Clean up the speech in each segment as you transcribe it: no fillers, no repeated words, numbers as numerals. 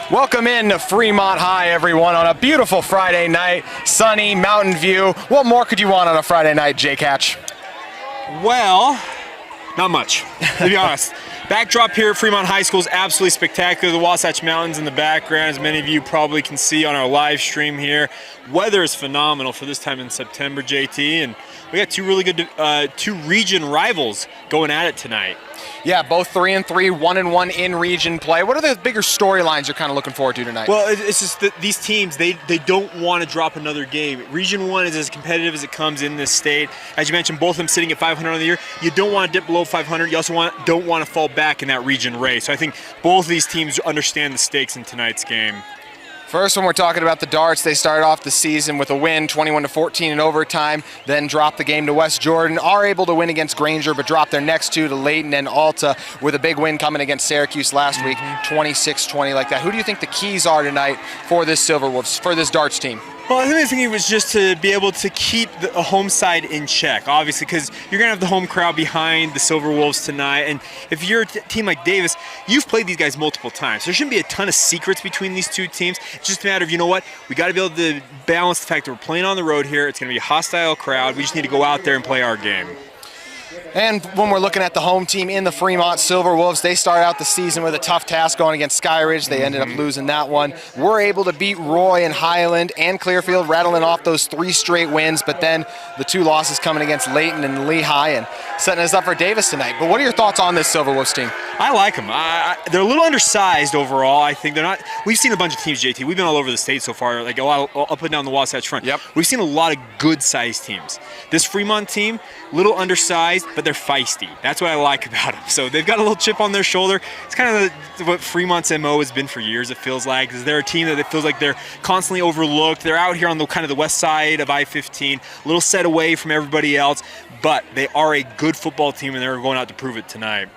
Welcome in to Fremont High, everyone, on a beautiful Friday night, sunny, mountain view. What more could you want on a Friday night, Jake Hatch? Well, not much, to be honest. Backdrop here at Fremont High School is absolutely spectacular. The Wasatch Mountains in the background, as many of you probably can see on our live stream here. Weather is phenomenal for this time in September, JT, and we got two really good two region rivals going at it tonight. Yeah, both 3-3, 1-1 in region play. What are the bigger storylines you're kind of looking forward to tonight? Well, it's just that these teams, they don't want to drop another game. Region 1 is as competitive as it comes in this state. As you mentioned, both of them sitting at 500 on the year. You don't want to dip below 500. You also don't want to fall back in that region race. So I think both of these teams understand the stakes in tonight's game. First, when we're talking about the Darts, they started off the season with a win, 21-14 in overtime, then dropped the game to West Jordan, are able to win against Granger, but dropped their next two to Layton and Alta with a big win coming against Syracuse last week, 26-20 like that. Who do you think the keys are tonight for this Silverwolves, for this Darts team? Well, I think it was just to be able to keep the home side in check, obviously, because you're going to have the home crowd behind the Silverwolves tonight. And if you're a team like Davis, you've played these guys multiple times. There shouldn't be a ton of secrets between these two teams. It's just a matter of, you know what, we got to be able to balance the fact that we're playing on the road here. It's going to be a hostile crowd. We just need to go out there and play our game. And when we're looking at the home team in the Fremont Silverwolves, they started out the season with a tough task going against Skyridge. They ended up losing that one. We're able to beat Roy and Highland and Clearfield, rattling off those 3 straight wins, but then the 2 losses coming against Layton and Lehigh and setting us up for Davis tonight. But what are your thoughts on this Silverwolves team? I like them. They're a little undersized overall. I think they're not. We've seen a bunch of teams, JT. We've been all over the state so far, like a lot up and down the Wasatch Front. Yep. We've seen a lot of good-sized teams. This Fremont team, little undersized, but they're feisty. That's what I like about them. So they've got a little chip on their shoulder. It's kind of what Fremont's MO has been for years, it feels like. Is they're a team that it feels like they're constantly overlooked. They're out here on the kind of the west side of I-15, a little set away from everybody else, but they are a good football team, and they're going out to prove it tonight.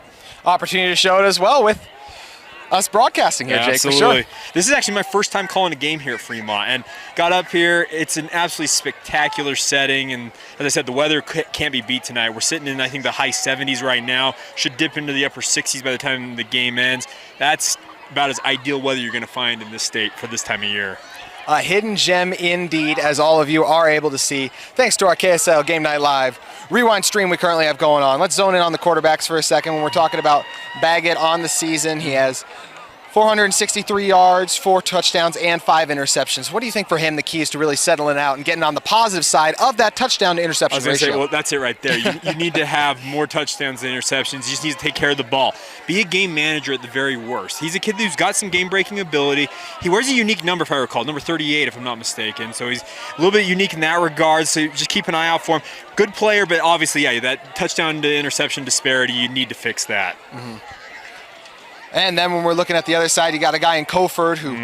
Opportunity to show it as well with us broadcasting here, Jake, absolutely. for sure. This is actually my first time calling a game here at Fremont, and got up here. It's an absolutely spectacular setting, and as I said, the weather can't be beat tonight. We're sitting in, I think, the high 70s right now. Should dip into the upper 60s by the time the game ends. That's about as ideal weather you're going to find in this state for this time of year. A hidden gem indeed, as all of you are able to see, thanks to our KSL Game Night Live rewind stream we currently have going on. Let's zone in on the quarterbacks for a second. When we're talking about Baggett on the season, he has 463 yards, 4 touchdowns, and 5 interceptions. What do you think for him the key is to really settling out and getting on the positive side of that touchdown to interception ratio? Say, well, that's it right there. You need to have more touchdowns than interceptions. You just need to take care of the ball. Be a game manager at the very worst. He's a kid who's got some game-breaking ability. He wears a unique number, if I recall, number 38, if I'm not mistaken. So he's a little bit unique in that regard, so just keep an eye out for him. Good player, but obviously, yeah, that touchdown to interception disparity, you need to fix that. And then when we're looking at the other side, you got a guy in Coford who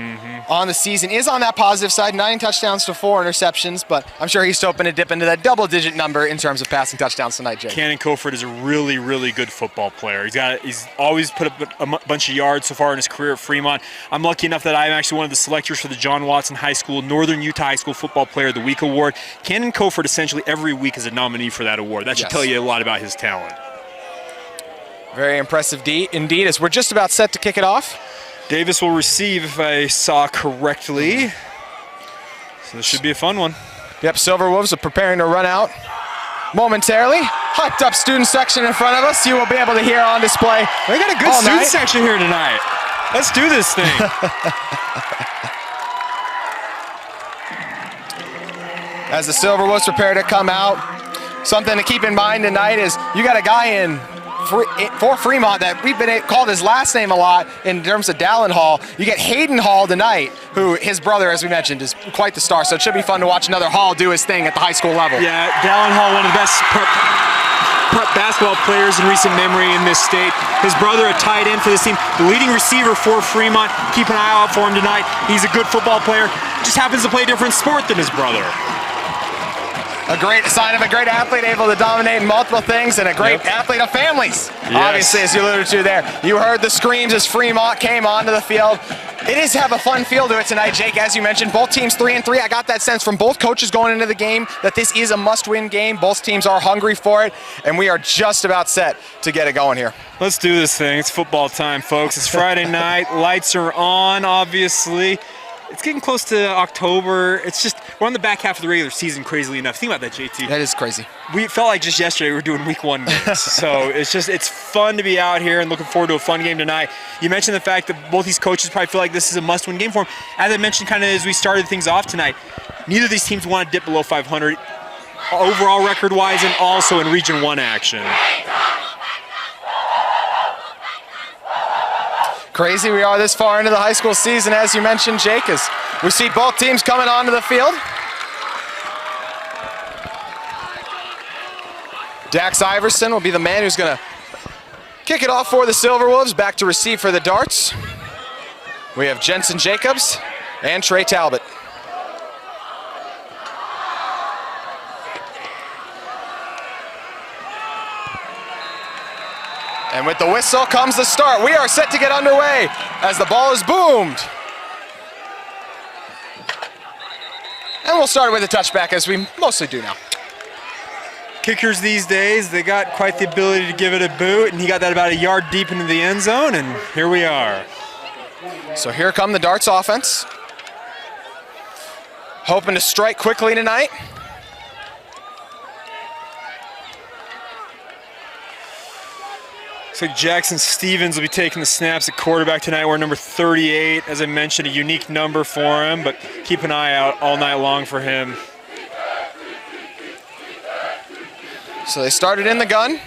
on the season is on that positive side, 9 touchdowns to 4 interceptions, but I'm sure he's hoping to dip into that double-digit number in terms of passing touchdowns tonight, Jake. Cannon Coford is a really, really good football player. He's always put up a bunch of yards so far in his career at Fremont. I'm lucky enough that I'm actually one of the selectors for the John Watson High School Northern Utah High School Football Player of the Week Award. Cannon Coford essentially every week is a nominee for that award. That should tell you a lot about his talent. Very impressive indeed, as we're just about set to kick it off. Davis will receive, if I saw correctly. So this should be a fun one. Yep, Silverwolves are preparing to run out momentarily. Hyped up student section in front of us. You will be able to hear on display. We got a good student section here tonight. Let's do this thing. As the Silverwolves prepare to come out, something to keep in mind tonight is you got a guy for Fremont that we've been called his last name a lot in terms of Dallin Hall. You get Hayden Hall tonight, who his brother, as we mentioned, is quite the star. So it should be fun to watch another Hall do his thing at the high school level. Yeah, Dallin Hall, one of the best prep basketball players in recent memory in this state. His brother, a tight end for this team, the leading receiver for Fremont. Keep an eye out for him tonight. He's a good football player. Just happens to play a different sport than his brother. A great sign of a great athlete, able to dominate in multiple things, and a great athlete of families. Yes. Obviously, as you alluded to there. You heard the screams as Fremont came onto the field. It is have a fun feel to it tonight, Jake. As you mentioned, both teams 3-3. I got that sense from both coaches going into the game that this is a must-win game. Both teams are hungry for it, and we are just about set to get it going here. Let's do this thing. It's football time, folks. It's Friday night. Lights are on, obviously. It's getting close to October. It's just, we're on the back half of the regular season, crazily enough. Think about that, JT. That is crazy. We felt like just yesterday we were doing week 1 games. So it's fun to be out here and looking forward to a fun game tonight. You mentioned the fact that both these coaches probably feel like this is a must-win game for them. As I mentioned kind of as we started things off tonight, neither of these teams want to dip below 500 overall record-wise and also in Region 1 action. Crazy we are this far into the high school season, as you mentioned, Jake, as we see both teams coming onto the field. Dax Iverson will be the man who's going to kick it off for the Silverwolves. Back to receive for the Darts. We have Jensen Jacobs and Trey Talbot. And with the whistle comes the start. We are set to get underway as the ball is boomed. And we'll start with a touchback, as we mostly do now. Kickers these days, they got quite the ability to give it a boot, and he got that about a yard deep into the end zone, and here we are. So here come the Darts offense. Hoping to strike quickly tonight. Looks like Jackson Stevens will be taking the snaps at quarterback tonight. We're number 38. As I mentioned, a unique number for him, but keep an eye out all night long for him. So they started in the gun.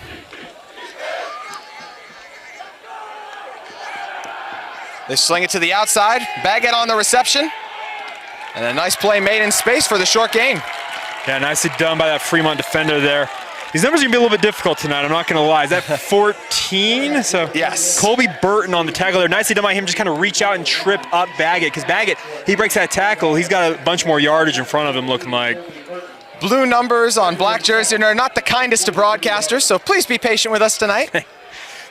They sling it to the outside. Baggett on the reception. And a nice play made in space for the short gain. Yeah, nicely done by that Fremont defender there. These numbers are going to be a little bit difficult tonight, I'm not going to lie. Is that 14? So yes. Colby Burton on the tackle there. Nicely done by him, just kind of reach out and trip up Baggett, because Baggett, he breaks that tackle. He's got a bunch more yardage in front of him, looking like. Blue numbers on black jersey are not the kindest to broadcasters, so please be patient with us tonight.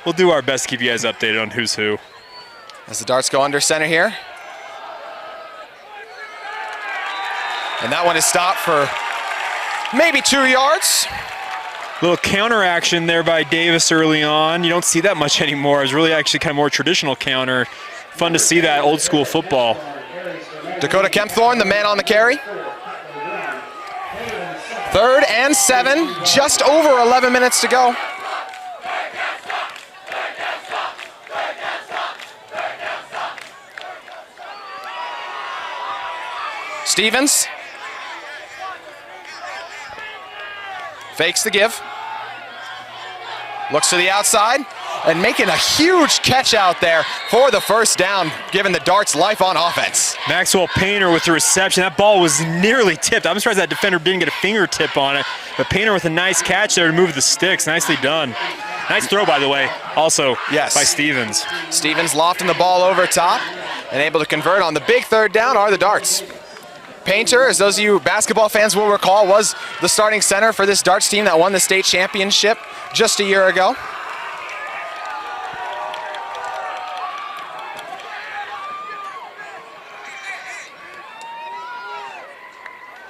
We'll do our best to keep you guys updated on who's who. As the Darts go under center here. And that one is stopped for maybe 2 yards. Little counter action there by Davis early on. You don't see that much anymore. It's really actually kind of more traditional counter. Fun to see that old school football. Dakota Kempthorne, the man on the carry. 3rd and 7, just over 11 minutes to go. Stevens. Fakes the give. Looks to the outside and making a huge catch out there for the first down, giving the Darts life on offense. Maxwell Painter with the reception. That ball was nearly tipped. I'm surprised that defender didn't get a fingertip on it. But Painter with a nice catch there to move the sticks. Nicely done. Nice throw, by the way, also by Stevens. Stevens lofting the ball over top and able to convert on the big 3rd down are the Darts. Painter, as those of you basketball fans will recall, was the starting center for this Darts team that won the state championship just a year ago.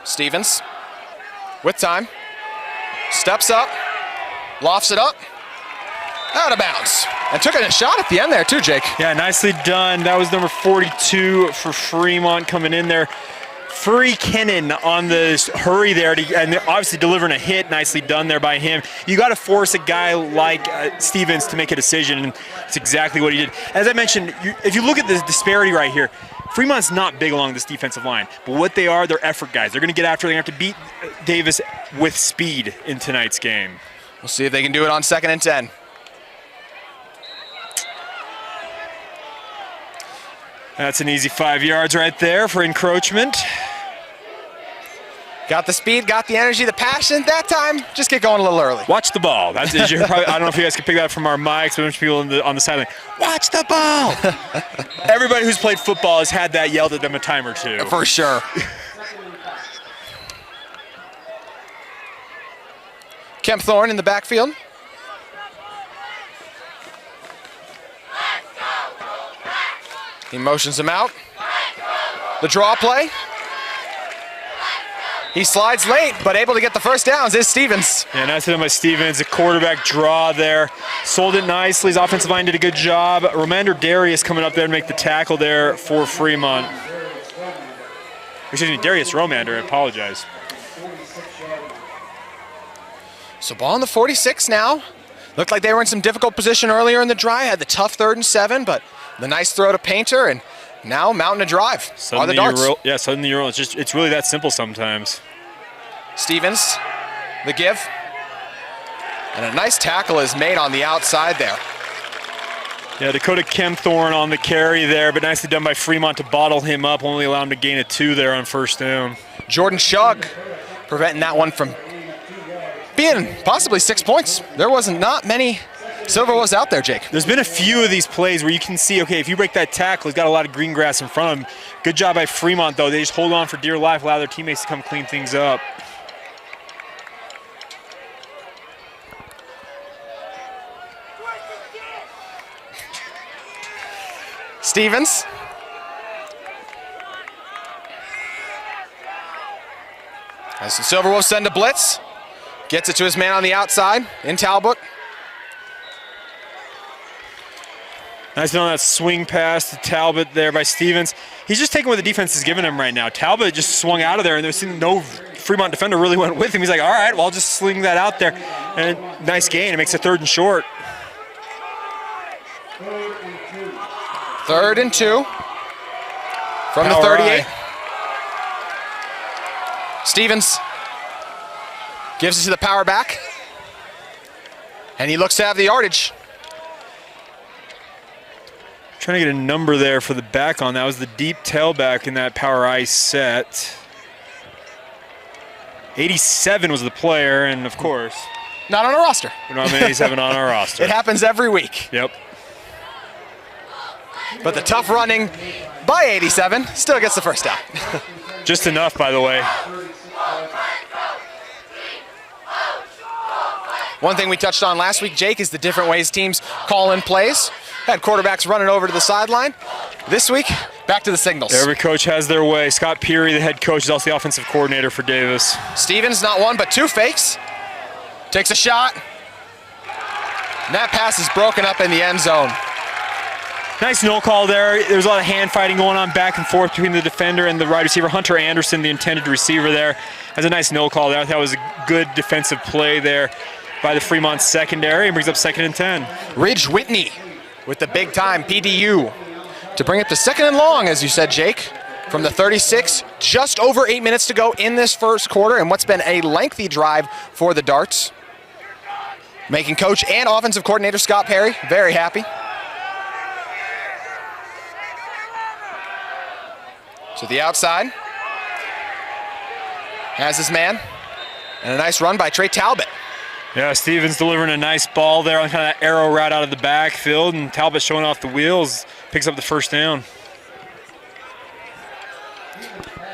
Stevens with time, steps up, lofts it up, out of bounds, and took a shot at the end there too, Jake. Yeah, nicely done. That was number 42 for Fremont coming in there. Free Kennan on the hurry there, and obviously delivering a hit. Nicely done there by him. You got to force a guy like Stevens to make a decision, and it's exactly what he did. As I mentioned, if you look at the disparity right here, Fremont's not big along this defensive line, but what they are, they're effort guys. They're going to get after it. They're going to have to beat Davis with speed in tonight's game. We'll see if they can do it on 2nd and 10. That's an easy 5 yards right there for encroachment. Got the speed, got the energy, the passion. That time, just get going a little early. Watch the ball. That's, you're probably, I don't know if you guys can pick that up from our mics, but a bunch of people on the sideline. Watch the ball. Everybody who's played football has had that yelled at them a time or two. For sure. Kemp Thorne in the backfield. He motions him out. The draw play. He slides late, but able to get the first downs is Stevens. Yeah, nice hit by Stevens. A quarterback draw there. Sold it nicely. His offensive line did a good job. Romander Darius coming up there to make the tackle there for Fremont. Excuse me, Darius Romander, I apologize. So ball on the 46 now. Looked like they were in some difficult position earlier in the drive. Had the tough 3rd and 7, but the nice throw to Painter, and now mounting a drive. Suddenly are the Darts. Suddenly you're rolling. It's really that simple sometimes. Stevens, the give. And a nice tackle is made on the outside there. Yeah, Dakota Kempthorne on the carry there, but nicely done by Fremont to bottle him up, only allow him to gain a 2 there on 1st down. Jordan Shug preventing that one from being possibly 6 points. There wasn't not many Silver was out there, Jake. There's been a few of these plays where you can see, okay, if you break that tackle, he's got a lot of green grass in front of him. Good job by Fremont, though. They just hold on for dear life, allow their teammates to come clean things up. Stevens. As the Silverwolves send a blitz. Gets it to his man on the outside in Talbot. Nice on that swing pass to Talbot there by Stevens. He's just taking what the defense is giving him right now. Talbot just swung out of there, and there's no Fremont defender really went with him. He's like, all right, well, I'll just sling that out there. And nice gain. It makes it 3rd and short. 3rd and 2 from Power the 38. eye. Stevens gives it to the power back. And he looks to have the yardage. Trying to get a number there for the back on. That was the deep tailback in that power ice set. 87 was the player, and of course, not on a roster. We don't have an 87 on our roster. It happens every week. Yep. But the tough running by 87 still gets the first down. Just enough, by the way. One thing we touched on last week, Jake, is the different ways teams call in plays. Had quarterbacks running over to the sideline. This week, back to the signals. Every coach has their way. Scott Peary, the head coach, is also the offensive coordinator for Davis. Stevens, not one, but 2 fakes. Takes a shot. And that pass is broken up in the end zone. Nice no call there. There was a lot of hand fighting going on back and forth between the defender and the wide receiver. Hunter Anderson, the intended receiver there, has a nice no call there. I thought it was a good defensive play there by the Fremont secondary, and brings up 2nd and 10. Ridge Whitney with the big time PDU to bring it to 2nd and long, as you said, Jake, from the 36. Just over 8 minutes to go in this first quarter, and what's been a lengthy drive for the Darts. Making coach and offensive coordinator Scott Perry very happy. To the outside. Has his man. And a nice run by Trey Talbot. Yeah, Stevens delivering a nice ball there on kind of that arrow route out of the backfield, and Talbot showing off the wheels, picks up the 1st down.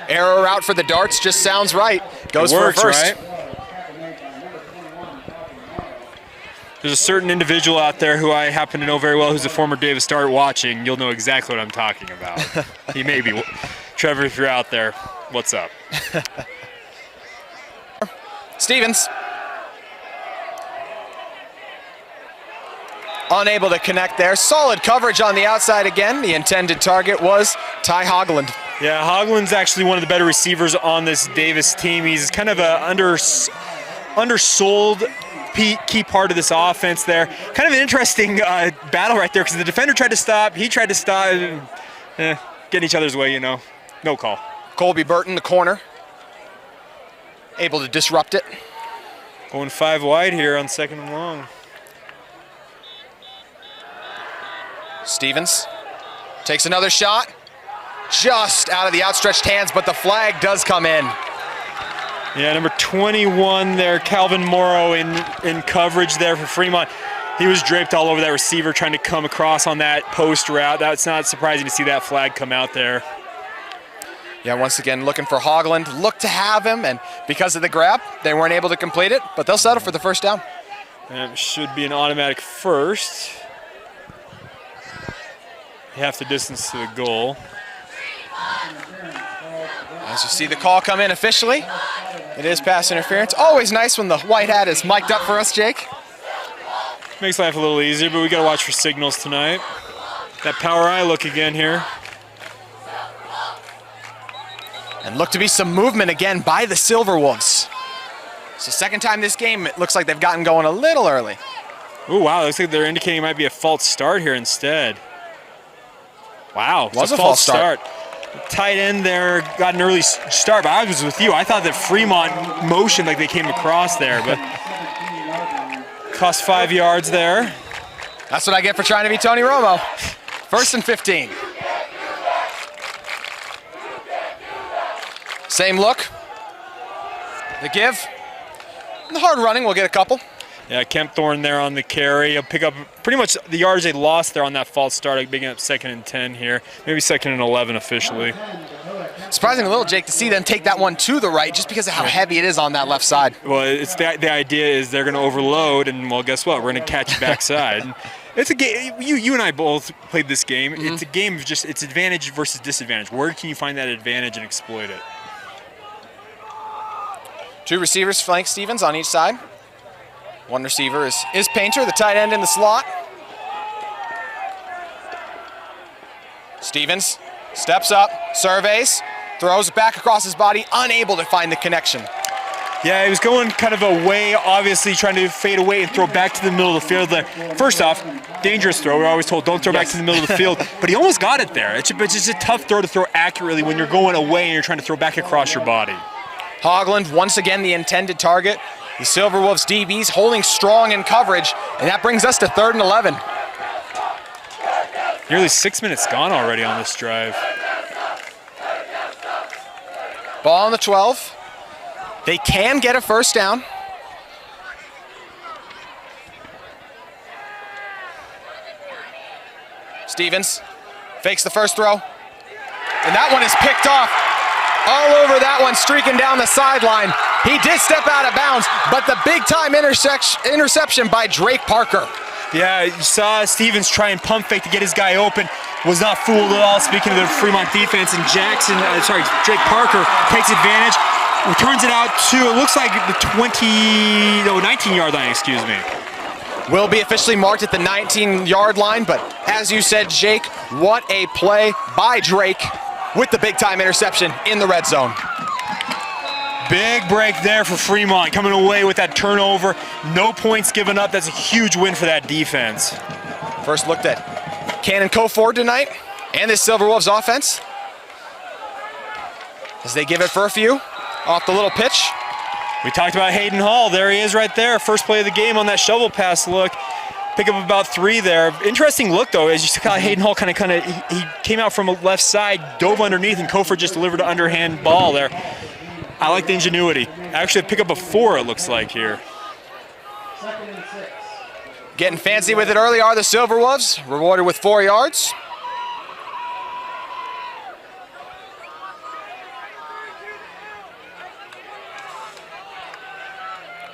Arrow route for the Darts just sounds right. Goes works, for a first. Right? There's a certain individual out there who I happen to know very well who's a former Davis Dart watching. You'll know exactly what I'm talking about. He may be. Trevor, if you're out there, what's up? Stevens. Unable to connect there. Solid coverage on the outside again. The intended target was Ty Hogland. Yeah, Hogland's actually one of the better receivers on this Davis team. He's kind of a undersold key part of this offense there. Kind of an interesting battle right there, because the defender tried to stop, he tried to stop, getting each other's way, you know. No call. Colby Burton, the corner, able to disrupt it. Going 5 wide here on 2nd and long. Stevens takes another shot, just out of the outstretched hands, but the flag does come in. Yeah, number 21 there, Calvin Morrow in coverage there for Fremont. He was draped all over that receiver trying to come across on that post route. That's not surprising to see that flag come out there. Yeah, once again, looking for Hogland. Look to have him, and because of the grab, they weren't able to complete it, but they'll settle for the first down. And it should be an automatic first. Half the distance to the goal. As you see the call come in officially, it is pass interference. Always nice when the white hat is mic'd up for us, Jake. Makes life a little easier, but we got to watch for signals tonight. That power eye look again here. And look to be some movement again by the Silver Wolves. It's the second time this game, it looks like they've gotten going a little early. Oh, wow, looks like they're indicating it might be a false start here instead. Wow, was a false start. Tight end there got an early start, but I was with you. I thought that Fremont motioned like they came across there, but cost 5 yards there. That's what I get for trying to be Tony Romo. 1st and 15. Same look. The give. And the hard running, we'll get a couple. Yeah, Kemp Thorne there on the carry. He'll pick up pretty much the yards they lost there on that false start, picking up 2nd and 10 here. Maybe 2nd and 11 officially. Surprising a little, Jake, to see them take that one to the right just because of how heavy it is on that left side. Well, it's the idea is they're going to overload, and, well, guess what? We're going to catch you backside. It's a game. You and I both played this game. It's a game of just it's advantage versus disadvantage. Where can you find that advantage and exploit it? 2 receivers flank Stevens on each side. 1 receiver is Painter, the tight end in the slot. Stevens steps up, surveys, throws it back across his body, unable to find the connection. Yeah, he was going kind of away, obviously trying to fade away and throw back to the middle of the field there. First off, dangerous throw. We're always told don't throw back to the middle of the field, but he almost got it there. It's just a tough throw to throw accurately when you're going away and you're trying to throw back across your body. Hogland, once again, the intended target. The Silver Wolves DBs holding strong in coverage, and that brings us to 3rd and 11. Nearly 6 minutes gone already on this drive. Ball on the 12. They can get a first down. Stevens fakes the first throw, and that one is picked off. All over that one, streaking down the sideline. He did step out of bounds, but the big-time interception by Drake Parker. Yeah, you saw Stevens try and pump fake to get his guy open. Was not fooled at all, speaking of the Fremont defense. And Drake Parker takes advantage, returns it out to, it looks like the 19-yard line, excuse me. Will be officially marked at the 19-yard line, but as you said, Jake, what a play by Drake with the big-time interception in the red zone. Big break there for Fremont, coming away with that turnover. No points given up. That's a huge win for that defense. First looked at Cannon Coford tonight and this Silver Wolves offense as they give it for a few off the little pitch. We talked about Hayden Hall. There he is right there. First play of the game on that shovel pass look. Pick up about 3 there. Interesting look, though, as you saw Hayden Hall he came out from a left side, dove underneath, and Coford just delivered an underhand ball there. I like the ingenuity. Actually, pick up a 4, it looks like here. Getting fancy with it early are the Silver Wolves, rewarded with 4 yards.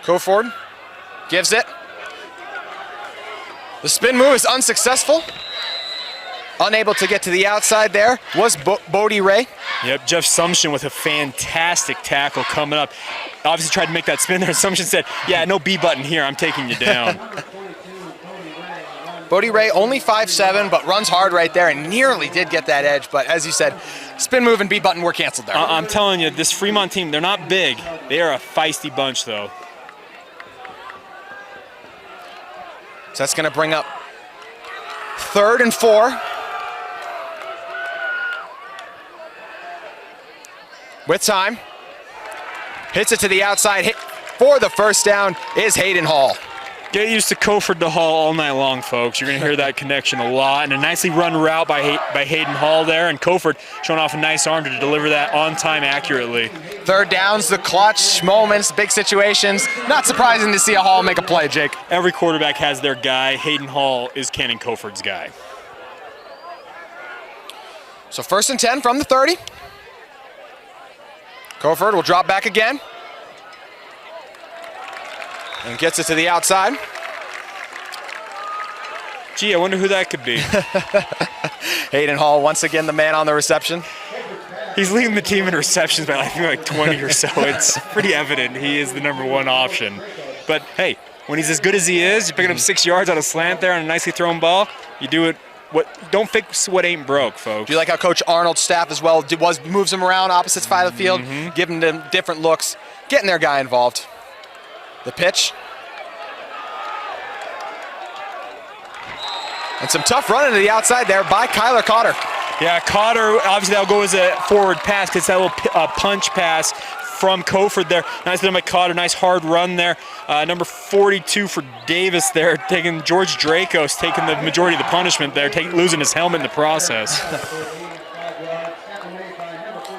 Coford gives it. The spin move is unsuccessful. Unable to get to the outside there was Bodie Ray. Yep, Jeff Sumption with a fantastic tackle coming up. Obviously tried to make that spin there. Sumption said, yeah, no B button here. I'm taking you down. Bodie Ray only 5'7", but runs hard right there and nearly did get that edge. But as you said, spin move and B button were canceled there. I'm telling you, this Fremont team, they're not big. They are a feisty bunch, though. So that's going to bring up 3rd and 4. With time. Hits it to the outside. Hit for the first down is Hayden Hall. Get used to Coford to Hall all night long, folks. You're going to hear that connection a lot. And a nicely run route by Hayden Hall there. And Coford showing off a nice arm to deliver that on time accurately. 3rd downs, the clutch moments, big situations. Not surprising to see a Hall make a play, Jake. Every quarterback has their guy. Hayden Hall is Cannon Coford's guy. So 1st and 10 from the 30. Koford will drop back again. And gets it to the outside. Gee, I wonder who that could be. Hayden Hall, once again, the man on the reception. He's leading the team in receptions by I think like 20 or so. It's pretty evident he is the #1 option. But hey, when he's as good as he is, you're picking up 6 yards on a slant there on a nicely thrown ball. You do it. Don't fix what ain't broke, folks. Do you like how Coach Arnold's staff as well moves him around opposite side of the field, giving them different looks, getting their guy involved. The pitch. And some tough running to the outside there by Kyler Cotter. Yeah, Cotter, obviously that'll go as a forward pass because that little punch pass from Koford there. Nice done by Cotter, nice hard run there. Number 42 for Davis there, taking George Dracos, taking the majority of the punishment there, losing his helmet in the process.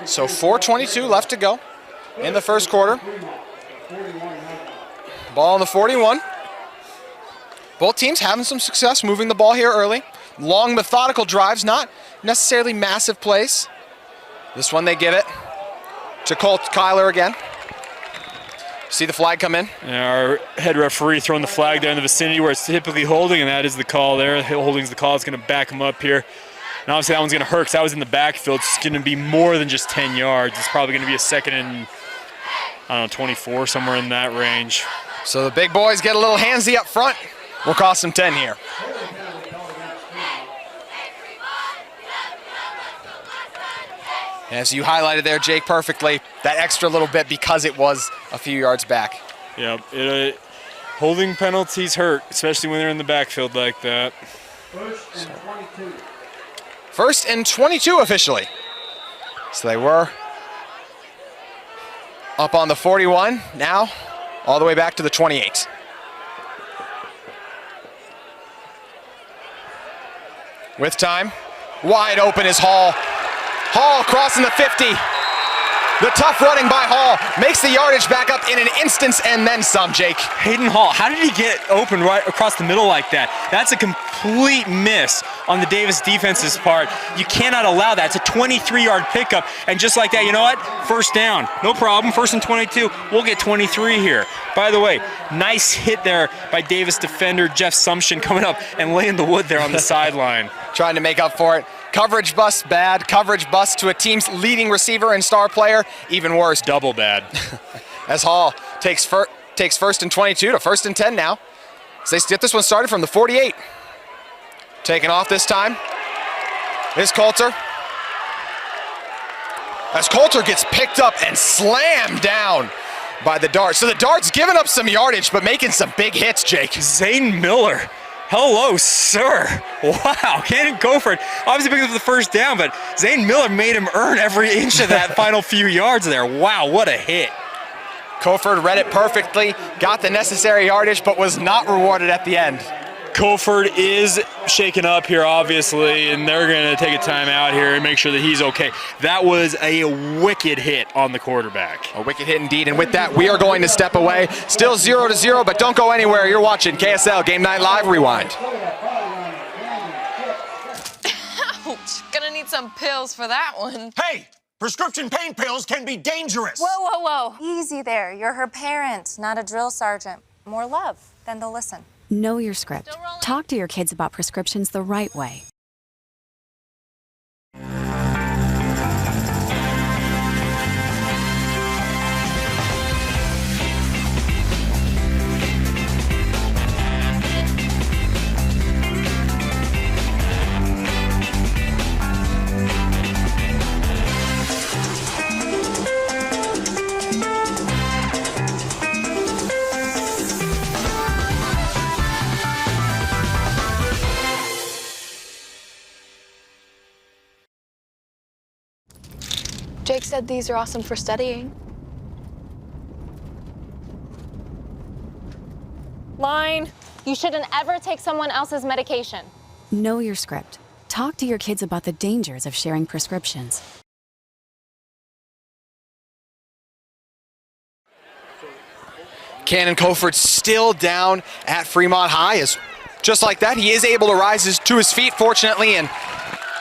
So 4:22 left to go in the first quarter. Ball on the 41. Both teams having some success moving the ball here early. Long, methodical drives, not necessarily massive plays. This one they give it to Kyler again. See the flag come in? Yeah, our head referee throwing the flag there in the vicinity where it's typically holding, and that is the call there. Holding's the call. It's going to back him up here. And obviously that one's going to hurt because that was in the backfield. It's going to be more than just 10 yards. It's probably going to be a second and, I don't know, 24, somewhere in that range. So the big boys get a little handsy up front. Will cost them 10 here. As you highlighted there, Jake, perfectly, that extra little bit because it was a few yards back. Yep, holding penalties hurt, especially when they're in the backfield like that. First and 22 officially. So they were up on the 41, now all the way back to the 28. With time, wide open is Hall. Hall crossing the 50. The tough running by Hall makes the yardage back up in an instance and then some, Jake. Hayden Hall, how did he get open right across the middle like that? That's a complete miss on the Davis defense's part. You cannot allow that. It's a 23-yard pickup, and just like that, you know what? First down, no problem. First and 22, we'll get 23 here. By the way, nice hit there by Davis defender Jeff Sumption coming up and laying the wood there on the sideline. Trying to make up for it. Coverage bust bad. Coverage bust to a team's leading receiver and star player, even worse. Double bad. As Hall takes first and 22 to first and 10 now. So they get this one started from the 48. Taking off this time is Coulter. As Coulter gets picked up and slammed down by the Dart. So the Dart's giving up some yardage, but making some big hits, Jake. Zane Miller. Hello, sir. Wow, Cannon Koford obviously picked up the first down, but Zane Miller made him earn every inch of that final few yards there. Wow, what a hit. Koford read it perfectly, got the necessary yardage, but was not rewarded at the end. Koford is shaken up here, obviously, and they're going to take a timeout here and make sure that he's okay. That was a wicked hit on the quarterback. A wicked hit indeed, and with that, we are going to step away. Still 0-0, but don't go anywhere. You're watching KSL Game Night Live Rewind. Ouch, gonna need some pills for that one. Hey, prescription pain pills can be dangerous. Whoa, whoa, whoa. Easy there. You're her parent, not a drill sergeant. More love, then they'll listen. Know your script. Talk to your kids about prescriptions the right way. Jake said these are awesome for studying. Line. You shouldn't ever take someone else's medication. Know your script. Talk to your kids about the dangers of sharing prescriptions. Cannon Koford still down at Fremont High. As just like that, he is able to rise to his feet, fortunately, and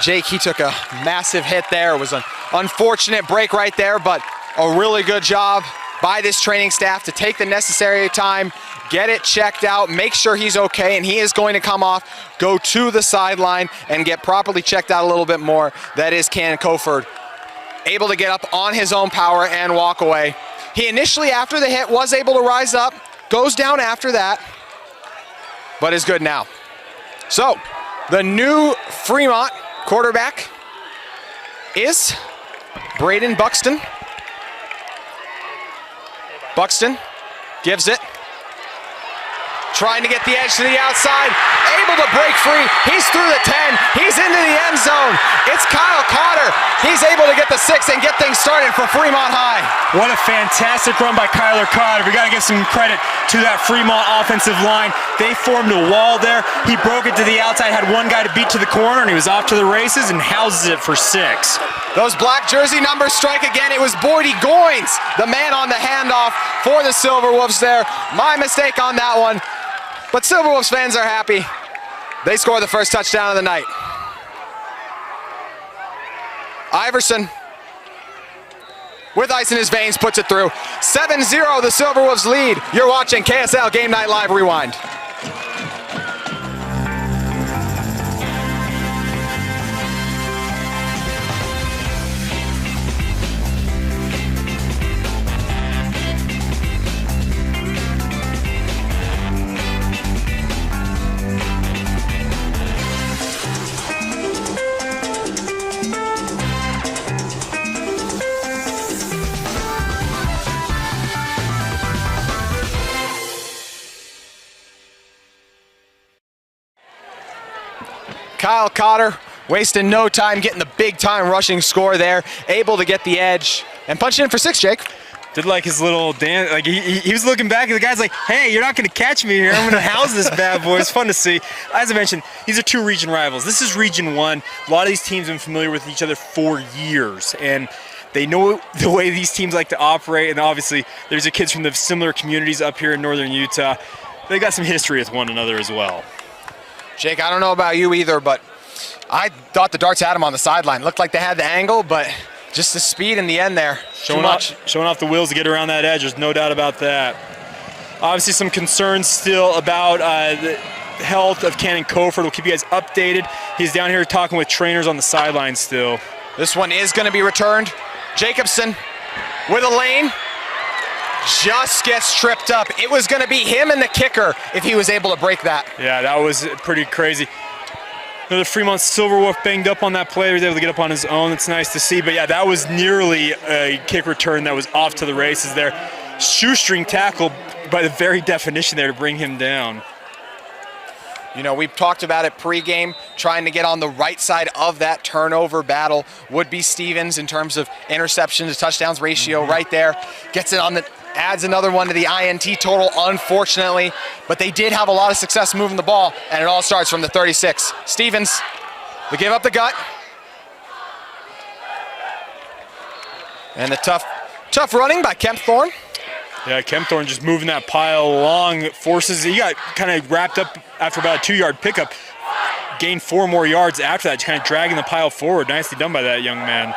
Jake, he took a massive hit there. It was an unfortunate break right there, but A really good job by this training staff to take the necessary time, get it checked out, make sure he's okay, and he is going to come off, go to the sideline, and get properly checked out a little bit more. That is Ken Koford, able to get up on his own power and walk away. He initially, after the hit, was able to rise up, goes down after that, but is good now. So, the new Fremont quarterback is Braden Buxton. Buxton gives it. Trying to get the edge to the outside. Able to break free. He's through the 10. He's into the end zone. It's Kyle Cotter. He's able to get the 6 and get things started for Fremont High. What a fantastic run by Kyler Cotter. We got to give some credit to that Fremont offensive line. They formed a wall there. He broke it to the outside, had one guy to beat to the corner, and he was off to the races and houses it for 6. Those black jersey numbers strike again. It was Boydie Goins, the man on the handoff for the Silverwolves there. My mistake on that one. But Silverwolves fans are happy. They score the first touchdown of the night. Iverson, with ice in his veins, puts it through. 7-0, the Silverwolves lead. You're watching KSL Game Night Live Rewind. Kyle Cotter wasting no time getting the big time rushing score there, able to get the edge and punch in for 6, Jake. Did like his little dance, like he was looking back and the guy's like, hey, you're not gonna catch me here, I'm gonna house this bad boy. It's fun to see. As I mentioned, these are 2 region rivals. This is Region 1. A lot of these teams have been familiar with each other for years, and they know the way these teams like to operate, and obviously there's the kids from the similar communities up here in northern Utah. They got some history with one another as well. Jake, I don't know about you either, but I thought the Darts had him on the sideline. Looked like they had the angle, but just the speed in the end there, showing off the wheels to get around that edge, there's no doubt about that. Obviously some concerns still about the health of Cannon Koford. We'll keep you guys updated. He's down here talking with trainers on the sideline still. This one is going to be returned. Jacobson with a lane. Just gets tripped up. It was going to be him and the kicker if he was able to break that. Yeah, that was pretty crazy. The Fremont Silverwolf banged up on that play. He was able to get up on his own. It's nice to see. But yeah, that was nearly a kick return that was off to the races there. Shoestring tackle by the very definition there to bring him down. You know, we've talked about it pregame, trying to get on the right side of that turnover battle would be Stevens in terms of interception to touchdowns ratio right there. Gets it on the, adds another one to the INT total, unfortunately. But they did have a lot of success moving the ball, and it all starts from the 36. Stevens, they give up the gut. And the tough running by Kempthorne. Yeah, Kempthorne just moving that pile along, forces, he got kind of wrapped up after about a 2-yard pickup, gained 4 more yards after that, just kind of dragging the pile forward. Nicely done by that young man.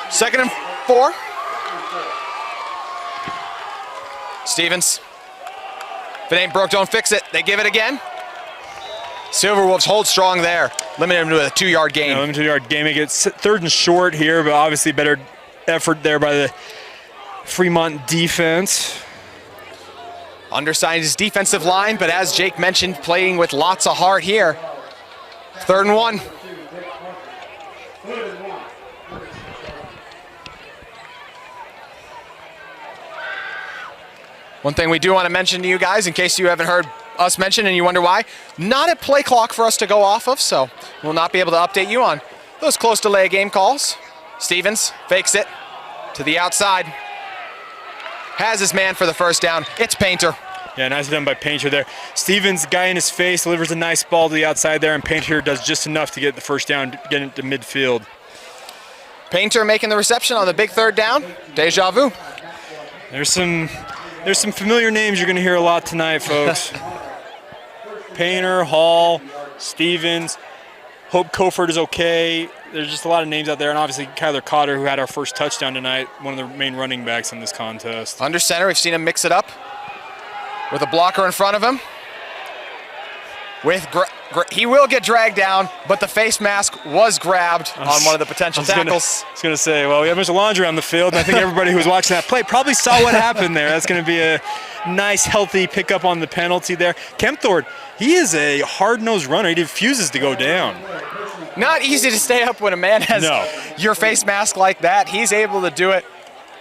2nd and 4. Stevens, if it ain't broke, don't fix it. They give it again. Silverwolves hold strong there, limited him to a 2-yard gain. Yeah, limited 2-yard gain. It gets 3rd and short here, but obviously better effort there by the Fremont defense. Undersized defensive line, but as Jake mentioned, playing with lots of heart here. 3rd and 1. One thing we do want to mention to you guys, in case you haven't heard us mention and you wonder why, not a play clock for us to go off of, so we'll not be able to update you on those close delay game calls. Stevens fakes it to the outside. Has his man for the first down. It's Painter. Yeah, nicely done by Painter there. Stevens, guy in his face, delivers a nice ball to the outside there, and Painter does just enough to get the first down, get it to midfield. Painter making the reception on the big 3rd down. Deja vu. There's some familiar names you're going to hear a lot tonight, folks. Painter, Hall, Stevens. Hope Koford is okay. there's just a lot of names out there, and obviously Kyler Cotter, who had our first touchdown tonight, one of the main running backs in this contest. Under center, we've seen him mix it up with a blocker in front of him. He will get dragged down, but the face mask was grabbed on one of the potential tackles. I was going to say, well, we have a bunch of laundry on the field, and I think everybody who was watching that play probably saw what happened there. That's going to be a nice, healthy pickup on the penalty there. Kempthorne, he is a hard-nosed runner. He refuses to go down. Not easy to stay up when a man has your face mask like that. He's able to do it,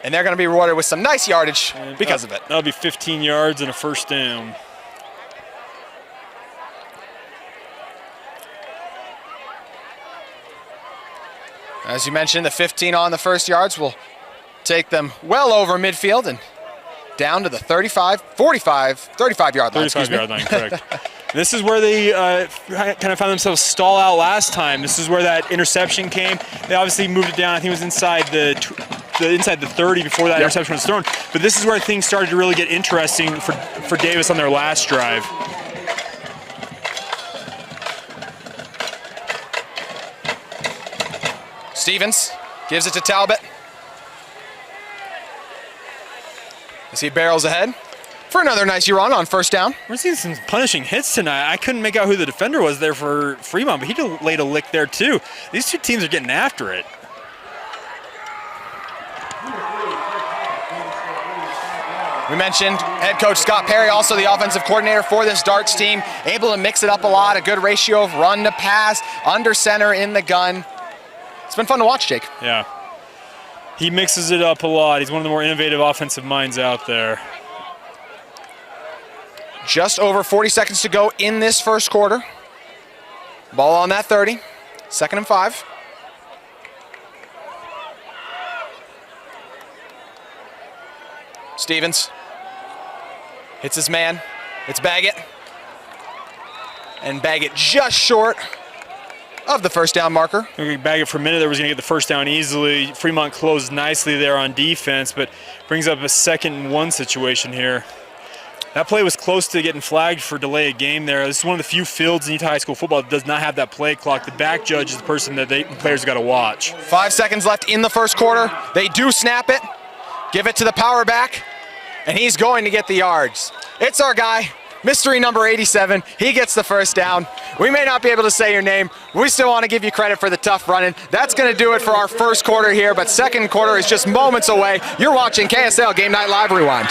and they're going to be rewarded with some nice yardage because of it. That'll be 15 yards and a first down. As you mentioned, the 15 on the first yards will take them well over midfield and down to the 35-yard line. 35-yard line, correct. This is where they kind of found themselves stall out last time. This is where that interception came. They obviously moved it down. I think it was inside the 30 before that interception was thrown. But this is where things started to really get interesting for Davis on their last drive. Stevens gives it to Talbot as he barrels ahead for another nice run on first down. We're seeing some punishing hits tonight. I couldn't make out who the defender was there for Fremont, but he laid a lick there too. These two teams are getting after it. We mentioned head coach Scott Perry, also the offensive coordinator for this darts team, able to mix it up a lot, a good ratio of run to pass, under center in the gun. It's been fun to watch, Jake. Yeah. He mixes it up a lot. He's one of the more innovative offensive minds out there. Just over 40 seconds to go in this first quarter. Ball on that 30. 2nd and 5. Stevens hits his man. It's Baggett. And Baggett just short of the first down marker. Baggett for a minute there was going to get the first down easily. Fremont closed nicely there on defense, but brings up a 2nd and 1 situation here. That play was close to getting flagged for delay of game there. This is one of the few fields in Utah High School football that does not have that play clock. The back judge is the person that players got to watch. 5 seconds left in the first quarter. They do snap it, give it to the power back, and he's going to get the yards. It's our guy, mystery number 87. He gets the first down. We may not be able to say your name. We still want to give you credit for the tough running. That's going to do it for our first quarter here, but second quarter is just moments away. You're watching KSL Game Night Live Rewind.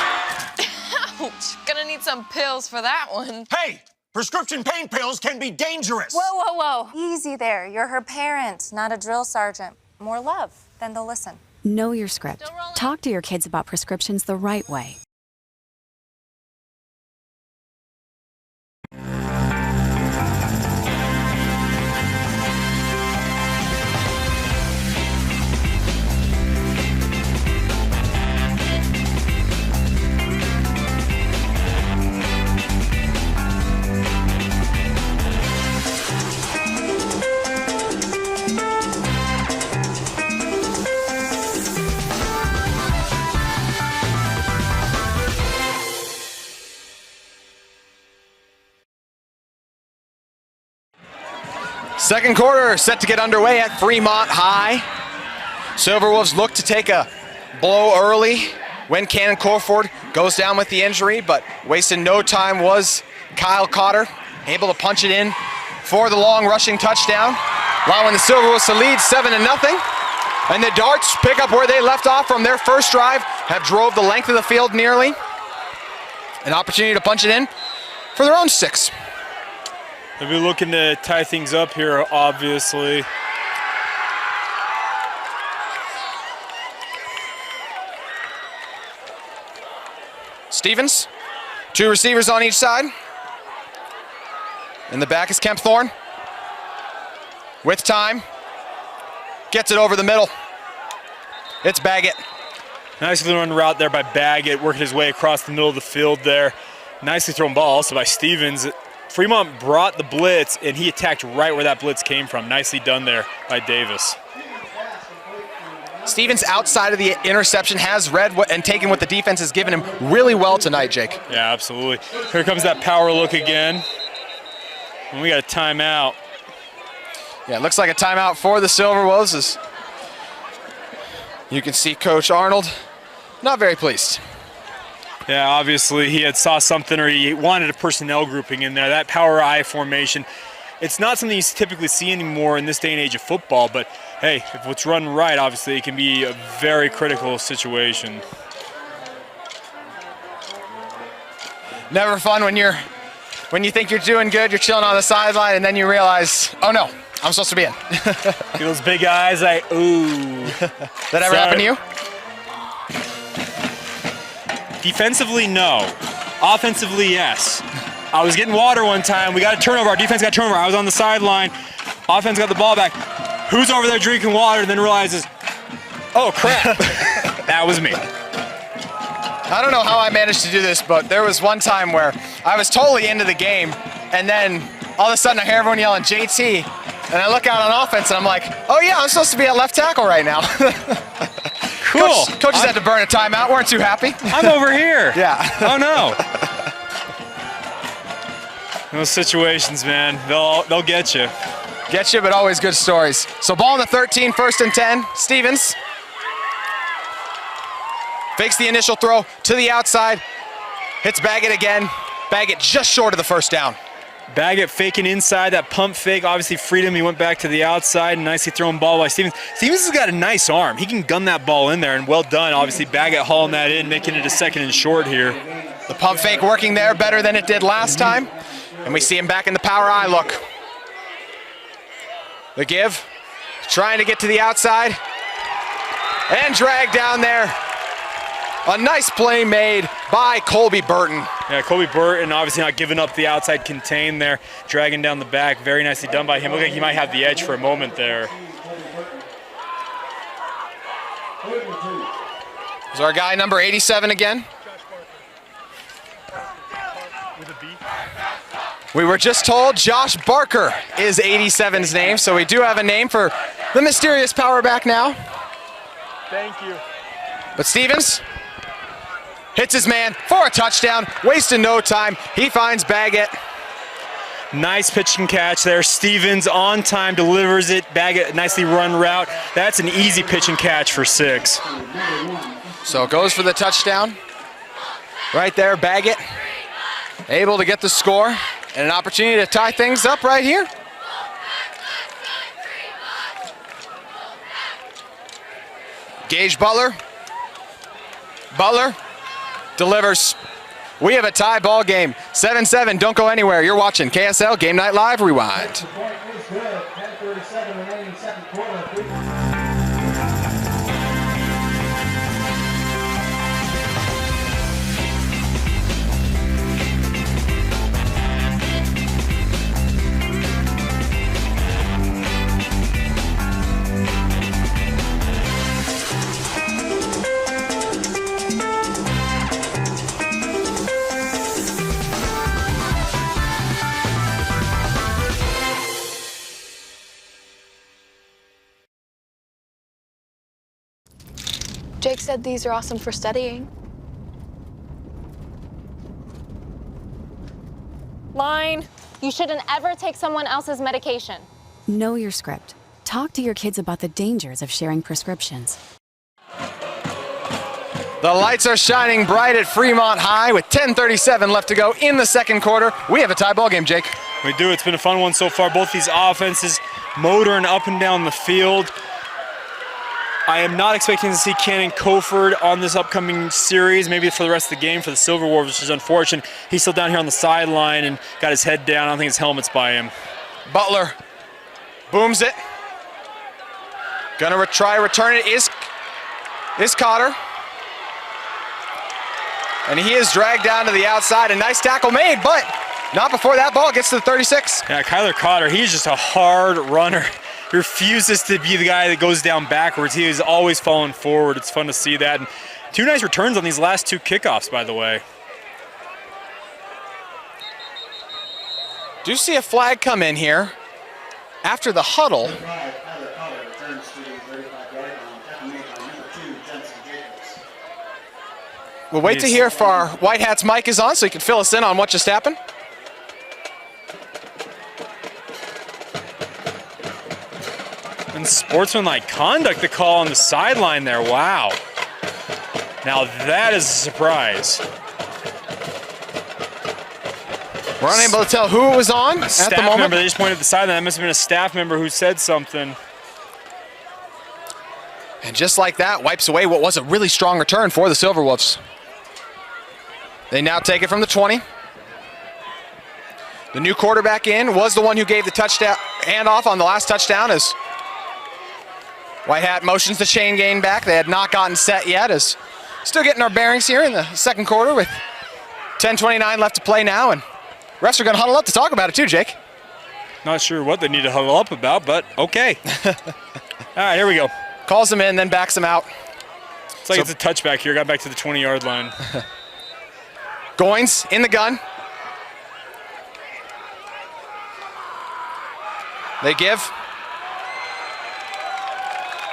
Ouch. Gonna need some pills for that one. Hey, prescription pain pills can be dangerous. Whoa. Easy there. You're her parent, not a drill sergeant. More love, then they'll listen. Know your script. Talk to your kids about prescriptions the right way. Second quarter set to get underway at Fremont High. Silverwolves look to take a blow early when Cannon Corford goes down with the injury, but wasting no time was Kyle Cotter, able to punch it in for the long rushing touchdown, allowing the Silverwolves to lead 7-0. And the Darts pick up where they left off from their first drive, have drove the length of the field nearly. An opportunity to punch it in for their own 6. They'll be looking to tie things up here, obviously. Stevens, 2 receivers on each side. In the back is Kempthorne. With time, gets it over the middle. It's Baggett. Nicely run route there by Baggett, working his way across the middle of the field there. Nicely thrown ball also by Stevens. Fremont brought the blitz, and he attacked right where that blitz came from. Nicely done there by Davis. Stevens, outside of the interception, has read and taken what the defense has given him really well tonight, Jake. Yeah, absolutely. Here comes that power look again. And we got a timeout. Yeah, it looks like a timeout for the Silverwolves. As you can see Coach Arnold not very pleased. Yeah, obviously he had saw something, or he wanted a personnel grouping in there. That power I formation, it's not something you typically see anymore in this day and age of football, but hey, if it's run right, obviously it can be a very critical situation. Never fun when you think you're doing good, you're chilling on the sideline, and then you realize, oh no, I'm supposed to be in. Those big eyes, ooh. That ever happen to you? Defensively, no. Offensively, yes. I was getting water one time. We got a turnover. Our defense got a turnover. I was on the sideline. Offense got the ball back. Who's over there drinking water? And then realizes, oh crap, that was me. I don't know how I managed to do this, but there was one time where I was totally into the game, and then all of a sudden I hear everyone yelling JT, and I look out on offense and I'm like, oh yeah, I'm supposed to be at left tackle right now. Cool. Coaches had to burn a timeout, weren't too happy. I'm over here. Yeah. Oh no. Those situations, man, they'll get you. Get you, but always good stories. So ball on the 13, 1st and 10. Stevens fakes the initial throw to the outside, hits Baggett again. Baggett just short of the first down. Baggett faking inside, that pump fake obviously freed him. He went back to the outside, nicely thrown ball by Stevens. Stevens has got a nice arm. He can gun that ball in there, and well done. Obviously Baggett hauling that in, making it a 2nd and short here. The pump fake working there better than it did last time. And we see him back in the power I look. The give, trying to get to the outside, and drag down there. A nice play made by Colby Burton. Yeah, Colby Burton obviously not giving up the outside contain there, dragging down the back. Very nicely done by him. Looked like he might have the edge for a moment there. Is our guy number 87 again? We were just told Josh Barker is 87's name, so we do have a name for the mysterious power back now. Thank you. But Stevens hits his man for a touchdown, wasting no time. He finds Baggett. Nice pitch and catch there. Stevens on time delivers it. Baggett nicely run route. That's an easy pitch and catch for 6. So it goes for the touchdown. Right there, Baggett able to get the score and an opportunity to tie things up right here. Gage Butler. Butler delivers. We have a tie ball game. 7-7, don't go anywhere. You're watching KSL Game Night Live Rewind. Jake said these are awesome for studying. Line. You shouldn't ever take someone else's medication. Know your script. Talk to your kids about the dangers of sharing prescriptions. The lights are shining bright at Fremont High with 10:37 left to go in the second quarter. We have a tie ball game, Jake. We do. It's been a fun one so far. Both these offenses motoring up and down the field. I am not expecting to see Cannon Coford on this upcoming series, maybe for the rest of the game for the Silverwolves, which is unfortunate. He's still down here on the sideline and got his head down. I don't think his helmet's by him. Butler booms it. Gonna try return it is Cotter. And he is dragged down to the outside. A nice tackle made, but not before that ball gets to the 36. Yeah, Kyler Cotter, he's just a hard runner. He refuses to be the guy that goes down backwards. He is always falling forward. It's fun to see that. And 2 nice returns on these last 2 kickoffs, by the way. Do see a flag come in here after the huddle. We'll wait to hear if our White Hats mic is on so he can fill us in on what just happened. And sportsmanlike conduct, the call on the sideline there. Wow. Now that is a surprise. We're unable to tell who it was on at Staff the moment. member, they just pointed at the sideline. That must have been a staff member who said something. And just like that, wipes away what was a really strong return for the Silverwolves. They now take it from the 20. The new quarterback in was the one who gave the touchdown handoff on the last touchdown as White Hat motions the chain gang back. They had not gotten set yet, as still getting our bearings here in the second quarter with 10:29 left to play now, and refs are going to huddle up to talk about it too, Jake. Not sure what they need to huddle up about, but okay. All right, here we go. Calls him in, then backs him out. It's like it's a touchback here. Got back to the 20-yard line. Goins in the gun. They give.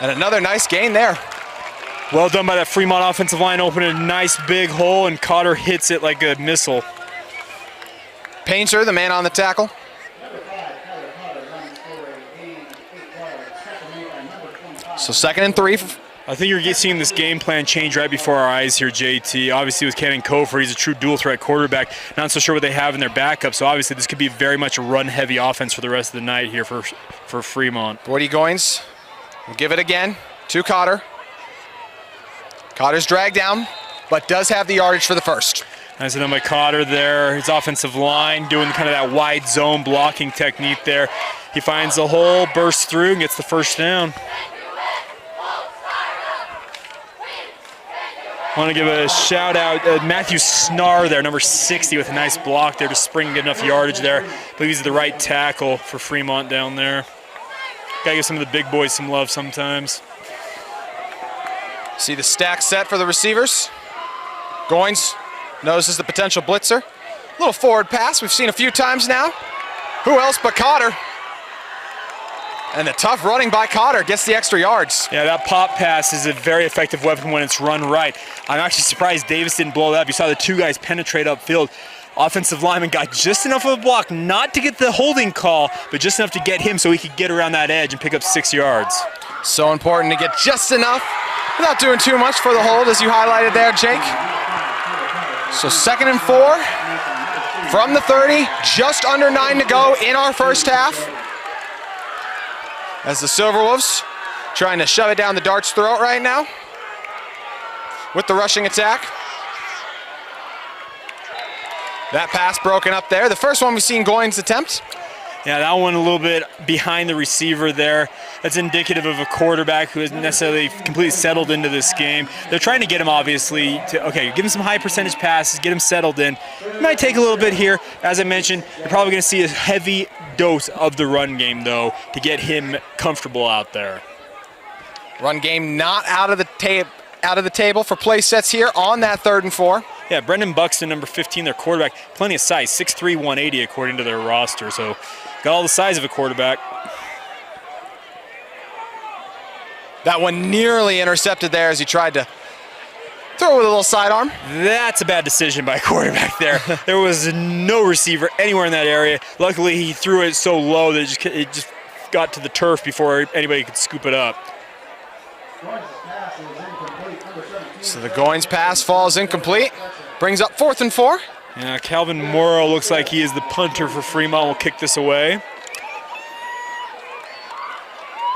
And another nice gain there. Well done by that Fremont offensive line, opening a nice big hole, and Cotter hits it like a missile. Painter, the man on the tackle. So 2nd and 3. I think you're seeing this game plan change right before our eyes here, JT. Obviously with Kevin Kofor, he's a true dual threat quarterback. Not so sure what they have in their backup, so obviously this could be very much a run-heavy offense for the rest of the night here for Fremont. Brody Goins will give it again to Cotter. Cotter's dragged down, but does have the yardage for the first. Nice done by Cotter there. His offensive line doing kind of that wide zone blocking technique there. He finds the hole, bursts through, and gets the first down. I want to give a shout out Matthew Snar there, number 60, with a nice block there to spring and get enough yardage there. I believe he's the right tackle for Fremont down there. Gotta give some of the big boys some love sometimes. See the stack set for the receivers. Goins notices the potential blitzer. Little forward pass we've seen a few times now. Who else but Cotter? And the tough running by Cotter gets the extra yards. Yeah, that pop pass is a very effective weapon when it's run right. I'm actually surprised Davis didn't blow that up. You saw the two guys penetrate upfield. Offensive lineman got just enough of a block, not to get the holding call, but just enough to get him so he could get around that edge and pick up 6 yards. So important to get just enough without doing too much for the hold, as you highlighted there, Jake. So 2nd and 4 from the 30, just under 9 to go in our first half. As the Silverwolves trying to shove it down the Dart's throat right now with the rushing attack. That pass broken up there. The first one we've seen Goins attempt. Yeah, that one a little bit behind the receiver there. That's indicative of a quarterback who isn't necessarily completely settled into this game. They're trying to get him, obviously, to, okay, give him some high percentage passes, get him settled in. It might take a little bit here. As I mentioned, you're probably going to see a heavy dose of the run game, though, to get him comfortable out there. Run game not out of the table for play sets here on that 3rd and 4. Yeah, Brendan Buxton, number 15, their quarterback. Plenty of size, 6'3", 180 according to their roster. So got all the size of a quarterback. That one nearly intercepted there as he tried to throw with a little sidearm. That's a bad decision by a quarterback there. There was no receiver anywhere in that area. Luckily, he threw it so low that it just got to the turf before anybody could scoop it up. So the Goins pass falls incomplete. Brings up 4th and 4. Yeah, Calvin Morrow looks like he is the punter for Fremont. Will kick this away.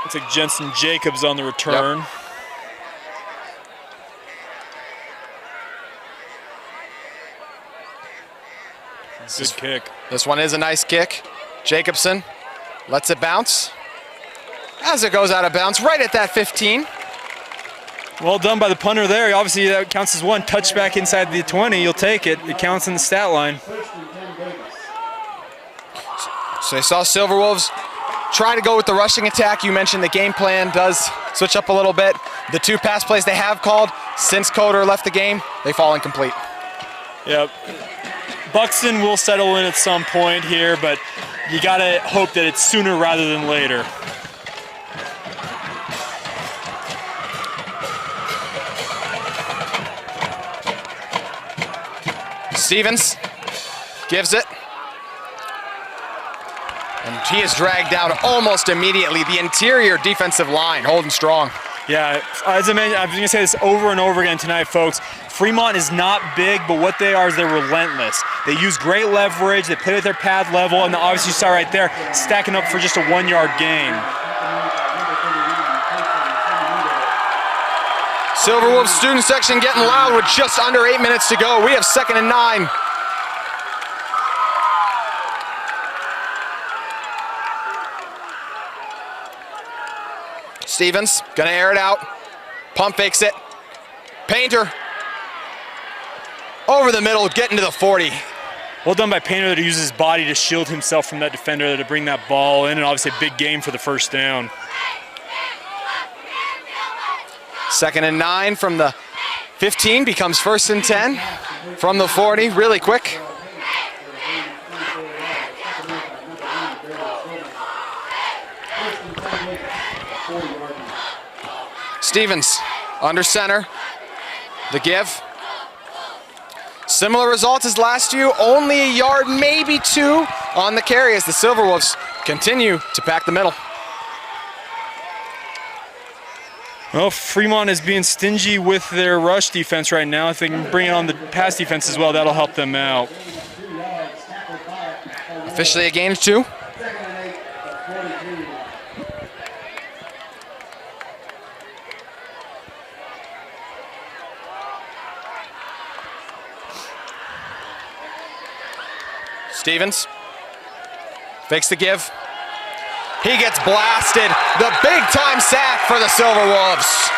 Looks like Jensen Jacobs on the return. Yep. Good kick. This one is a nice kick. Jacobson lets it bounce. As it goes out of bounds, right at that 15. Well done by the punter there. Obviously, that counts as one touchback inside the 20. You'll take it. It counts in the stat line. So they saw Silverwolves try to go with the rushing attack. You mentioned the game plan does switch up a little bit. The 2 pass plays they have called since Cotter left the game, they fall incomplete. Yep. Buxton will settle in at some point here, but you got to hope that it's sooner rather than later. Stevens gives it. And he is dragged down almost immediately. The interior defensive line holding strong. Yeah, as I mentioned, I'm going to say this over and over again tonight, folks. Fremont is not big, but what they are is they're relentless. They use great leverage, they play with their pad level, and obviously you saw right there, stacking up for just a 1-yard gain. Silverwolves student section getting loud with just under 8 minutes to go. We have 2nd and 9. Stevens gonna air it out. Pump fakes it. Painter over the middle, getting to the 40. Well done by Painter to use his body to shield himself from that defender to bring that ball in, and obviously a big game for the first down. 2nd and 9 from the 15 becomes 1st and 10 from the 40, really quick. Stevens under center, the give. Similar results as last year, only a yard, maybe 2 on the carry as the Silverwolves continue to pack the middle. Well, Fremont is being stingy with their rush defense right now. If they can bring it on the pass defense as well, that'll help them out. Officially a gain of 2. Stevens fakes the give. He gets blasted. The big time sack for the Silverwolves.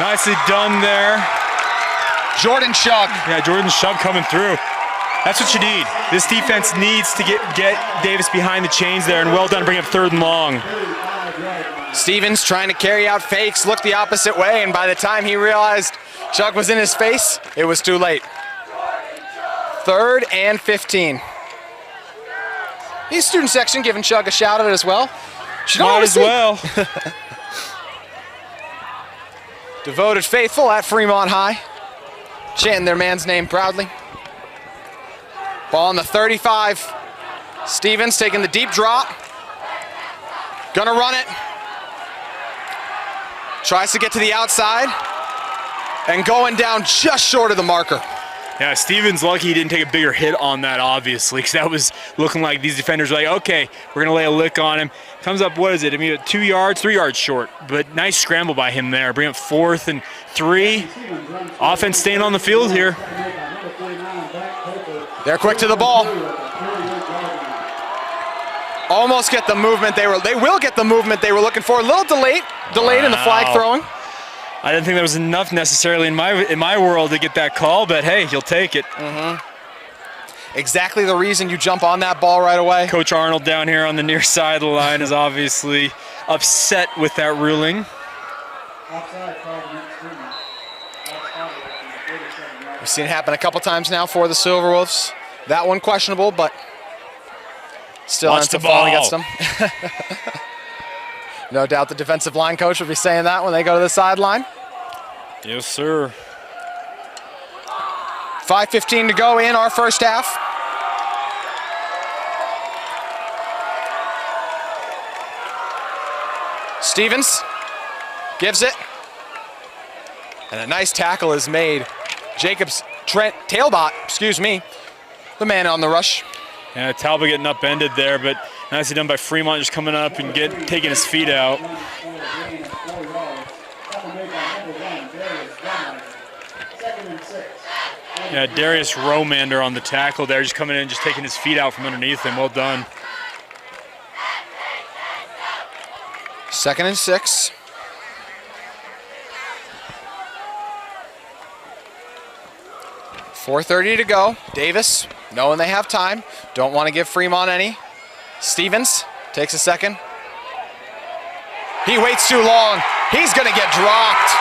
Nicely done there. Jordan Shug. Yeah, Jordan Shug coming through. That's what you need. This defense needs to get Davis behind the chains there, and well done to bring up 3rd and long. Stevens trying to carry out fakes, looked the opposite way, and by the time he realized Shug was in his face, it was too late. 3rd and 15. His student section giving Shug a shout out as well. Might as well. Devoted faithful at Fremont High, chanting their man's name proudly. Ball on the 35. Stevens taking the deep drop. Gonna run it. Tries to get to the outside and going down just short of the marker. Yeah, Stevens lucky he didn't take a bigger hit on that, obviously, because that was looking like these defenders were like, okay, we're going to lay a lick on him. Comes up, what is it? I mean, 2 yards, 3 yards short, but nice scramble by him there. Bring up 4th and 3. Offense staying on the field here. They're quick to the ball. Almost get the movement they will get the movement they were looking for. A little delayed in the flag throwing. I didn't think there was enough necessarily in my world to get that call, but hey, you'll take it. Exactly the reason you jump on that ball right away. Coach Arnold down here on the near side of the line is obviously upset with that ruling. We've seen it happen a couple times now for the Silverwolves. That one questionable, but still ends up falling against them. No doubt the defensive line coach will be saying that when they go to the sideline. Yes, sir. 5:15 to go in our first half. Stevens gives it. And a nice tackle is made. Talbot, the man on the rush. Yeah, Talbot getting upended there, but nicely done by Fremont, just coming up and taking his feet out. Yeah, Darius Romander on the tackle there, just coming in, just taking his feet out from underneath him. Well done. 2nd and 6. .430 to go. Davis, knowing they have time, don't want to give Fremont any. Stevens takes a second. He waits too long. He's going to get dropped.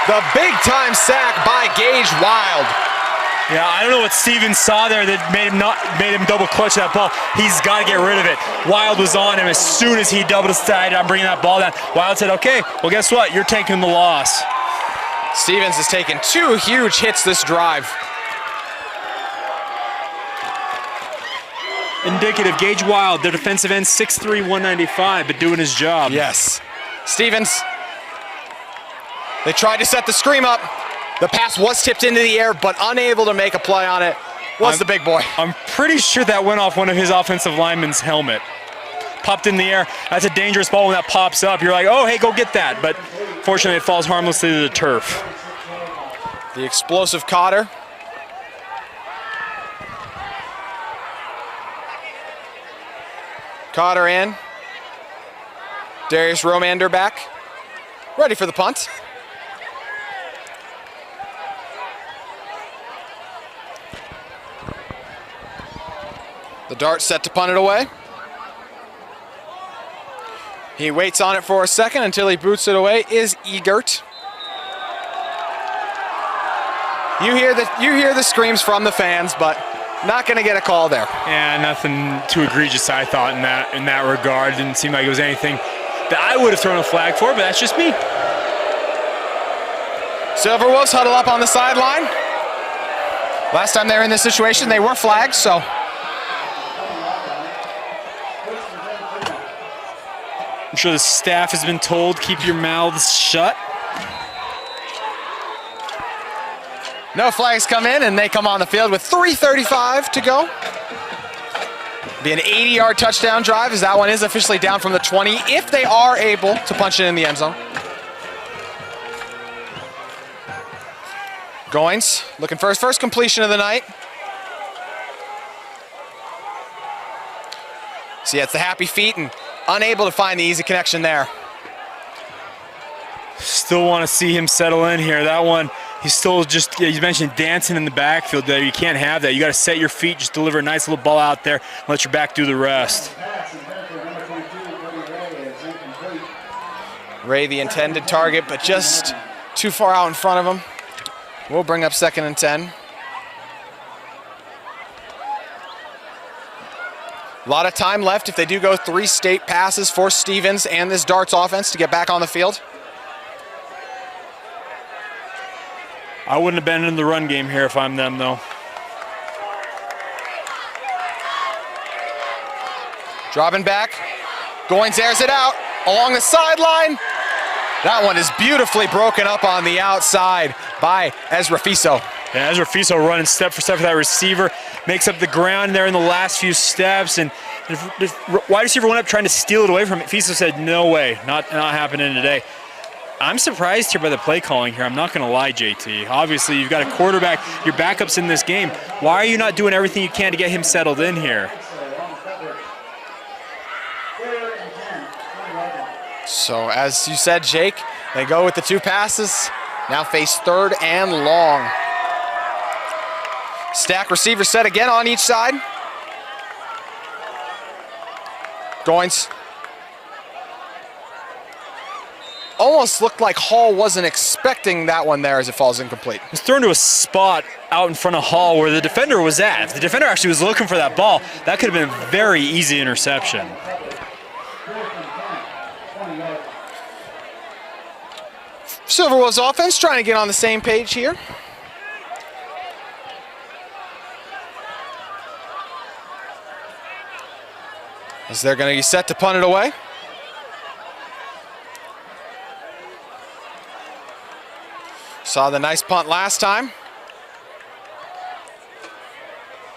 The big-time sack by Gage Wild. Yeah, I don't know what Stevens saw there that made him double clutch that ball. He's got to get rid of it. Wild was on him as soon as he double decided on bringing that ball down. Wild said, okay, well, guess what? You're taking the loss. Stevens has taken 2 huge hits this drive. indicative. Gage Wild, their defensive end, 6'3", 195, but doing his job. Yes. Stevens. They tried to set the screen up. The pass was tipped into the air, but unable to make a play on it was the big boy. I'm pretty sure that went off one of his offensive linemen's helmet. Popped in the air. That's a dangerous ball when that pops up. You're like, oh, hey, go get that. But fortunately, it falls harmlessly to the turf. The explosive Cotter. Cotter in. Darius Romander back. Ready for the punt. The dart set to punt it away. He waits on it for a second until he boots it away. Is Egert. You hear the screams from the fans, but not going to get a call there. Yeah, nothing too egregious, I thought, in that regard. Didn't seem like it was anything that I would have thrown a flag for, but that's just me. Silverwolves huddle up on the sideline. Last time they were in this situation, they were flagged, so. I'm sure the staff has been told, keep your mouths shut. No flags come in, and they come on the field with 3:35 to go. Be an 80-yard touchdown drive, as that one is officially down from the 20, if they are able to punch it in the end zone. Goins looking for his first completion of the night. See, it's the happy feet and unable to find the easy connection there. Still want to see him settle in here. That one, he's still just, you mentioned dancing in the backfield there. You can't have that. You got to set your feet, just deliver a nice little ball out there, and let your back do the rest. Ray the intended target, but just too far out in front of him. We'll bring up 2nd and 10. A lot of time left if they do go 3 state passes for Stevens and this Darts offense to get back on the field. I wouldn't have been in the run game here if I'm them, though. Dropping back. Goins airs it out along the sideline. That one is beautifully broken up on the outside by Ezra Fiso. Yeah, Ezra Fiso running step for step for that receiver. Makes up the ground there in the last few steps. And the wide receiver went up trying to steal it away from it. Fiso said, no way, not happening today. I'm surprised here by the play calling here. I'm not going to lie, JT. Obviously, you've got a quarterback. Your backup's in this game. Why are you not doing everything you can to get him settled in here? So as you said, Jake, they go with the 2 passes. Now face 3rd and long. Stack receiver set again on each side. Goins. Almost looked like Hall wasn't expecting that one there as it falls incomplete. It was thrown to a spot out in front of Hall where the defender was at. If the defender actually was looking for that ball, that could have been a very easy interception. Silverwolves offense trying to get on the same page here. As they're going to be set to punt it away. Saw the nice punt last time.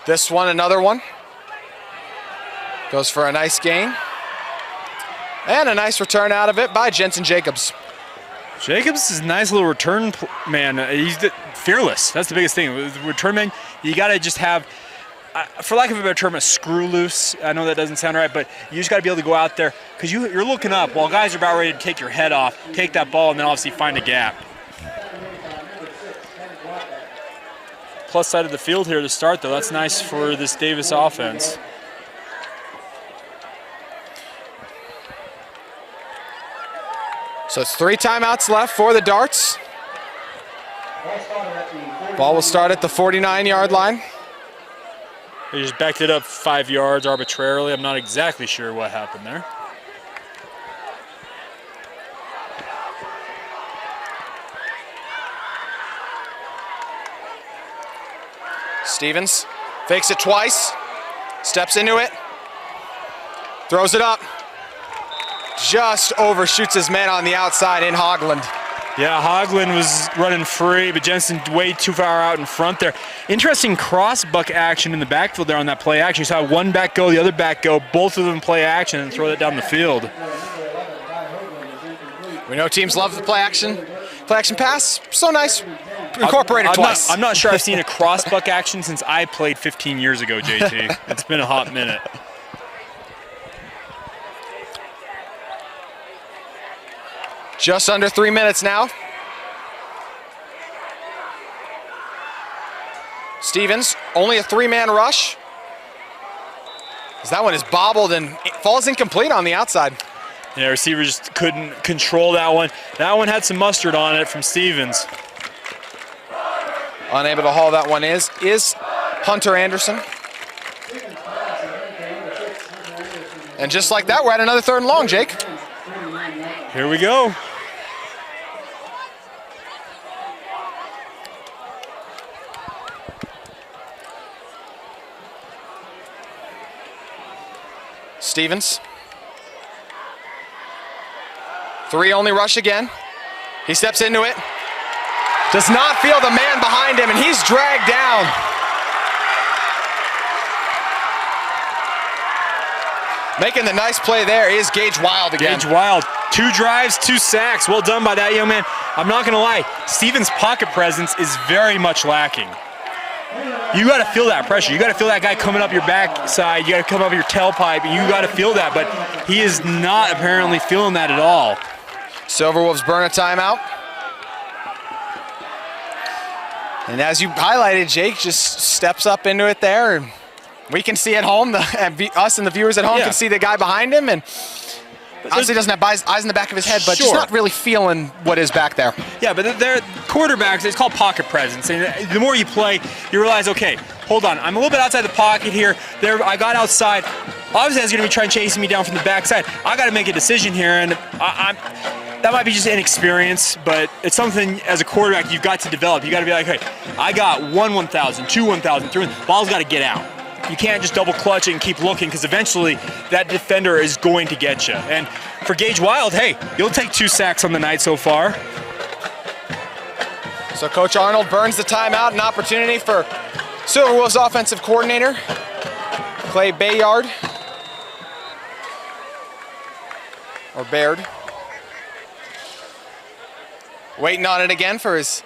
This one, another one. Goes for a nice gain. And a nice return out of it by Jensen Jacobs. Jacobs is a nice little return man. He's fearless. That's the biggest thing. With return man, you got to just have, for lack of a better term, a screw loose. I know that doesn't sound right, but you just got to be able to go out there because you're looking up while guys are about ready to take your head off, take that ball, and then obviously find a gap. Plus side of the field here to start, though. That's nice for this Davis offense. So it's 3 timeouts left for the Darts. Ball will start at the 49-yard line. They just backed it up 5 yards arbitrarily. I'm not exactly sure what happened there. Stevens fakes it twice. Steps into it. Throws it up. Just overshoots his man on the outside in Hogland. Yeah, Hogland was running free, but Jensen way too far out in front there. Interesting cross-buck action in the backfield there on that play action. You saw one back go, the other back go, both of them play action and throw that down the field. We know teams love the play action pass. So nice. Incorporated twice. I'm not sure I've seen a cross-buck action since I played 15 years ago, JT. It's been a hot minute. Just under 3 minutes now. Stevens, only a 3-man rush. As that one is bobbled and it falls incomplete on the outside. Yeah, receiver just couldn't control that one. That one had some mustard on it from Stevens. Unable to haul that one is Hunter Anderson. And just like that, we're at another 3rd and long, Jake. Here we go. Stevens. 3 only rush again. He steps into it. Does not feel the man behind him, and he's dragged down. Making the nice play there is Gage Wild again. Gage Wild, 2 drives, 2 sacks. Well done by that young man. I'm not gonna lie, Stevens' pocket presence is very much lacking. You gotta feel that pressure. You gotta feel that guy coming up your backside. You gotta come up your tailpipe, and you gotta feel that, but he is not apparently feeling that at all. Silverwolves burn a timeout. And as you highlighted, Jake just steps up into it there. We can see at home, us and the viewers at home can see the guy behind him, and obviously doesn't have eyes in the back of his head, but just not really feeling what is back there. Yeah, but they're quarterbacks, it's called pocket presence. And the more you play, you realize, okay, hold on, I'm a little bit outside the pocket here. I got outside. Obviously, he's going to be trying chasing me down from the backside. I got to make a decision here, and that might be just inexperience, but it's something as a quarterback you've got to develop. You got to be like, hey, I got 1,000, 2 1,000, 3 1,000. Ball's got to get out. You can't just double clutch it and keep looking, because eventually that defender is going to get you. And for Gage Wild, hey, you'll take 2 sacks on the night so far. So Coach Arnold burns the timeout, an opportunity for Silverwolves offensive coordinator Clay Bayard, or Baird. Waiting on it again for his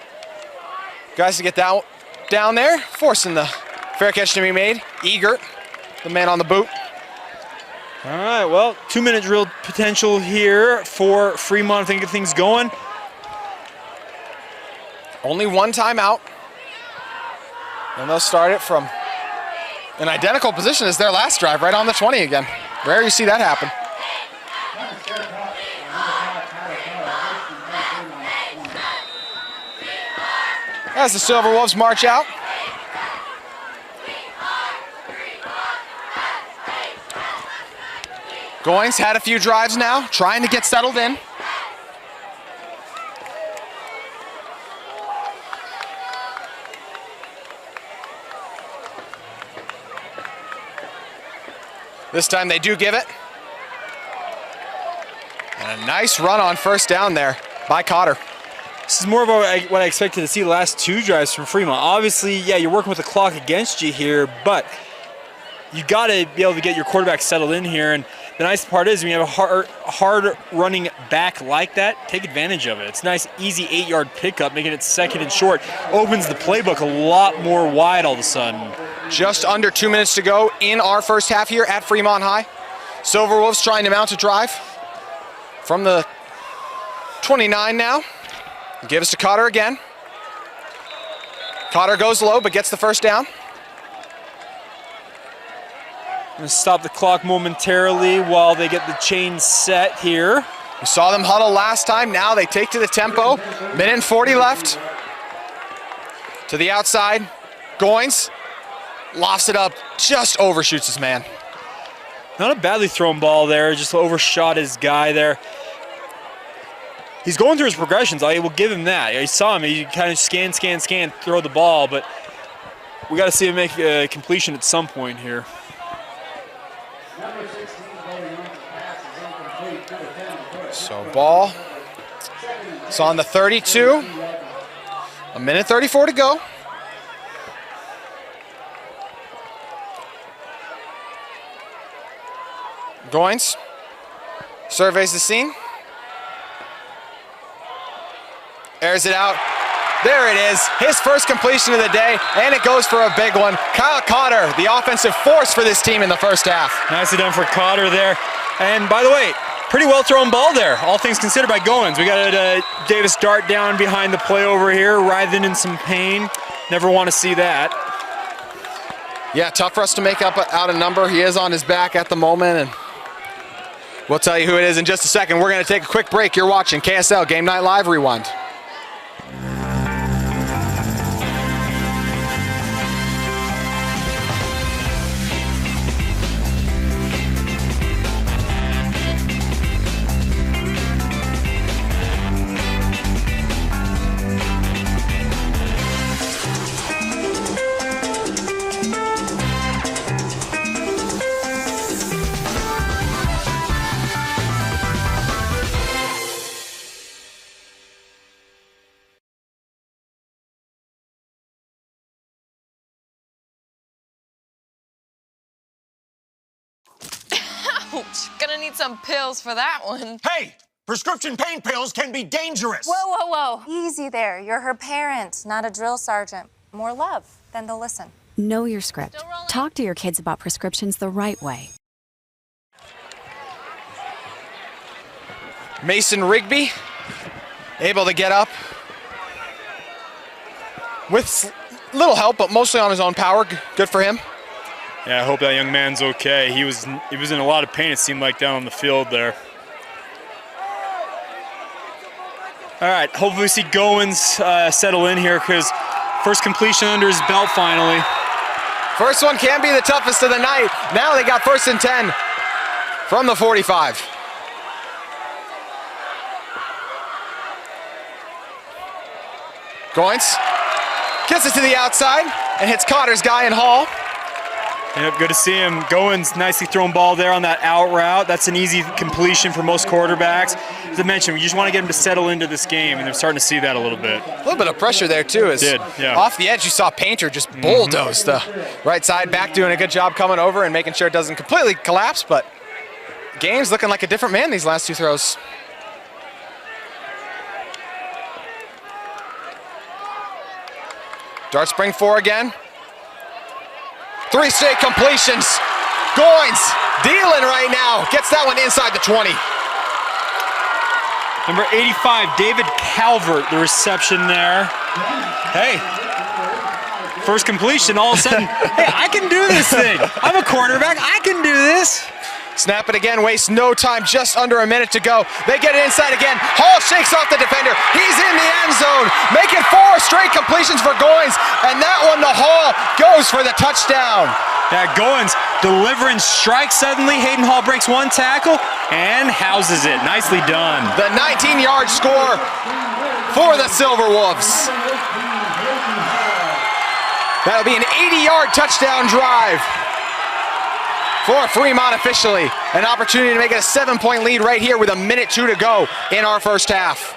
guys to get down there, forcing the fair catch to be made. Egert, the man on the boot. All right, well, 2-minute drill potential here for Fremont. I think get things going. Only 1 timeout. And they'll start it from an identical position as their last drive, right on the 20 again. Rare you see that happen. As the Silverwolves march out. Goings had a few drives now, trying to get settled in. This time they do give it. And a nice run on first down there by Cotter. This is more of what I expected to see the last 2 drives from Fremont. Obviously, yeah, you're working with the clock against you here, but you got to be able to get your quarterback settled in here. And the nice part is when you have a hard running back like that, take advantage of it. It's a nice, easy 8-yard pickup, making it 2nd and short. Opens the playbook a lot more wide all of a sudden. Just under 2 minutes to go in our first half here at Fremont High. Silverwolves trying to mount a drive from the 29 now. Give us to Cotter again. Cotter goes low, but gets the first down. Gonna stop the clock momentarily while they get the chain set here. We saw them huddle last time. Now they take to the tempo. Minute and 40 left. To the outside. Goings lofts it up, just overshoots his man. Not a badly thrown ball there, just overshot his guy there. He's going through his progressions. I will give him that. I saw him. He kind of scan, throw the ball, but we got to see him make a completion at some point here. So ball. It's on the 32. A minute 34 to go. Goins surveys the scene. Airs it out. There it is, his first completion of the day, and it goes for a big one. Kyle Cotter, the offensive force for this team in the first half. Nicely done for Cotter there. And by the way, pretty well thrown ball there, all things considered by Goins. We got a Davis dart down behind the play over here, writhing in some pain. Never want to see that. Yeah, tough for us to make up out a number. He is on his back at the moment, and we'll tell you who it is in just a second. We're going to take a quick break. You're watching KSL Game Night Live Rewind. Ouch, gonna need some pills for that one. Hey, prescription pain pills can be dangerous. Whoa, whoa, whoa. Easy there. You're her parent, not a drill sergeant. More love, then they'll listen. Know your script. Talk to your kids about prescriptions the right way. Mason Rigby able to get up with little help, but mostly on his own power. Good for him. Yeah, I hope that young man's okay. He was in a lot of pain, it seemed like, down on the field there. All right, hopefully we see Goins settle in here, because first completion under his belt finally. First one can be the toughest of the night. Now they got 1st and 10 from the 45. Goins gets it to the outside and hits Cotter's guy in Hall. Yep, good to see him. Goins, nicely thrown ball there on that out route. That's an easy completion for most quarterbacks. As I mentioned, we just want to get him to settle into this game, and they're starting to see that a little bit. A little bit of pressure there, too. Off the edge, you saw Painter just bulldoze the right side back, doing a good job coming over and making sure it doesn't completely collapse, but game's looking like a different man these last two throws. Dart spring 4 again. 3 straight completions. Goins dealing right now. Gets that one inside the 20. Number 85, David Calvert, the reception there. Hey, first completion, all of a sudden, hey, I can do this thing. I'm a quarterback, I can do this. Snap it again, waste no time, just under a minute to go. They get it inside again. Hall shakes off the defender. He's in the end zone, making 4 straight completions for Goins, and that one to Hall goes for the touchdown. Yeah, Goins delivering strikes suddenly. Hayden Hall breaks 1 tackle and houses it. Nicely done. The 19-yard score for the Silver Wolves. That'll be an 80-yard touchdown drive for Fremont officially. An opportunity to make it a 7-point lead right here with a minute 2 to go in our first half.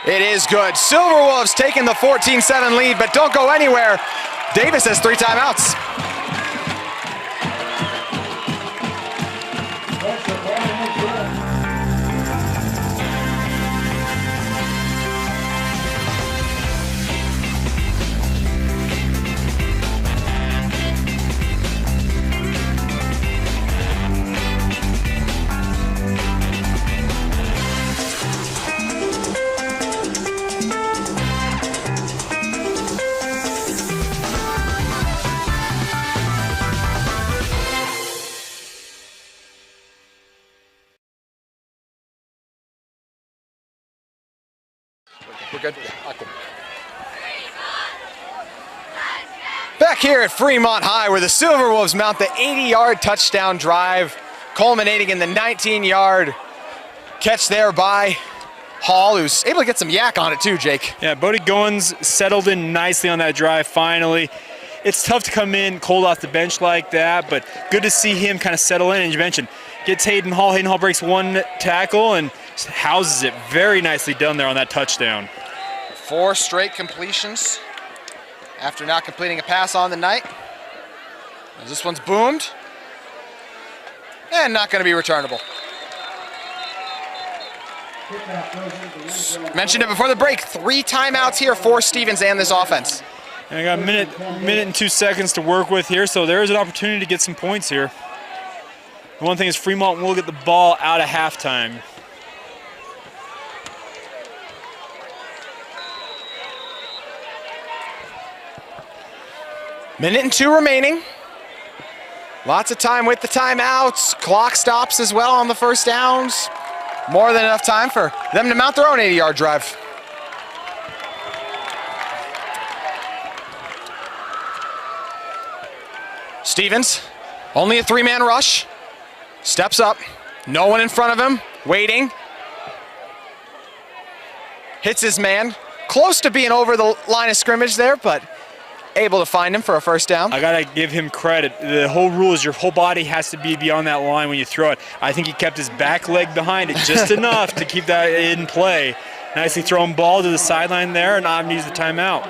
It is good. Silver Wolves taking the 14-7 lead, but don't go anywhere. Davis has 3 timeouts. We're good? Yeah, cool. Back here at Fremont High, where the Silver Wolves mount the 80-yard touchdown drive, culminating in the 19-yard catch there by Hall, who's able to get some yak on it too, Jake. Yeah, Bodie Goins settled in nicely on that drive finally. it's tough to come in cold off the bench like that, but good to see him kind of settle in. And you mentioned, gets Hayden Hall. Hayden Hall breaks one tackle and houses it. Very nicely done there on that touchdown. 4 straight completions after not completing a pass on the night. As this one's boomed and not going to be returnable. Mentioned it before the break, 3 timeouts here for Stevens and this offense. And I got a minute and 2 seconds to work with here, so there is an opportunity to get some points here. The one thing is Fremont will get the ball out of halftime. Minute and 2 remaining. Lots of time with the timeouts. Clock stops as well on the first downs. More than enough time for them to mount their own 80-yard drive. Stevens, only a 3-man rush. Steps up, no one in front of him, waiting. Hits his man, close to being over the line of scrimmage there, but able to find him for a first down. I gotta give him credit. The whole rule is your whole body has to be beyond that line when you throw it. I think he kept his back leg behind it just enough to keep that in play. Nicely thrown ball to the sideline there, and not use the timeout.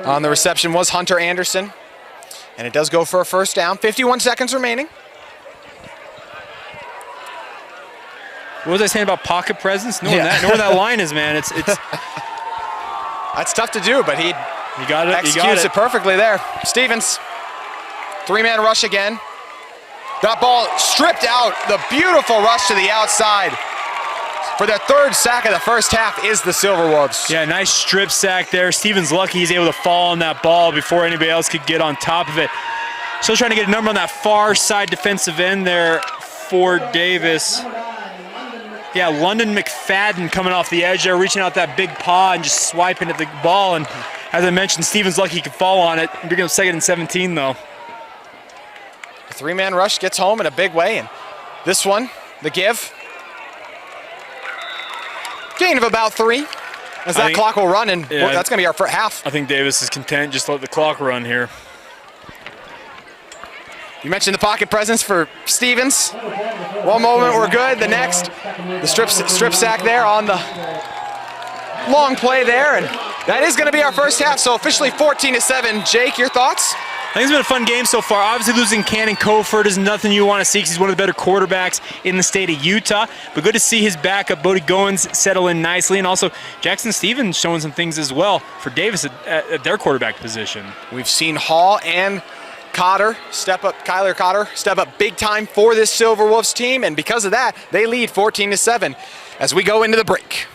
On the reception was Hunter Anderson, and it does go for a first down. 51 seconds remaining. What was I saying about pocket presence? Knowing that line is, man. It's That's tough to do, but he got it. Executes it perfectly there. Stevens, 3-man rush again. That ball stripped out. The beautiful rush to the outside. For their 3rd sack of the first half is the Silverwolves. Yeah, nice strip sack there. Stevens lucky he's able to fall on that ball before anybody else could get on top of it. Still trying to get a number on that far side defensive end there for Davis. Yeah, London McFadden coming off the edge there, reaching out that big paw and just swiping at the ball. And as I mentioned, Stevens lucky he could fall on it. Bring up 2nd and 17 though. The 3-man rush gets home in a big way, and this one, the give. Gain of about 3 as that clock will run, and that's going to be our first half. I think Davis is content just to let the clock run here. You mentioned the pocket presence for Stevens. One moment we're good, the next, the strip sack there on the long play there, and that is going to be our first half, so officially 14-7. Jake, your thoughts? I think it's been a fun game so far. Obviously losing Cannon Coford is nothing you want to see because he's one of the better quarterbacks in the state of Utah. But good to see his backup, Bodie Goins, settle in nicely. And also Jackson Stevens showing some things as well for Davis at their quarterback position. We've seen Hall and Cotter step up, Kyler Cotter step up big time for this Silverwolves team. And because of that, they lead 14-7 as we go into the break.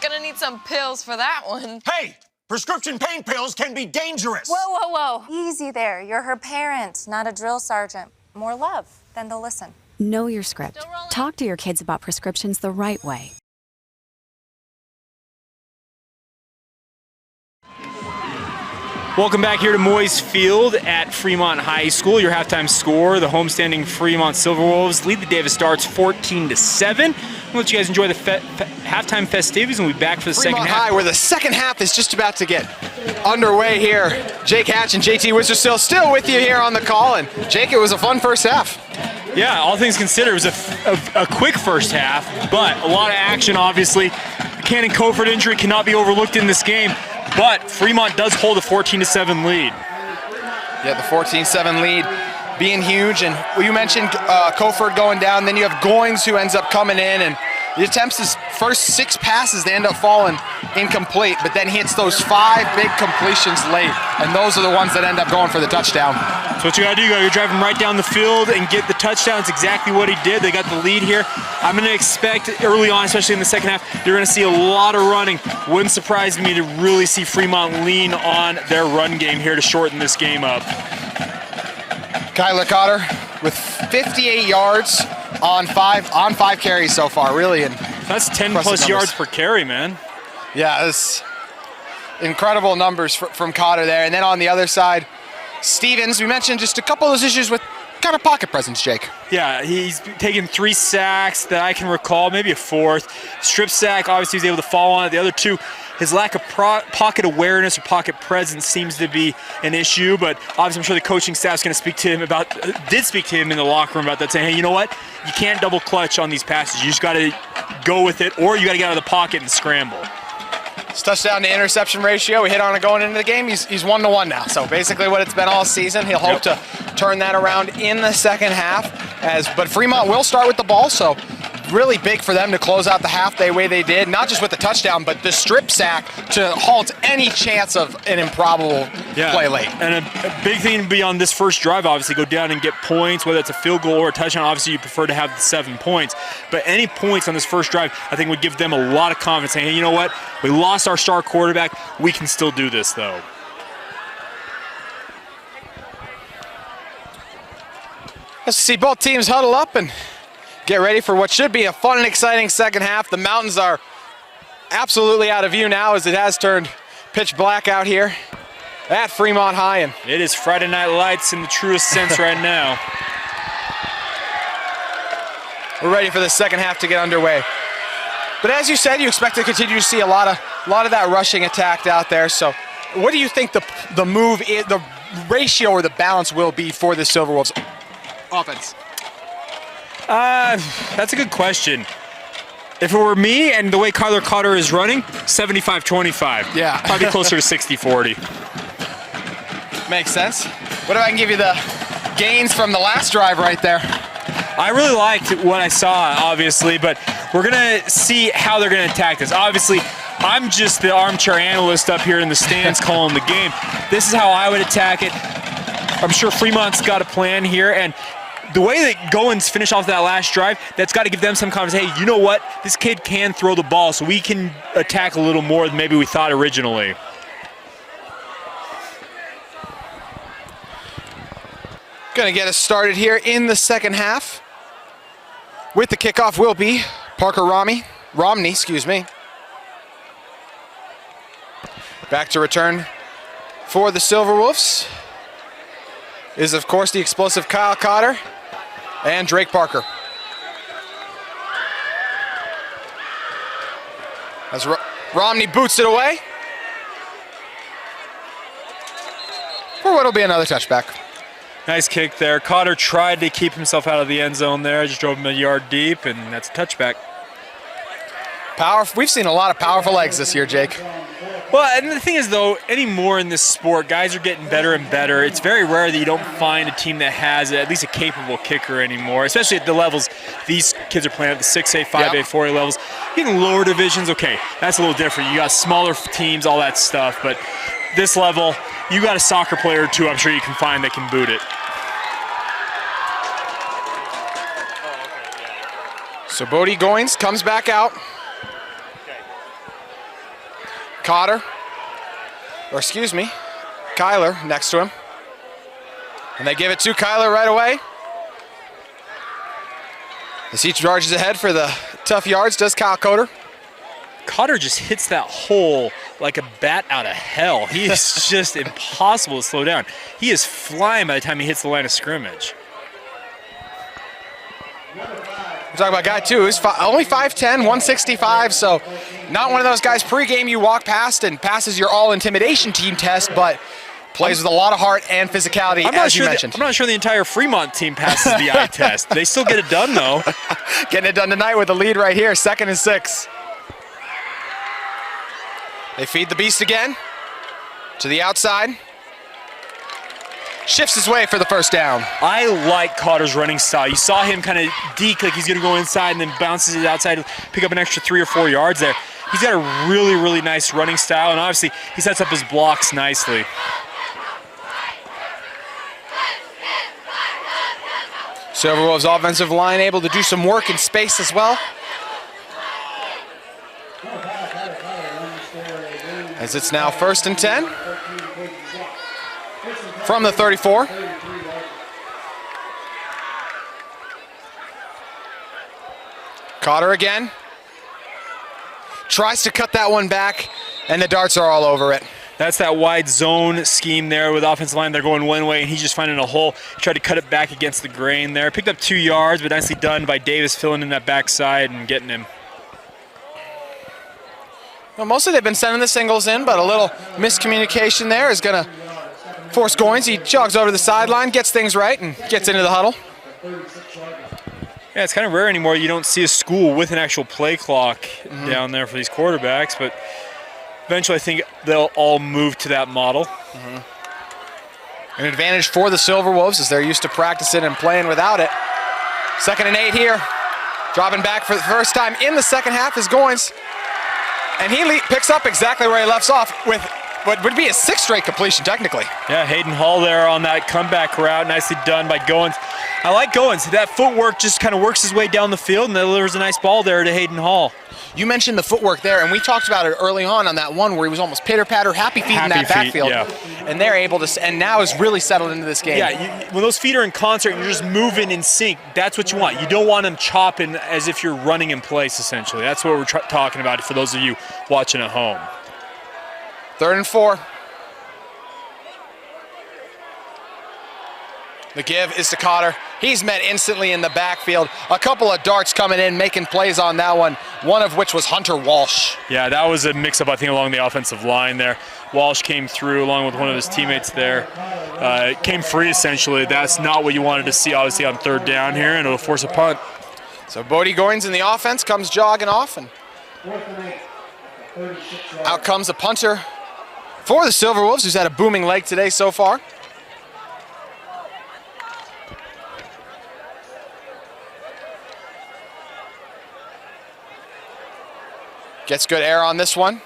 Gonna need some pills for that one. Hey, prescription pain pills can be dangerous. Whoa, whoa, whoa. Easy there. You're her parent, not a drill sergeant. More love, then they'll listen. Know your script. Talk to your kids about prescriptions the right way. Welcome back here to Moyes Field at Fremont High School. Your halftime score, the homestanding Fremont Silverwolves lead the Davis Darts 14-7. We'll let you guys enjoy the halftime festivities, and we'll be back for the second half. High, where the second half is just about to get underway here. Jake Hatch and JT Wisterstill still with you here on the call, and Jake, it was a fun first half. Yeah, all things considered, it was a quick first half, but a lot of action, obviously. Cannon Coford injury cannot be overlooked in this game, but Fremont does hold a 14-7 lead. Yeah, the 14-7 lead being huge, and you mentioned Coford going down, then you have Goins who ends up coming in, and he attempts his first 6 passes, they end up falling incomplete, but then he hits those 5 big completions late, and those are the ones that end up going for the touchdown. So what you gotta do, you gotta drive him right down the field and get the touchdown. It's exactly what he did. They got the lead here. I'm gonna expect early on, especially in the second half, you're gonna see a lot of running. Wouldn't surprise me to really see Fremont lean on their run game here to shorten this game up. Kyler Cotter with 58 yards on five carries so far, really. And that's 10 plus yards per carry, man. Yeah, it's incredible numbers from Cotter there. And then on the other side, Stevens, we mentioned just a couple of those issues with kind of pocket presence, Jake. Yeah, he's taken 3 sacks that I can recall, maybe a 4th. Strip sack, obviously he was able to fall on it. The other 2, his lack of pocket awareness or pocket presence seems to be an issue, but obviously I'm sure the coaching staff's going to speak to him did speak to him in the locker room about that, saying, hey, you know what? You can't double clutch on these passes. You just got to go with it, or you got to get out of the pocket and scramble. His touchdown to interception ratio, we hit on it going into the game. He's 1-to-1 now. So basically what it's been all season. He'll hope to turn that around in the second half. But Fremont will start with the ball, so really big for them to close out the half the way they did. Not just with the touchdown, but the strip sack to halt any chance of an improbable play late. And a big thing to be on this first drive, obviously, go down and get points, whether it's a field goal or a touchdown. Obviously, you prefer to have the 7 points. But any points on this first drive, I think would give them a lot of confidence, saying, hey, you know what? We lost our star quarterback. We can still do this, though. Let's see both teams huddle up and get ready for what should be a fun and exciting second half. The mountains are absolutely out of view now as it has turned pitch black out here at Fremont High. And it is Friday Night Lights in the truest sense right now. We're ready for the second half to get underway. But as you said, you expect to continue to see a lot of that rushing attack out there. So what do you think the move is, the ratio or the balance will be for the Silverwolves offense? That's a good question. If it were me and the way Kyler Cotter is running, 75-25. Yeah. Probably closer to 60-40. Makes sense. What if I can give you the gains from the last drive right there? I really liked what I saw, obviously, but we're going to see how they're going to attack this. Obviously, I'm just the armchair analyst up here in the stands calling the game. This is how I would attack it. I'm sure Fremont's got a plan here, and the way that Goins finish off that last drive, that's got to give them some confidence. Hey, you know what? This kid can throw the ball, so we can attack a little more than maybe we thought originally. Going to get us started here in the second half. With the kickoff will be Parker Romney, excuse me. Back to return for the Silverwolves is, of course, the explosive Kyle Cotter and Drake Parker. As Romney boots it away for what'll be another touchback. Nice kick there. Cotter tried to keep himself out of the end zone there. Just drove him a yard deep, and that's a touchback. We've seen a lot of powerful legs this year, Jake. Well, and the thing is, though, anymore in this sport, guys are getting better and better. It's very rare that you don't find a team that has at least a capable kicker anymore, especially at the levels these kids are playing at the 6A, 5A, 4A levels. Getting lower divisions, okay, that's a little different. You got smaller teams, all that stuff, but this level, you got a soccer player or two I'm sure you can find that can boot it. So Bodie Goins comes back out. Cotter, or excuse me, Kyler next to him. And they give it to Kyler right away. As he charges ahead for the tough yards, does Kyle Cotter. Cotter just hits that hole like a bat out of hell. He is just impossible to slow down. He is flying by the time he hits the line of scrimmage. We're talking about a guy, too, who's only 5'10", 165, so not one of those guys pre-game you walk past and passes your all-intimidation team test, but plays with a lot of heart and physicality, as you mentioned. I'm not sure the entire Fremont team passes the eye test. They still get it done, though. Getting it done tonight with the lead right here, 2nd and 6. They feed the beast again to the outside. Shifts his way for the first down. I like Cotter's running style. You saw him kind of deke like he's going to go inside and then bounces it outside, pick up an extra 3 or 4 yards there. He's got a really, really nice running style, and obviously he sets up his blocks nicely. Silverwolves offensive line able to do some work in space as well. As it's now 1st and 10 from the 34. Cotter again. Tries to cut that one back, and the darts are all over it. That's that wide zone scheme there with offensive line. They're going one way, and he's just finding a hole. He tried to cut it back against the grain there. Picked up 2 yards, but nicely done by Davis filling in that backside and getting him. Well, mostly they've been sending the singles in, but a little miscommunication there is going to force Goins. He jogs over the sideline, gets things right, and gets into the huddle. Yeah, it's kind of rare anymore. You don't see a school with an actual play clock down there for these quarterbacks, but eventually I think they'll all move to that model. An advantage for the Silverwolves as they're used to practicing and playing without it. 2nd and 8 here. Dropping back for the first time in the second half is Goins. And he picks up exactly where he left off with what would be a 6th straight completion, technically. Yeah, Hayden Hall there on that comeback route. Nicely done by Goins. I like Goins. That footwork just kind of works his way down the field and delivers a nice ball there to Hayden Hall. You mentioned the footwork there, and we talked about it early on that one where he was almost pitter-patter, happy feet in that backfield. Yeah. And they're able to, and now is really settled into this game. Yeah, when those feet are in concert and you're just moving in sync, that's what you want. You don't want them chopping as if you're running in place, essentially. That's what we're talking about for those of you watching at home. 3rd and 4. The give is to Cotter. He's met instantly in the backfield. A couple of darts coming in, making plays on that one of which was Hunter Walsh. Yeah, that was a mix-up, I think, along the offensive line there. Walsh came through along with one of his teammates there. Came free, essentially. That's not what you wanted to see, obviously, on 3rd down here, and it'll force a punt. So Bodie Goins in the offense comes jogging off, and out comes a punter for the Silverwolves, who's had a booming leg today so far. Gets good air on this one,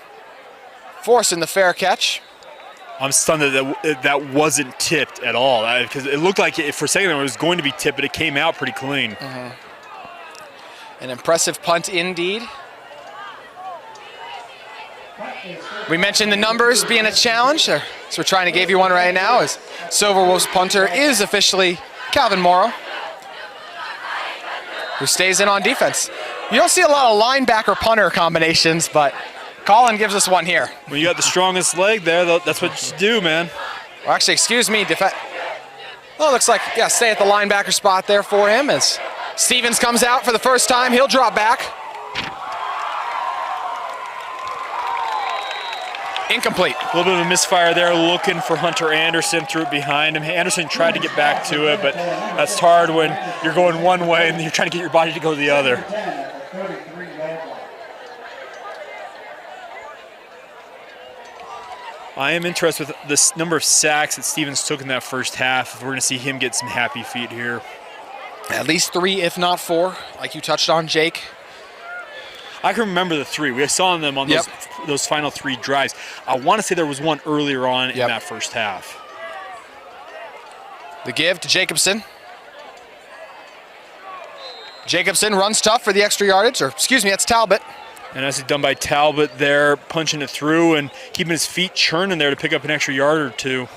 forcing the fair catch. I'm stunned that wasn't tipped at all, because it looked like for a second it was going to be tipped, but it came out pretty clean. An impressive punt indeed. We mentioned the numbers being a challenge, so we're trying to give you one right now, as Silverwolves punter is officially Calvin Morrow, who stays in on defense. You don't see a lot of linebacker-punter combinations, but Colin gives us one here. When you got the strongest leg there, that's what you do, man. Well, actually, excuse me. Well, it looks like, yeah, stay at the linebacker spot there for him as Stevens comes out for the first time. He'll drop back. Incomplete. A little bit of a misfire there, looking for Hunter Anderson, threw it behind him. Anderson tried to get back to it, but that's hard when you're going one way and you're trying to get your body to go the other. I am interested with this number of sacks that Stevens took in that first half. If we're going to see him get some happy feet here. At least 3, if not 4, like you touched on, Jake. I can remember the 3. We saw them on those final 3 drives. I want to say there was one earlier on in that first half. The give to Jacobson. Jacobson runs tough for the extra yardage, or excuse me, that's Talbot. And that's done by Talbot there, punching it through and keeping his feet churning there to pick up an extra yard or 2.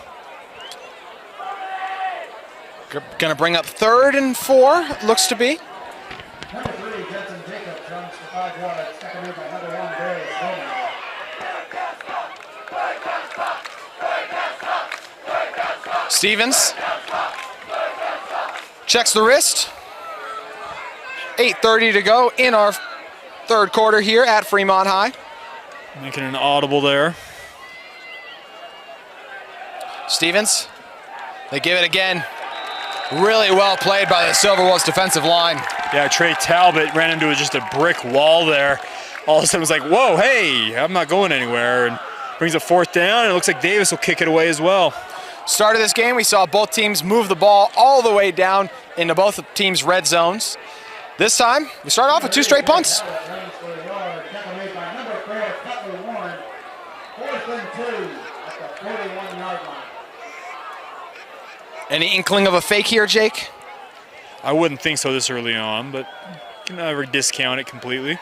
Gonna bring up 3rd and 4, looks to be. Stevens checks the wrist. 8:30 to go in our 3rd quarter here at Fremont High. Making an audible there. Stevens, they give it again. Really well played by the Silverwolves defensive line. Yeah, Trey Talbot ran into just a brick wall there. All of a sudden was like, whoa, hey, I'm not going anywhere. And brings a 4th down, and it looks like Davis will kick it away as well. Start of this game, we saw both teams move the ball all the way down into both teams' red zones. This time, we start off with 2 straight punts. Any inkling of a fake here, Jake? I wouldn't think so this early on, but you can never discount it completely.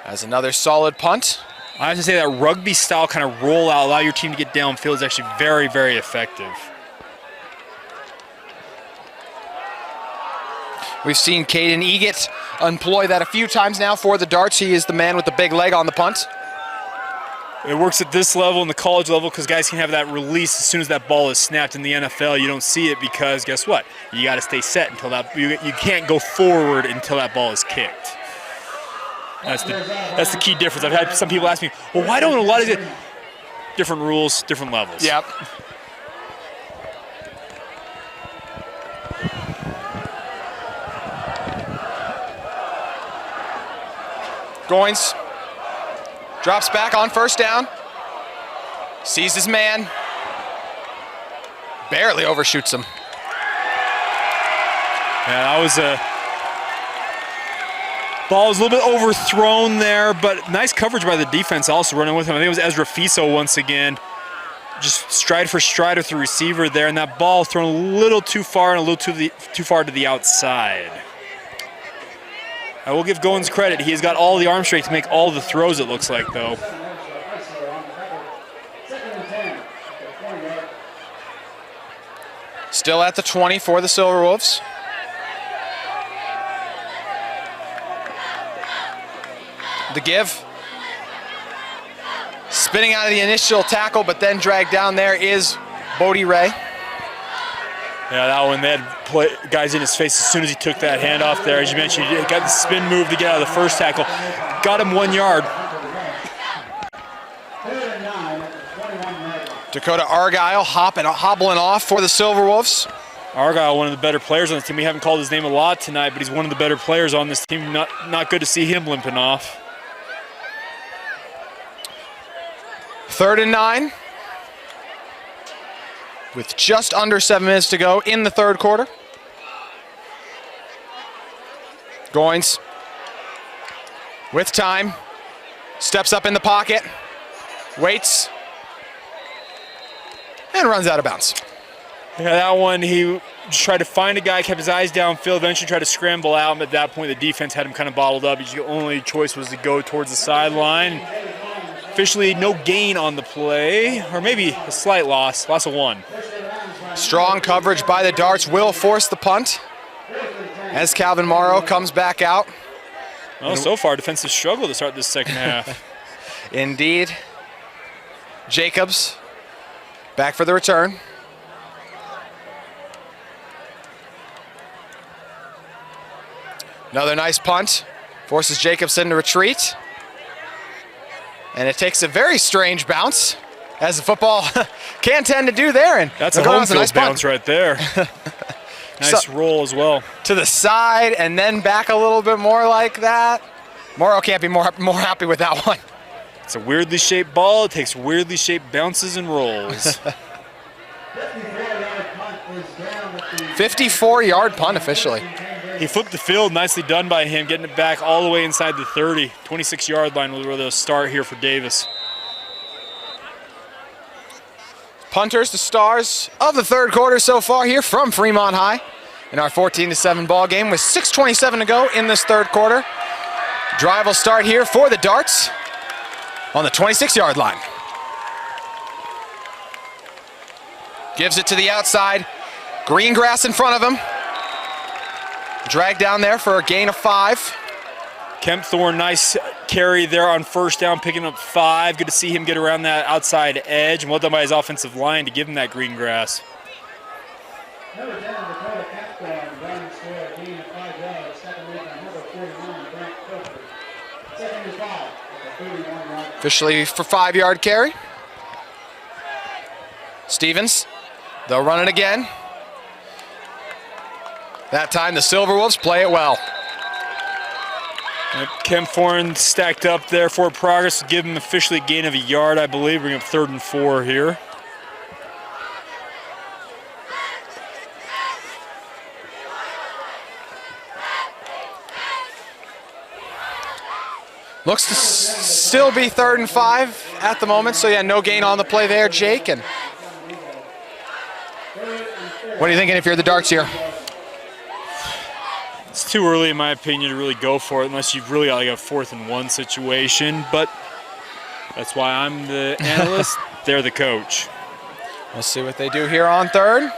As another solid punt. I have to say that rugby-style kind of rollout, allow your team to get downfield, is actually very, very effective. We've seen Caden Egan employ that a few times now for the darts. He is the man with the big leg on the punt. It works at this level and the college level because guys can have that release as soon as that ball is snapped. In the NFL, you don't see it because guess what? You got to stay set until that you can't go forward until that ball is kicked. That's the key difference. I've had some people ask me, well, why don't a lot of it? Different rules, different levels. Yep. Goins drops back on first down. Sees his man. Barely overshoots him. Yeah, that was a ball was a little bit overthrown there, but nice coverage by the defense also running with him. I think it was Ezra Fiso once again. Just stride for stride with the receiver there, and that ball thrown a little too far and a little too far to the outside. I will give Goins credit. He's got all the arm strength to make all the throws, it looks like, though. Still at the 20 for the Silverwolves. The give. Spinning out of the initial tackle, but then dragged down there is Bodie Ray. Yeah, that one, they had guys in his face as soon as he took that handoff there. As you mentioned, he got the spin move to get out of the first tackle. Got him 1 yard. Dakota Argyle hobbling off for the Silverwolves. Argyle, one of the better players on the team. We haven't called his name a lot tonight, but he's one of the better players on this team. Not good to see him limping off. 3rd and 9. With just under 7 minutes to go in the third quarter. Goins with time, steps up in the pocket, waits, and runs out of bounds. Yeah, that one, he just tried to find a guy, kept his eyes downfield, eventually tried to scramble out, and at that point the defense had him kind of bottled up. His only choice was to go towards the sideline. Officially no gain on the play, or maybe a slight loss of 1. Strong coverage by the Darts will force the punt as Calvin Morrow comes back out. Well, so far, defensive struggle to start this second half. Indeed. Jacobs back for the return. Another nice punt. Forces Jacobson to retreat. And it takes a very strange bounce, as the football can tend to do there. And that's a home field bounce right there. Nice roll as well. To the side and then back a little bit more like that. Morrow can't be more happy with that one. It's a weirdly shaped ball. It takes weirdly shaped bounces and rolls. 54-yard punt officially. He flipped the field, nicely done by him, getting it back all the way inside the 30. 26-yard line was where they'll start here for Davis. Punters, the stars of the third quarter so far here from Fremont High in our 14-7 ball game with 6:27 to go in this third quarter. Drive will start here for the Darts on the 26-yard line. Gives it to the outside. Green grass in front of him. Drag down there for a gain of 5. Kempthorne, nice carry there on first down, picking up 5. Good to see him get around that outside edge, and well done by his offensive line to give him that green grass. Officially for 5-yard carry. Stevens, they'll run it again. That time the Silverwolves play it well. Kempthorne stacked up there for progress to give him officially a gain of a yard, I believe. Bring up 3rd and 4 here. Looks to still be 3rd and 5 at the moment, so yeah, no gain on the play there, Jake. And What are you thinking if you're the Darts here? It's too early, in my opinion, to really go for it unless you've really got like a 4th and 1 situation. But that's why I'm the analyst. They're the coach. We'll see what they do here on 3rd.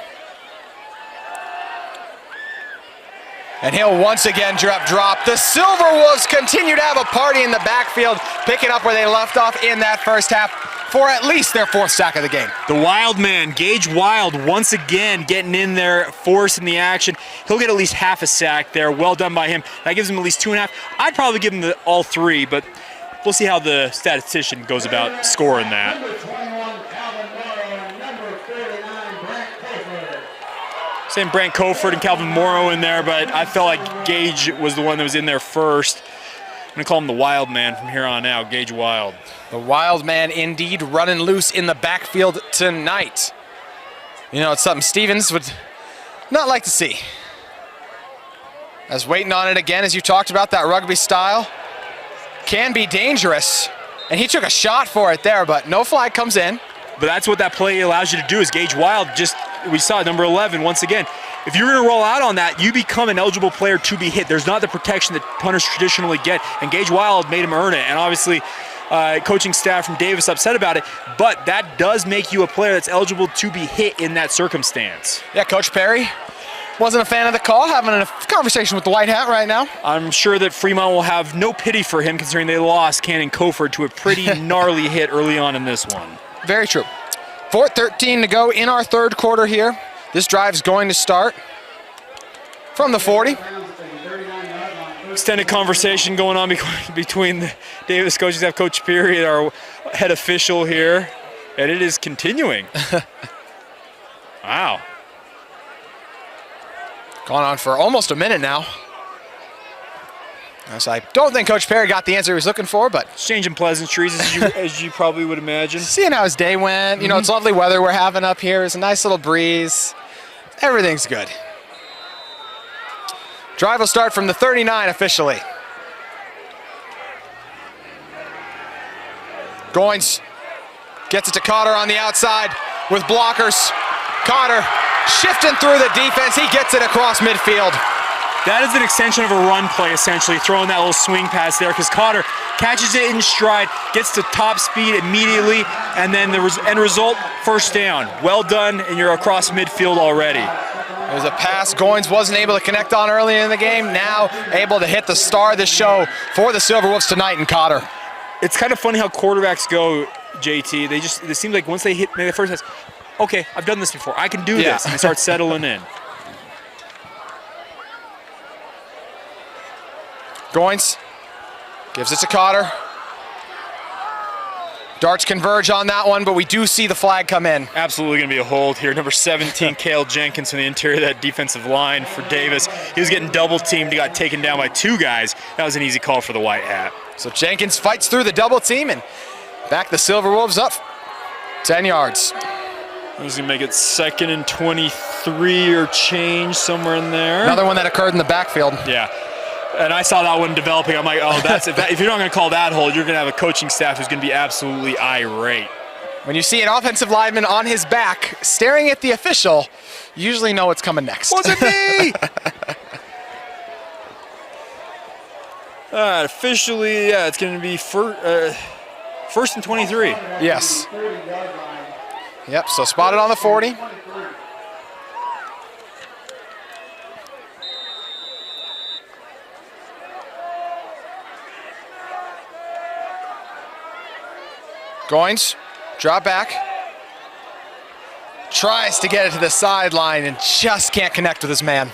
And he'll once again drop. The Silver Wolves continue to have a party in the backfield, picking up where they left off in that first half for at least their 4th sack of the game. The Wild man, Gage Wild, once again getting in there, forcing the action. He'll get at least half a sack there. Well done by him. That gives him at least 2.5. I'd probably give him all 3, but we'll see how the statistician goes about scoring that. Same Brant Coford and Calvin Morrow in there, but I felt like Gage was the one that was in there first. I'm going to call him the Wild man from here on out, Gage Wild. The Wild man indeed running loose in the backfield tonight. You know, it's something Stevens would not like to see. As waiting on it again, as you talked about, that rugby style can be dangerous. And he took a shot for it there, but no flag comes in. But that's what that play allows you to do is Gage Wild we saw it, number 11 once again. If you're going to roll out on that, you become an eligible player to be hit. There's not the protection that punters traditionally get, and Gage Wild made him earn it. And obviously, coaching staff from Davis upset about it, but that does make you a player that's eligible to be hit in that circumstance. Yeah, Coach Perry wasn't a fan of the call, having a conversation with the White Hat right now. I'm sure that Fremont will have no pity for him considering they lost Cannon Coford to a pretty gnarly hit early on in this one. Very true. 4:13 to go in our 3rd quarter here. This drive's going to start from the 40. Extended conversation going on between the Davis coaching staff, Coach Perry, our head official here, and it is continuing. Wow. Gone on for almost a minute now. So I don't think Coach Perry got the answer he was looking for, but exchanging pleasantries as you probably would imagine. Seeing how his day went. You know, it's lovely weather we're having up here. It's a nice little breeze. Everything's good. Drive will start from the 39 officially. Goins gets it to Cotter on the outside with blockers. Cotter shifting through the defense. He gets it across midfield. That is an extension of a run play, essentially, throwing that little swing pass there, because Cotter catches it in stride, gets to top speed immediately, and then the end result, first down. Well done, and you're across midfield already. There's a pass Goins wasn't able to connect on earlier in the game, now able to hit the star of the show for the Silverwolves tonight in Cotter. It's kind of funny how quarterbacks go, JT. It seems like once they hit maybe the first pass, okay, I've done this before, I can do this, and they start settling in. Goins gives it to Cotter. Darts converge on that one, but we do see the flag come in. Absolutely going to be a hold here. Number 17, Cale Jenkins from the interior of that defensive line for Davis. He was getting double teamed. He got taken down by 2 guys. That was an easy call for the White Hat. So Jenkins fights through the double team and back the Silverwolves up 10 yards. He was going to make it 2nd and 23 or change, somewhere in there. Another one that occurred in the backfield. Yeah. And I saw that one developing. I'm like, oh, if you're not going to call that hold, you're going to have a coaching staff who's going to be absolutely irate. When you see an offensive lineman on his back staring at the official, you usually know what's coming next. Was it me? Officially, yeah, it's going to be 1st and 23. Yes. Yep, so spotted on the 40. Goins, drop back. Tries to get it to the sideline and just can't connect with his man.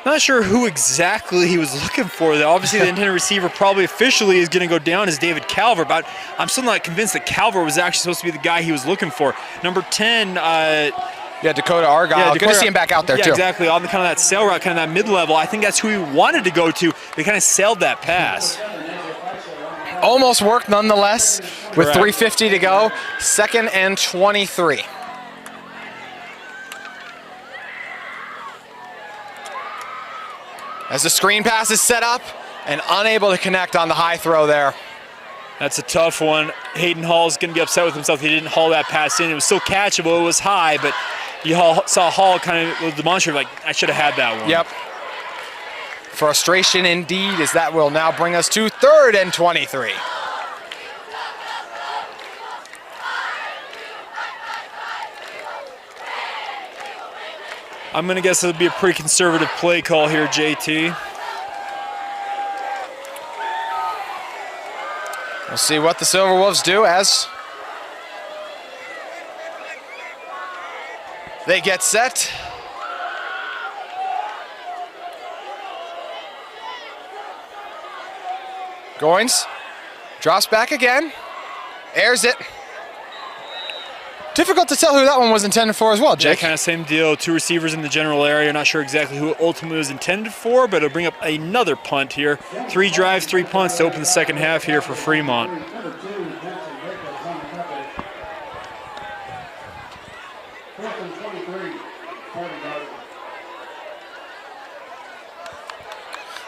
Not sure who exactly he was looking for. Obviously, the intended receiver probably officially is going to go down as David Calver, but I'm still not convinced that Calver was actually supposed to be the guy he was looking for. Number 10. Dakota Argyle. Yeah, Good to see him back out there, too. Yeah, exactly. On the kind of that sail route, kind of that mid-level. I think that's who he wanted to go to. They kind of sailed that pass. Almost worked nonetheless. With 3:50 to go. 2nd and 23. As the screen pass is set up and unable to connect on the high throw there. That's a tough one. Hayden Hall's going to be upset with himself. He didn't haul that pass in. It was still catchable. It was high, but You saw Hall kind of demonstrate like, I should have had that one. Yep. Frustration indeed, as that will now bring us to 3rd and 23. I'm going to guess it'll be a pretty conservative play call here, JT. We'll see what the Silverwolves do as they get set. Goins drops back again, airs it. Difficult to tell who that one was intended for as well, Yeah, Jake. kind of same deal. 2 receivers in the general area. Not sure exactly who it ultimately was intended for, but it'll bring up another punt here. 3 drives, 3 punts to open the second half here for Fremont.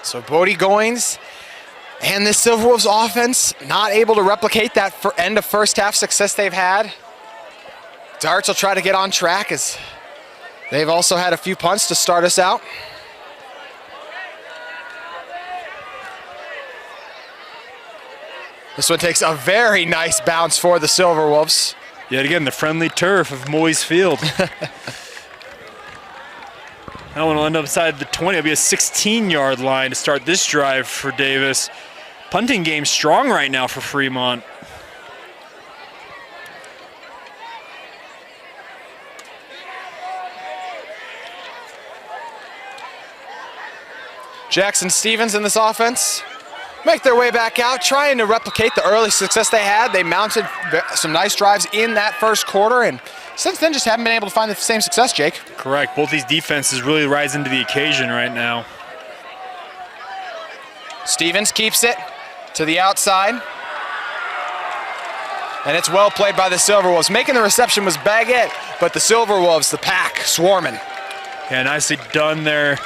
So Bodie Goins and this Silverwolves offense not able to replicate that end of first half success they've had. Darts will try to get on track as they've also had a few punts to start us out. This one takes a very nice bounce for the Silverwolves. Yet again, the friendly turf of Moyes Field. That one will end up inside the 20. It'll be a 16-yard line to start this drive for Davis. Punting game strong right now for Fremont. Jackson Stevens in this offense make their way back out, trying to replicate the early success they had. They mounted some nice drives in that first quarter, and since then just haven't been able to find the same success, Jake. Correct. Both these defenses really rise into the occasion right now. Stevens keeps it to the outside. And it's well played by the Silverwolves. Making the reception was Baguette, but the Silverwolves, the pack, swarming. Yeah, nicely done there.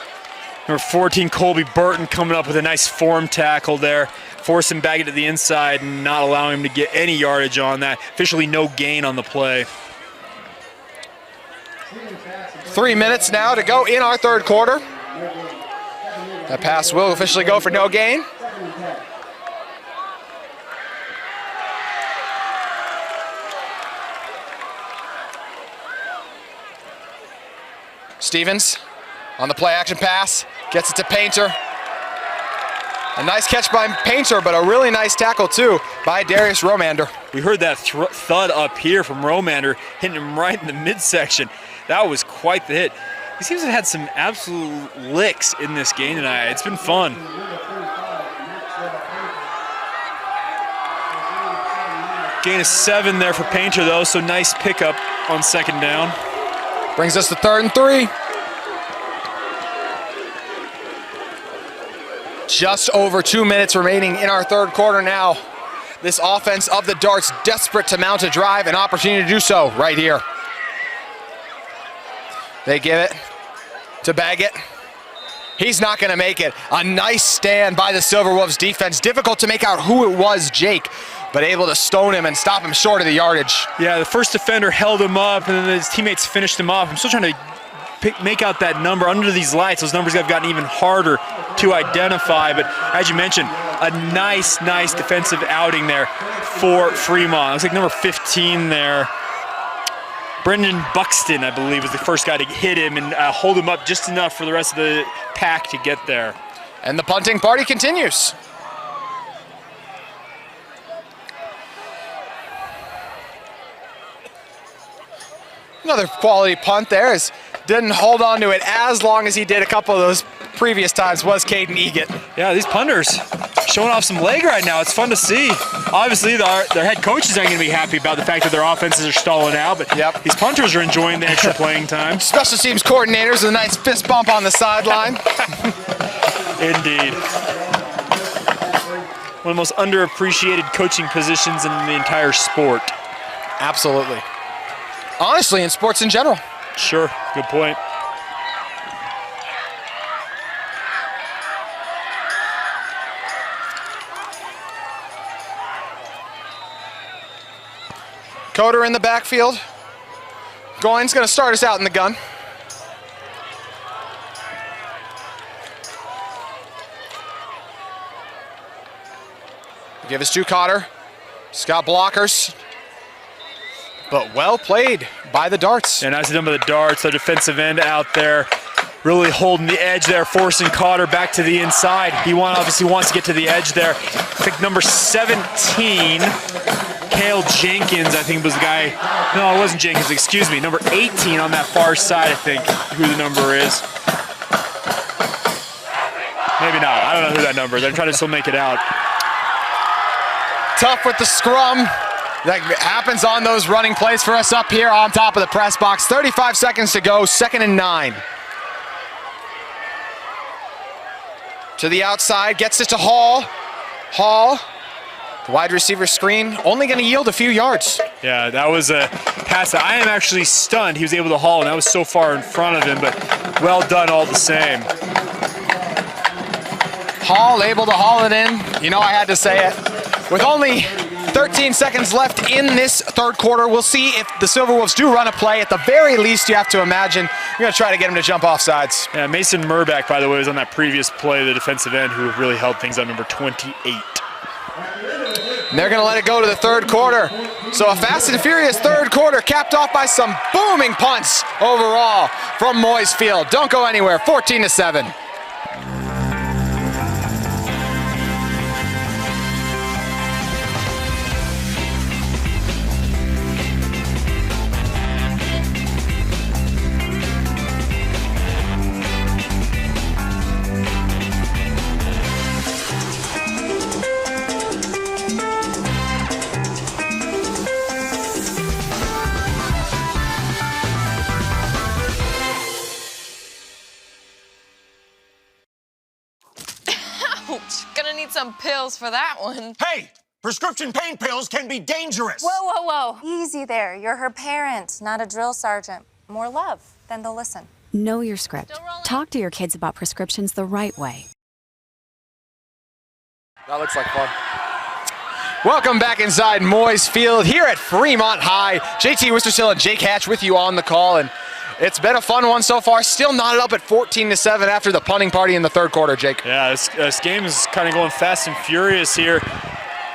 Number 14, Colby Burton, coming up with a nice form tackle there. Forcing Baggett to the inside and not allowing him to get any yardage on that. Officially no gain on the play. 3 minutes now to go in our third quarter. That pass will officially go for no gain. Stevens on the play action pass, gets it to Painter. A nice catch by Painter, but a really nice tackle too by Darius Romander. We heard that thud up here from Romander, hitting him right in the midsection. That was quite the hit. He seems to have had some absolute licks in this game tonight. It's been fun. Gain of 7 there for Painter though, so nice pickup on second down. Brings us to 3rd and 3. Just over 2 minutes remaining in our third quarter now. This offense of the Darts desperate to mount a drive, an opportunity to do so right here. They give it to Baggett. He's not gonna make it. A nice stand by the Silverwolves defense. Difficult to make out who it was, Jake, but able to stone him and stop him short of the yardage. Yeah, the first defender held him up and then his teammates finished him off. I'm still trying to make out that number under these lights. Those numbers have gotten even harder to identify, but as you mentioned, a nice defensive outing there for Fremont. Looks like number 15 there. Brendan Buxton, I believe, was the first guy to hit him and hold him up just enough for the rest of the pack to get there. And the punting party continues. Another quality punt there. Didn't hold on to it as long as he did a couple of those previous times was Caden Egan. Yeah, these punters showing off some leg right now. It's fun to see. Obviously, their head coaches aren't going to be happy about the fact that their offenses are stalling out, but these punters are enjoying the extra playing time. Special teams coordinators with a nice fist bump on the sideline. Indeed. One of the most underappreciated coaching positions in the entire sport. Absolutely. Honestly, in sports in general. Sure, good point. Coder in the backfield. Goins going to start us out in the gun. Give us Drew Cotter. He's got blockers. But well played by the darts. And nicely done by the darts. The defensive end out there really holding the edge there, forcing Cotter back to the inside. He obviously wants to get to the edge there. Pick number 17, Cale Jenkins, I think was the guy. No, it wasn't Jenkins, excuse me. Number 18 on that far side, I think, who the number is. Maybe not. I don't know who that number is. They're trying to still make it out. Tough with the scrum. That happens on those running plays for us up here on top of the press box. 35 seconds to go, 2nd and 9. To the outside, gets it to Hall. Hall, the wide receiver screen, only going to yield a few yards. Yeah, that was a pass that I am actually stunned he was able to haul, and that was so far in front of him, but well done all the same. Hall able to haul it in. You know I had to say it. With only 13 seconds left in this third quarter, we'll see if the Silverwolves do run a play. At the very least, you have to imagine you're going to try to get him to jump off sides. Yeah, Mason Murback, by the way, was on that previous play, the defensive end, who really held things on number 28. And they're going to let it go to the third quarter. So a fast and furious third quarter capped off by some booming punts overall from Moyes Field. Don't go anywhere, 14-7. Ouch, gonna need some pills for that one. Hey, prescription pain pills can be dangerous. Whoa, whoa, whoa. Easy there. You're her parent, not a drill sergeant. More love, then they'll listen. Know your script. Talk to your kids about prescriptions the right way. That looks like fun. Welcome back inside Moyes Field here at Fremont High. JT Wistersill and Jake Hatch with you on the call, and it's been a fun one so far. Still knotted up at 14-7 after the punting party in the third quarter, Jake. Yeah, this game is kind of going fast and furious here.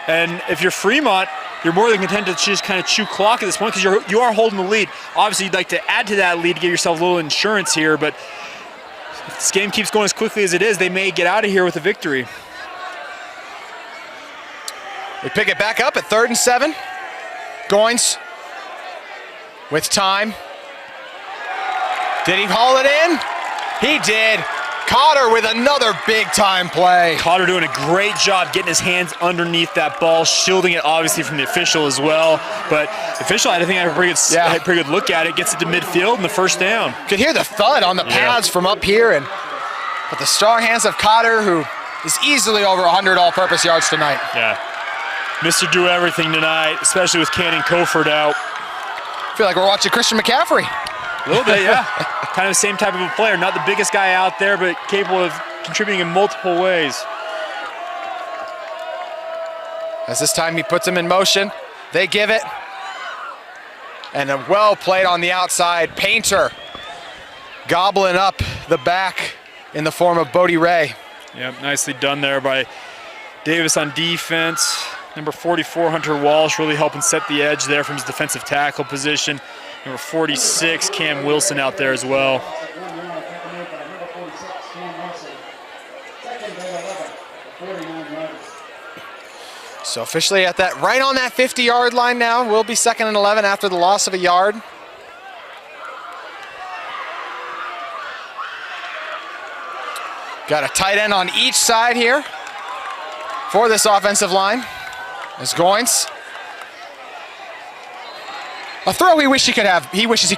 And if you're Fremont, you're more than content to just kind of chew clock at this point because you are holding the lead. Obviously, you'd like to add to that lead to give yourself a little insurance here, but if this game keeps going as quickly as it is, they may get out of here with a victory. We pick it back up at 3rd and 7. Goins with time. Did he haul it in? He did. Cotter with another big-time play. Cotter doing a great job getting his hands underneath that ball, shielding it obviously from the official as well. But the official, I think, had a pretty good look at it. Gets it to midfield and the first down. Could hear the thud on the pads from up here, but the strong hands of Cotter, who is easily over 100 all-purpose yards tonight. Yeah, Mr. Do Everything tonight, especially with Cannon Coford out. I feel like we're watching Christian McCaffrey. A little bit, yeah. Kind of the same type of a player. Not the biggest guy out there, but capable of contributing in multiple ways. As this time he puts him in motion, they give it. And a well played on the outside. Painter gobbling up the back in the form of Bodie Ray. Yep, nicely done there by Davis on defense. Number 44, Hunter Walsh, really helping set the edge there from his defensive tackle position. Number 46, Cam Wilson out there as well. So officially at that, right on that 50-yard line now. Will be 2nd and 11 after the loss of a yard. Got a tight end on each side here for this offensive line. As Goins. A throw he wishes he could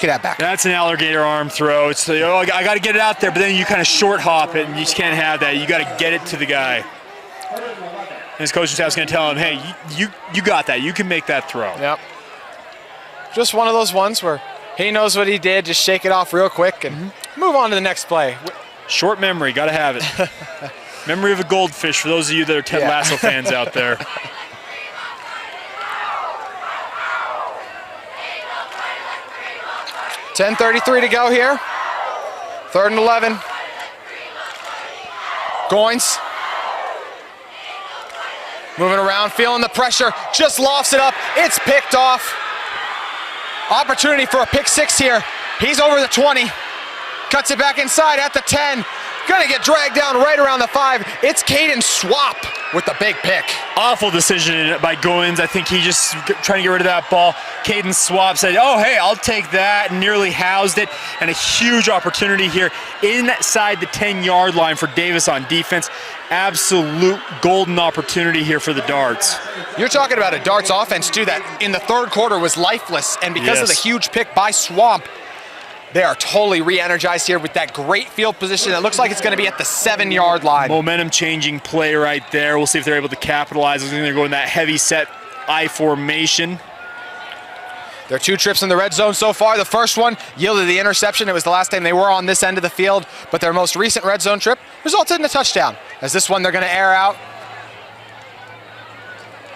have back. That's an alligator arm throw. It's I got to get it out there, but then you kind of short hop it, and you just can't have that. You got to get it to the guy. And his coaching staff's going to tell him, hey, you got that. You can make that throw. Yep. Just one of those ones where he knows what he did, just shake it off real quick and move on to the next play. Short memory, got to have it. Memory of a goldfish for those of you that are Ted Lasso fans out there. 10:33 to go here. 3rd and 11. Goins. Moving around, feeling the pressure, just lofts it up. It's picked off. Opportunity for a pick 6 here. He's over the 20. Cuts it back inside at the 10. Gonna get dragged down right around the 5. It's Caden Swap with the big pick. Awful decision by Goins. I think he just trying to get rid of that ball. Caden Swap said, oh, hey, I'll take that, and nearly housed it. And a huge opportunity here inside the 10-yard line for Davis on defense. Absolute golden opportunity here for the Darts. You're talking about a Darts offense, too, that in the 3rd quarter was lifeless. And because of the huge pick by Swamp, they are totally re-energized here with that great field position. It looks like it's going to be at the 7-yard line. Momentum-changing play right there. We'll see if they're able to capitalize. They're going to go in that heavy set I formation. Their 2 trips in the red zone so far. The first one yielded the interception. It was the last time they were on this end of the field, but their most recent red zone trip resulted in a touchdown. As this one they're going to air out.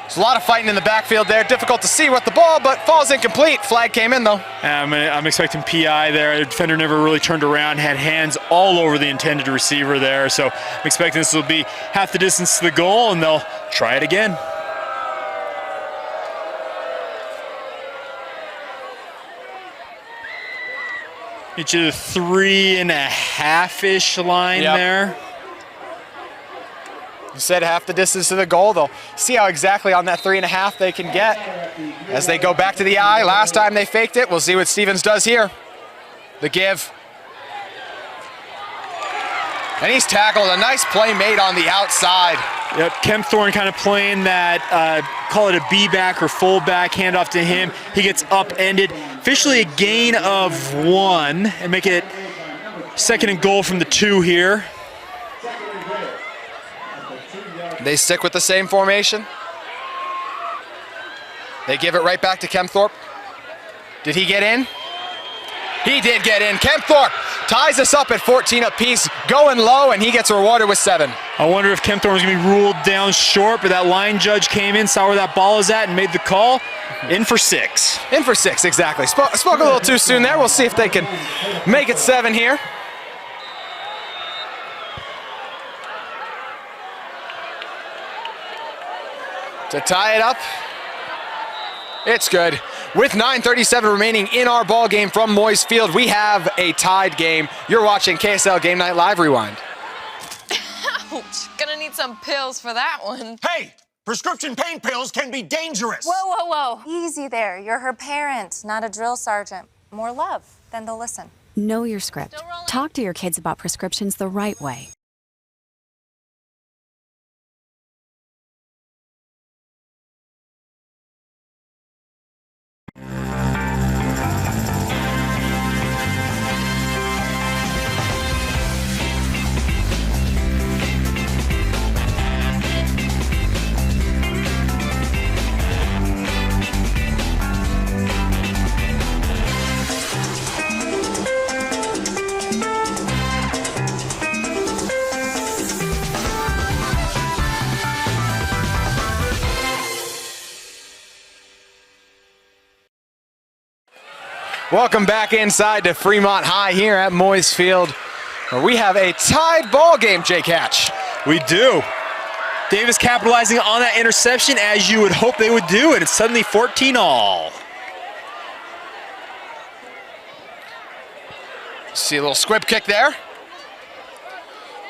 There's a lot of fighting in the backfield there. Difficult to see with the ball, but falls incomplete. Flag came in, though. I'm expecting PI there. The defender never really turned around, had hands all over the intended receiver there. So I'm expecting this will be half the distance to the goal, and they'll try it again. Get you the 3.5-ish line there. You said half the distance to the goal. They'll see how exactly on that 3.5 they can get as they go back to the eye. Last time they faked it. We'll see what Stevens does here. The give. And he's tackled. A nice play made on the outside. Yep, Kempthorne kind of playing that, call it a B-back or full-back, handoff to him. He gets upended. Officially a gain of 1 and make it 2nd and goal from the 2 here. They stick with the same formation. They give it right back to Kempthorpe. Did he get in? He did get in. Kempthorpe ties us up at 14 apiece, going low, and he gets rewarded with 7. I wonder if Kempthorne was going to be ruled down short, but that line judge came in, saw where that ball is at, and made the call. In for 6. In for 6, exactly. Spoke a little too soon there. We'll see if they can make it 7 here. To tie it up, it's good. With 9:37 remaining in our ball game from Moyes Field, we have a tied game. You're watching KSL Game Night Live Rewind. Ouch. Gonna need some pills for that one. Hey, prescription pain pills can be dangerous. Whoa, whoa, whoa. Easy there. You're her parent, not a drill sergeant. More love, then they'll listen. Know your script. Talk to your kids about prescriptions the right way. Welcome back inside to Fremont High here at Moyes Field, where we have a tied ball game, Jake Hatch. We do. Davis capitalizing on that interception as you would hope they would do, and it's suddenly 14-all. See a little squib kick there.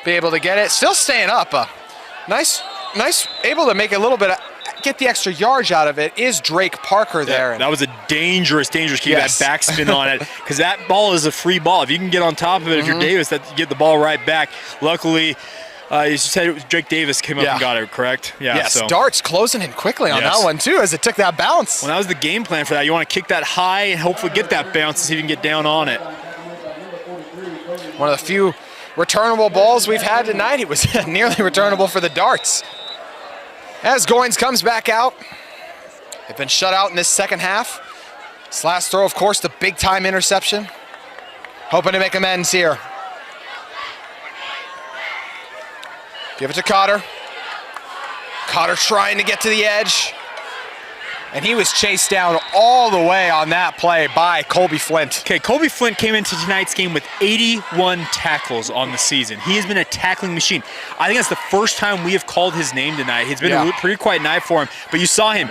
Be able to get it. Still staying up. Nice, able to make a little bit of, get the extra yards out of it is Drake Parker there. Yeah, that was a dangerous kick. Yes. That backspin on it, because that ball is a free ball. If you can get on top of it, if you're Davis, that you get the ball right back. Luckily, you said Drake Davis came up and got it, correct? Yeah. Yes, Darts closing in quickly on that one too, as it took that bounce. Well, that was the game plan for that. You want to kick that high and hopefully get that bounce and see if you can get down on it. One of the few returnable balls we've had tonight. It was nearly returnable for the Darts. As Goins comes back out, they've been shut out in this second half. This last throw, of course, the big-time interception. Hoping to make amends here. Give it to Cotter. Cotter trying to get to the edge. And he was chased down all the way on that play by Colby Flint. Okay, Colby Flint came into tonight's game with 81 tackles on the season. He has been a tackling machine. I think that's the first time we have called his name tonight. It's been a pretty quiet night for him, but you saw him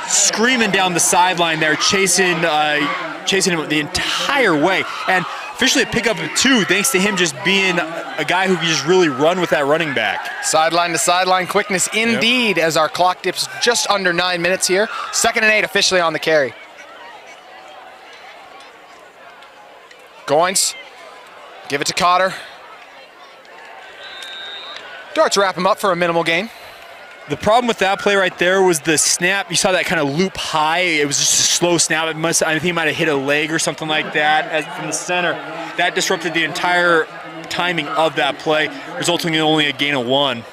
screaming down the sideline there, chasing him the entire way. And officially a pickup of 2 thanks to him just being a guy who can just really run with that running back. Sideline to sideline quickness indeed as our clock dips just under 9 minutes here. 2nd and 8 officially on the carry. Goins, give it to Cotter. Darts wrap him up for a minimal gain. The problem with that play right there was the snap. You saw that kind of loop high. It was just a slow snap. I think he might have hit a leg or something like that from the center. That disrupted the entire timing of that play, resulting in only a gain of 1.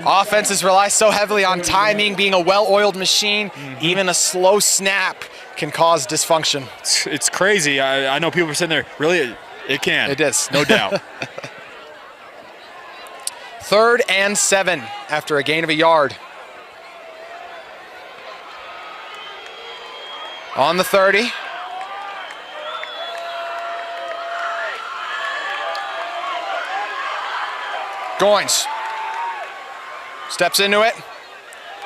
Offenses rely so heavily on timing, being a well-oiled machine. Even a slow snap can cause dysfunction. It's crazy. I know people are sitting there, really? It can. It is. No doubt. 3rd and 7 after a gain of a yard. On the 30. Goins steps into it,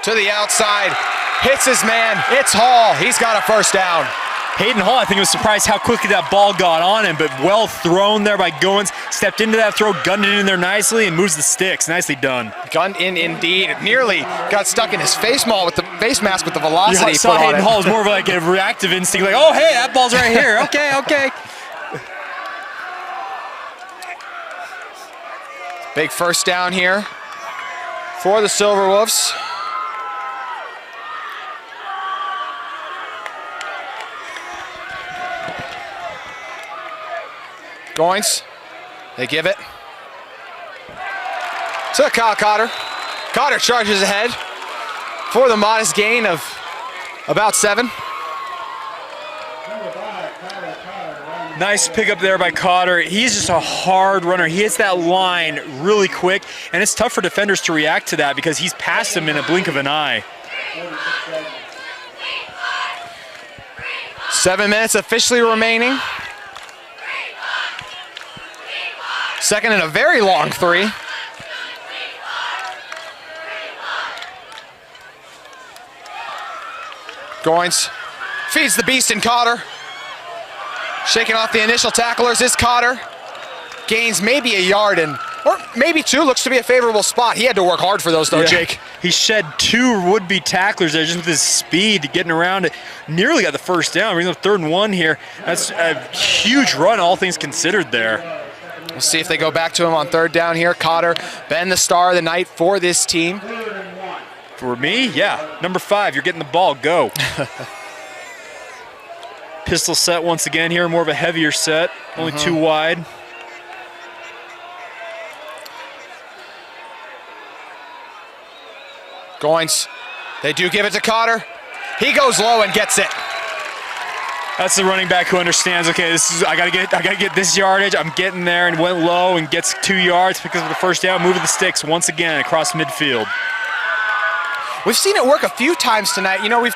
to the outside, hits his man, it's Hall, he's got a first down. Hayden Hall, I think, was surprised how quickly that ball got on him, but well thrown there by Goins. Stepped into that throw, gunned it in there nicely, and moves the sticks. Nicely done. Gunned in indeed. Nearly got stuck in his face mask with the velocity. You saw Hayden Hall was more of like a reactive instinct, like, oh, hey, that ball's right here. Okay. Big first down here for the Silverwolves. Goins, they give it to Kyle Cotter. Cotter charges ahead for the modest gain of about 7. Nice pickup there by Cotter. He's just a hard runner. He hits that line really quick, and it's tough for defenders to react to that because he's past him in a blink of an eye. 7 minutes officially remaining. 2nd and a very long 3. Goins feeds the beast in Cotter. Shaking off the initial tacklers is Cotter. Gains maybe a yard or maybe 2. Looks to be a favorable spot. He had to work hard for those though, Jake. He shed 2 would-be tacklers there just with his speed, getting around it. Nearly got the first down. We're in the 3rd and 1 here. That's a huge run, all things considered there. We'll see if they go back to him on 3rd down here. Cotter, been the star of the night for this team. For me, yeah. Number 5, you're getting the ball. Go. Pistol set once again here, more of a heavier set. Only 2 wide. Goins, they do give it to Cotter. He goes low and gets it. That's the running back who understands, okay, I gotta get this yardage. I'm getting there, and went low and gets 2 yards because of the first down, moving the sticks once again across midfield. We've seen it work a few times tonight. You know, we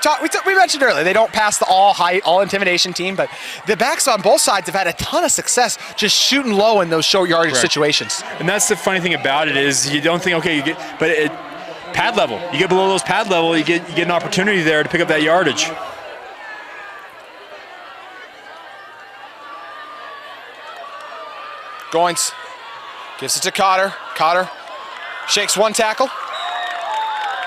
mentioned earlier, they don't pass the all height, all intimidation team, but the backs on both sides have had a ton of success just shooting low in those short yardage situations. And that's the funny thing about it is you don't think, okay, pad level. You get below those pad level, you get an opportunity there to pick up that yardage. Goins gives it to Cotter. Cotter shakes 1 tackle.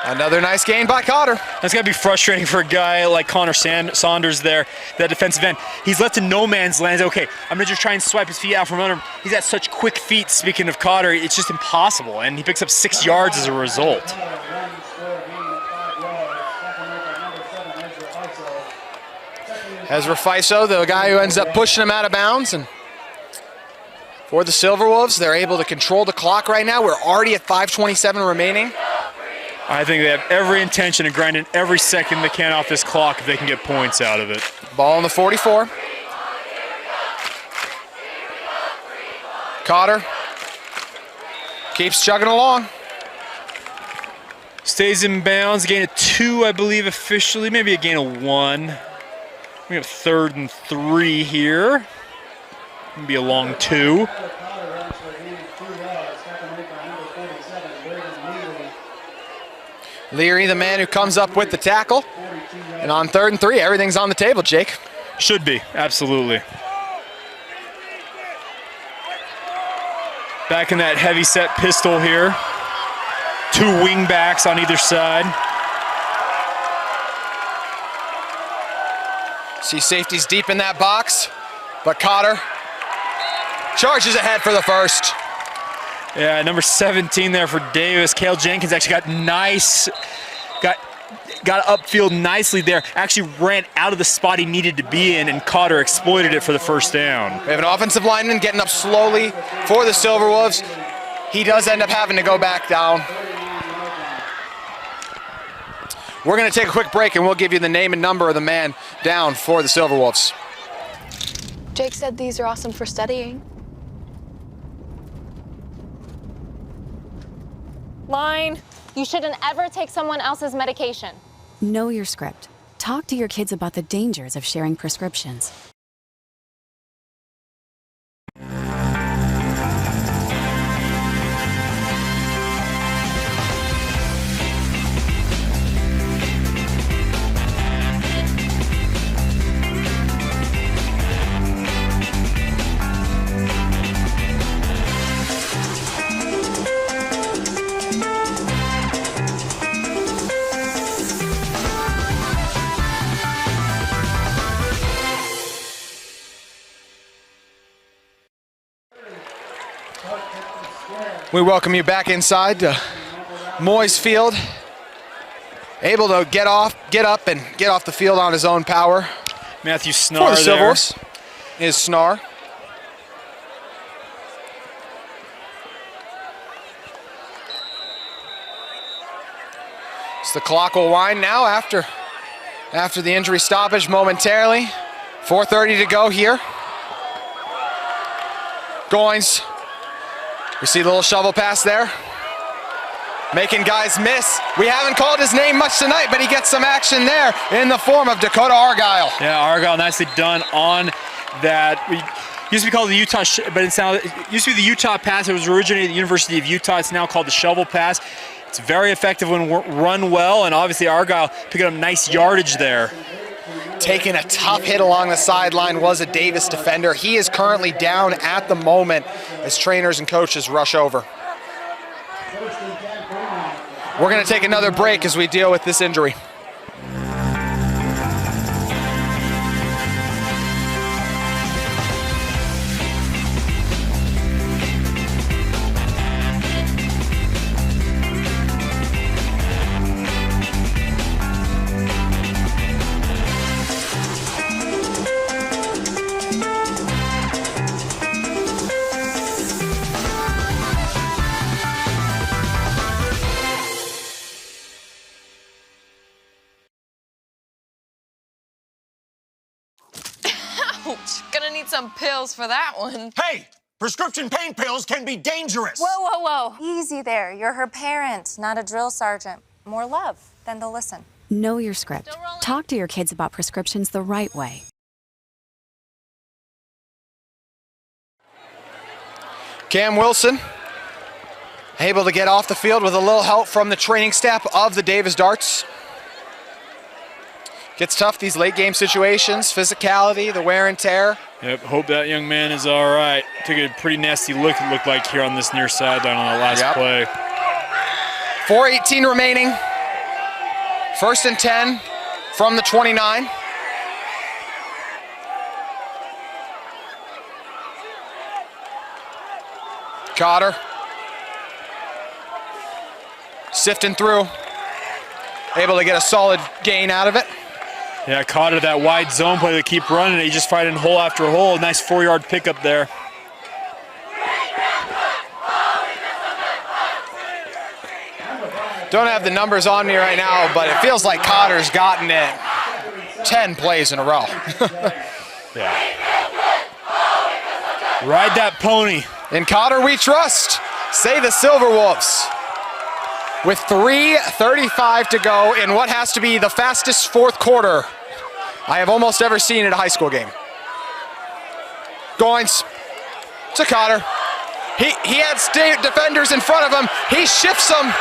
Another nice gain by Cotter. That's got to be frustrating for a guy like Connor Saunders there, that defensive end. He's left in no man's land. Okay, I'm going to just try and swipe his feet out from under him. He's got such quick feet, speaking of Cotter, it's just impossible, and he picks up 6 yards as a result. Ezra Fiso, the guy who ends up pushing him out of bounds, and for the Silverwolves, they're able to control the clock right now. We're already at 5:27 remaining. I think they have every intention of grinding every second they can off this clock if they can get points out of it. Ball on the 44. Cotter keeps chugging along. Stays in bounds, gain of 2, I believe, officially. Maybe a gain of 1. We have 3rd and 3 here. Maybe a long 2. Leary, the man who comes up with the tackle. And on 3rd and 3, everything's on the table, Jake. Should be, absolutely. Back in that heavy set pistol here. 2 wing backs on either side. See safeties deep in that box, but Cotter charges ahead for the first. Yeah, number 17 there for Davis. Cale Jenkins actually got upfield nicely there. Actually ran out of the spot he needed to be in, and Cotter exploited it for the first down. We have an offensive lineman getting up slowly for the Silverwolves. He does end up having to go back down. We're going to take a quick break, and we'll give you the name and number of the man down for the Silverwolves. Jake said these are awesome for studying. Line. You shouldn't ever take someone else's medication. Know your script. Talk to your kids about the dangers of sharing prescriptions. We welcome you back inside to Moyes Field. Able to get up and get off the field on his own power. Matthew For Snar the there. Silverwolves is Snar. So the clock will wind now after the injury stoppage momentarily. 4:30 to go here. Goins. We see the little shovel pass there. Making guys miss. We haven't called his name much tonight, but he gets some action there in the form of Dakota Argyle. Yeah, Argyle nicely done on that. We used to be called the Utah, but it used to be the Utah pass. It was originated at the University of Utah. It's now called the shovel pass. It's very effective when run well, and obviously Argyle picking up nice yardage there. Taking a tough hit along the sideline was a Davis defender. He is currently down at the moment as trainers and coaches rush over. We're going to take another break as we deal with this injury. Ouch, gonna need some pills for that one. Hey, prescription pain pills can be dangerous. Whoa, whoa, whoa. Easy there. You're her parent, not a drill sergeant. More love, then they'll listen. Know your script. Talk to your kids about prescriptions the right way. Cam Wilson able to get off the field with a little help from the training staff of the Davis Darts. Gets tough, these late game situations, physicality, the wear and tear. Yep, hope that young man is all right. Took a pretty nasty look, it looked like, here on this near sideline on the last play. 4:18 remaining. 1st and 10 from the 29. Cotter. Sifting through. Able to get a solid gain out of it. Yeah, caught it that wide zone play to keep running it. He's just fighting hole after hole. Nice 4-yard pickup there. Don't have the numbers on me right now, but it feels like Cotter's gotten it 10 plays in a row. Yeah. Ride that pony. In Cotter we trust, say the Silverwolves. with 3:35 to go in what has to be the fastest fourth quarter I have almost ever seen at a high school game. Goins to Cotter. He had state defenders in front of him. He shifts them.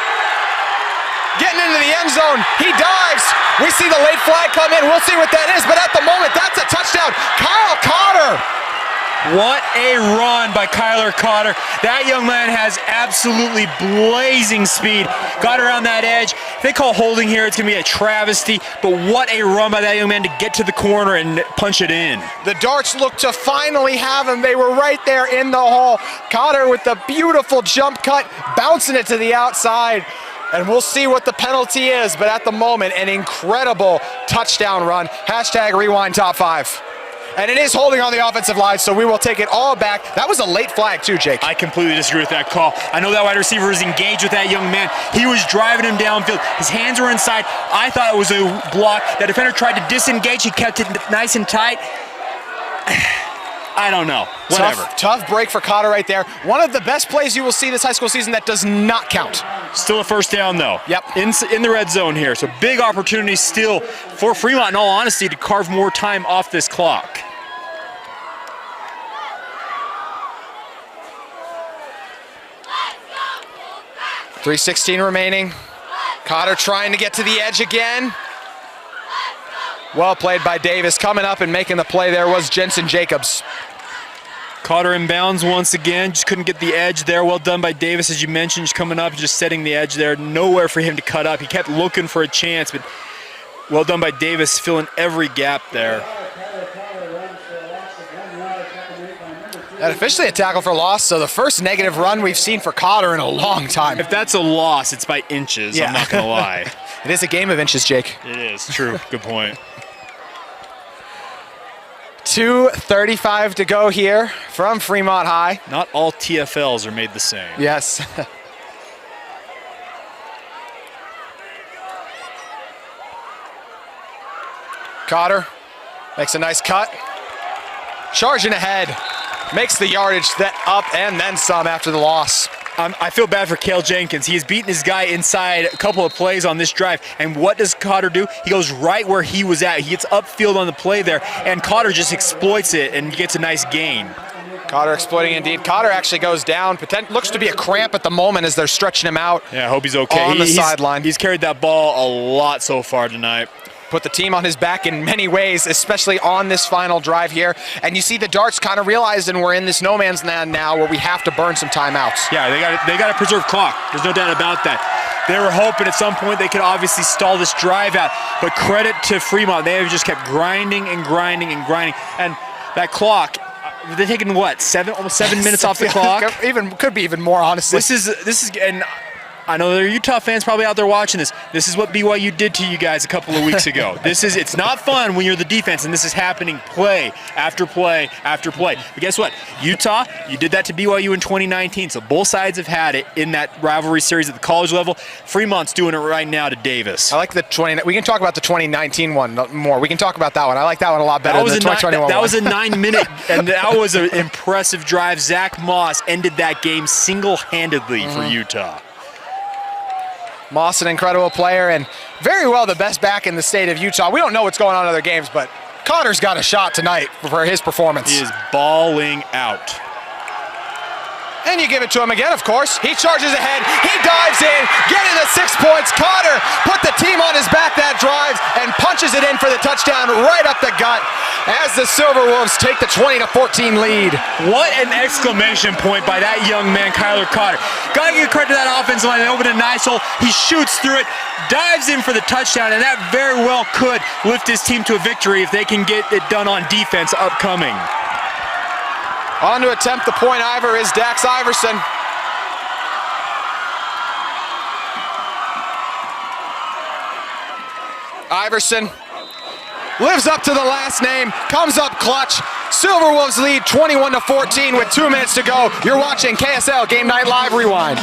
Getting into the end zone. He dives. We see the late flag come in. We'll see what that is, but at the moment, that's a touchdown. Kyle Cotter. What a run by Kyler Cotter. That young man has absolutely blazing speed. Got around that edge. If they call holding here, it's going to be a travesty, but what a run by that young man to get to the corner and punch it in. The Darts look to finally have him. They were right there in the hole. Cotter with the beautiful jump cut, bouncing it to the outside. And we'll see what the penalty is, but at the moment, an incredible touchdown run. Hashtag rewind top 5. And it is holding on the offensive line, so we will take it all back. That was a late flag too, Jake. I completely disagree with that call. I know that wide receiver was engaged with that young man. He was driving him downfield. His hands were inside. I thought it was a block. That defender tried to disengage. He kept it nice and tight. I don't know. Whatever. Tough break for Cotter right there. One of the best plays you will see this high school season that does not count. Still a first down, though. Yep. In the red zone here. So big opportunity still for Fremont, in all honesty, to carve more time off this clock. .316 remaining. Cotter trying to get to the edge again. Well played by Davis. Coming up and making the play there was Jensen Jacobs. Cotter in bounds once again. Just couldn't get the edge there. Well done by Davis, as you mentioned, just coming up, just setting the edge there. Nowhere for him to cut up. He kept looking for a chance, but well done by Davis, filling every gap there. And officially a tackle for loss, so the first negative run we've seen for Cotter in a long time. If that's a loss, it's by inches. Yeah. I'm not going to lie. It is a game of inches, Jake. It is. True. Good point. 2:35 to go here from Fremont High. Not all TFLs are made the same. Yes. Cotter makes a nice cut. Charging ahead. Makes the yardage that up and then some after the loss. I feel bad for Cale Jenkins. He has beaten his guy inside a couple of plays on this drive. And what does Cotter do? He goes right where he was at. He gets upfield on the play there, and Cotter just exploits it and gets a nice gain. Cotter exploiting indeed. Cotter actually goes down. Looks to be a cramp at the moment as they're stretching him out. Yeah, I hope he's okay. On the sideline. He's carried that ball a lot so far tonight. Put the team on his back in many ways, especially on this final drive here. And you see the Darts kind of realizing we're in this no man's land now where we have to burn some timeouts. Yeah, they got to preserve clock. There's no doubt about that. They were hoping at some point they could obviously stall this drive out, but credit to Fremont. They have just kept grinding and grinding and grinding. And that clock, they're taking what, almost 7 minutes off the clock? Could be even more, honestly. This is, and I know there are Utah fans probably out there watching this. This is what BYU did to you guys a couple of weeks ago. It's not fun when you're the defense, and this is happening play after play after play. But guess what? Utah, you did that to BYU in 2019, so both sides have had it in that rivalry series at the college level. Fremont's doing it right now to Davis. I like we can talk about the 2019 one more. We can talk about that one. I like that one a lot better than the 2021 one. That was a 9-minute, and that was an impressive drive. Zach Moss ended that game single-handedly for Utah. Moss, an incredible player, and very well the best back in the state of Utah. We don't know what's going on in other games, but Cotter's got a shot tonight for his performance. He is balling out. And you give it to him again, of course. He charges ahead. He dives in, getting the 6 points. Cotter put the team on his back that drive and punches it in for the touchdown right up the gut as the Silver Wolves take the 20-14 lead. What an exclamation point by that young man, Kyler Cotter. Gotta give credit to that offensive line. They opened a nice hole. He shoots through it, dives in for the touchdown, and that very well could lift his team to a victory if they can get it done on defense upcoming. On to attempt the point Ivor is Dax Iverson. Iverson lives up to the last name, comes up clutch. Silver Wolves lead 21-14 with 2 minutes to go. You're watching KSL Game Night Live Rewind.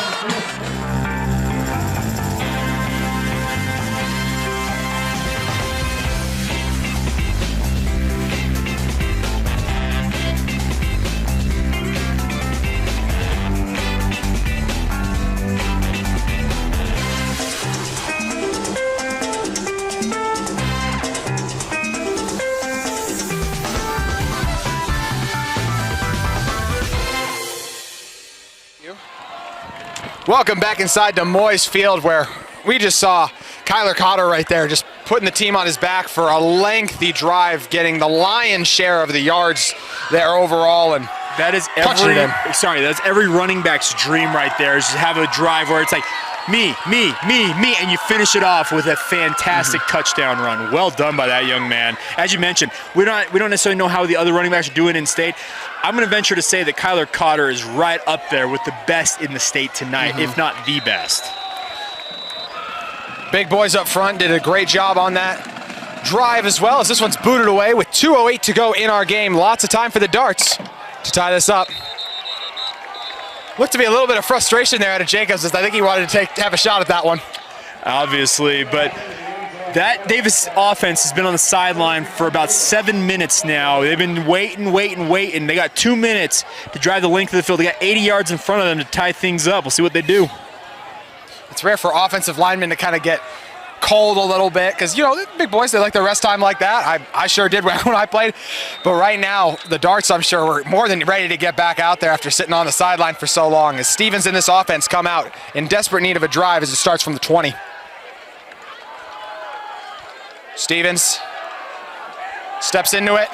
Welcome back inside Des Moines Field, where we just saw Kyler Cotter right there just putting the team on his back for a lengthy drive, getting the lion's share of the yards there overall, and that is that's every running back's dream right there, is to have a drive where it's like me, and you finish it off with a fantastic touchdown run. Well done by that young man. As you mentioned, we don't necessarily know how the other running backs are doing in state. I'm going to venture to say that Kyler Cotter is right up there with the best in the state tonight, if not the best. Big boys up front did a great job on that drive as well, as this one's booted away with 2:08 to go in our game. Lots of time for the Darts to tie this up. Looked to be a little bit of frustration there out of Jacobs, as I think he wanted to have a shot at that one. Obviously, but that Davis offense has been on the sideline for about 7 minutes now. They've been waiting. They got 2 minutes to drive the length of the field. They got 80 yards in front of them to tie things up. We'll see what they do. It's rare for offensive linemen to kind of get cold a little bit, because, you know, the big boys, they like their rest time like that. I sure did when I played. But right now, the Darts, I'm sure, were more than ready to get back out there after sitting on the sideline for so long, as Stevens in this offense come out in desperate need of a drive as it starts from the 20. Stevens steps into it,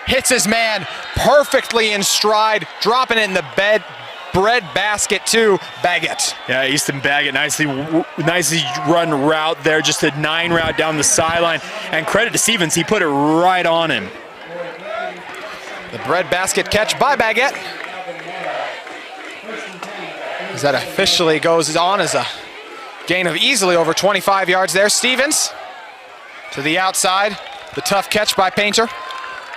hits his man perfectly in stride, dropping it in the bread basket to Baggett. Yeah, Easton Baggett, nicely run route there, just a 9 route down the sideline. And credit to Stevens, he put it right on him. The bread basket catch by Baggett. As that officially goes on as a gain of easily over 25 yards there. Stevens to the outside. The tough catch by Painter.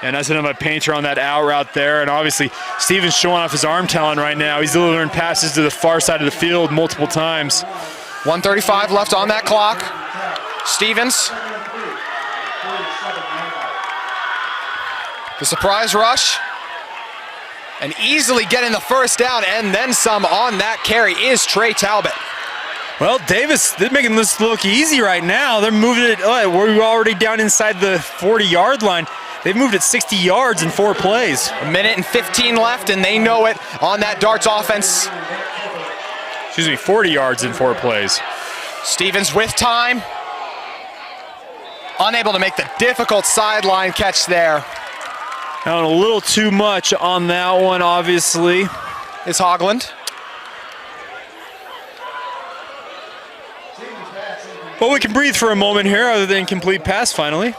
And that's another Painter on that out route there. And obviously, Stevens showing off his arm talent right now. He's delivering passes to the far side of the field multiple times. 1:35 left on that clock. Stevens. The surprise rush. And easily getting the first down and then some on that carry is Trey Talbot. Well, Davis, they're making this look easy right now. They're moving it, we're already down inside the 40-yard line. They've moved it 60 yards in 4 plays. 1:15 left, and they know it on that Darts offense. 40 yards in 4 plays. Stevens with time. Unable to make the difficult sideline catch there. Now a little too much on that one, obviously. Is Hogland. Well, we can breathe for a moment here, other than complete pass finally.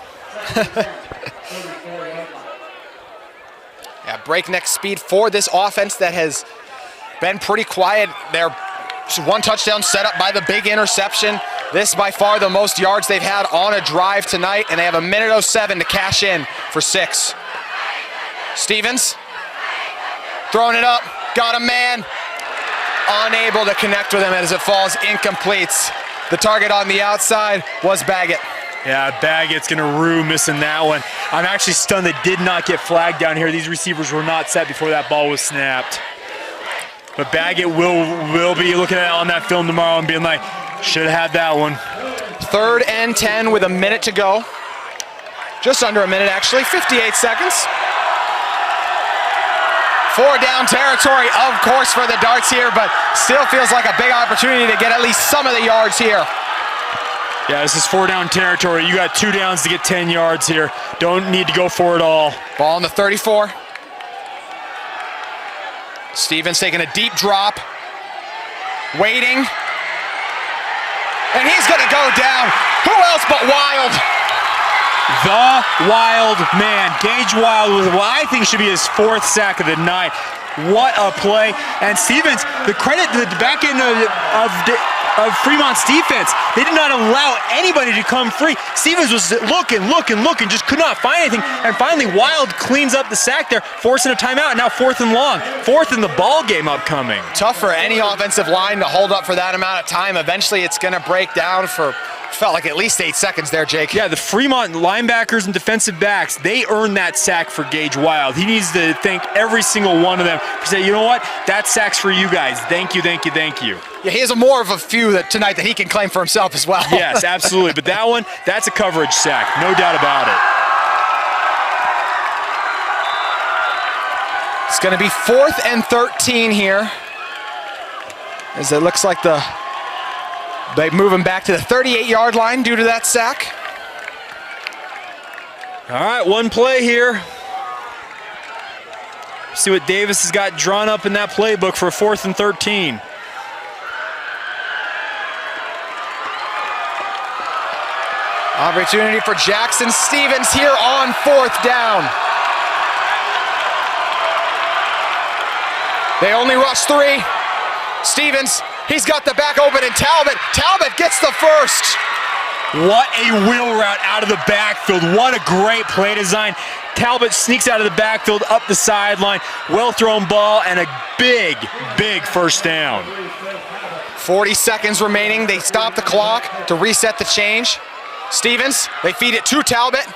Yeah, breakneck speed for this offense that has been pretty quiet. They're one touchdown set up by the big interception. This by far the most yards they've had on a drive tonight, and they have 1:07 to cash in for 6. Stevens throwing it up, got a man, unable to connect with him as it falls incomplete. The target on the outside was Baggett. Yeah, Baggett's gonna rue missing that one. I'm actually stunned they did not get flagged down here. These receivers were not set before that ball was snapped. But Baggett will be looking at it on that film tomorrow and being like, should have had that one. 3rd and 10 with a minute to go. Just under a minute, actually, 58 seconds. 4 down territory, of course, for the Darts here, but still feels like a big opportunity to get at least some of the yards here. Yeah, this is 4 down territory. You got 2 downs to get 10 yards here. Don't need to go for it all. Ball on the 34. Stevens taking a deep drop. Waiting. And he's gonna go down. Who else but Wild? The Wild man, Gage Wild, with what I think should be his 4th sack of the night. What a play. And Stevens, the credit to the back end of Fremont's defense. They did not allow anybody to come free. Stevens was looking, just could not find anything. And finally, Wild cleans up the sack there, forcing a timeout. And now 4th and long. 4th in the ball game upcoming. Tough for any offensive line to hold up for that amount of time. Eventually, it's going to break down for, felt like at least 8 seconds there, Jake. Yeah, the Fremont linebackers and defensive backs, they earned that sack for Gage Wild. He needs to thank every single one of them for saying, you know what, that sack's for you guys. Thank you, thank you, thank you. Yeah, he has more of a few tonight that he can claim for himself as well. Yes, absolutely. But that one, that's a coverage sack, no doubt about it. It's going to be 4th and 13 here. as it looks like they move him back to the 38-yard line due to that sack. All right, one play here. See what Davis has got drawn up in that playbook for a 4th and 13. Opportunity for Jackson Stevens here on 4th down. They only rush 3. Stevens, he's got the back open, and Talbot gets the first. What a wheel route out of the backfield. What a great play design. Talbot sneaks out of the backfield, up the sideline. Well thrown ball, and a big, big first down. 40 seconds remaining. They stop the clock to reset the change. Stevens, they feed it to Talbot.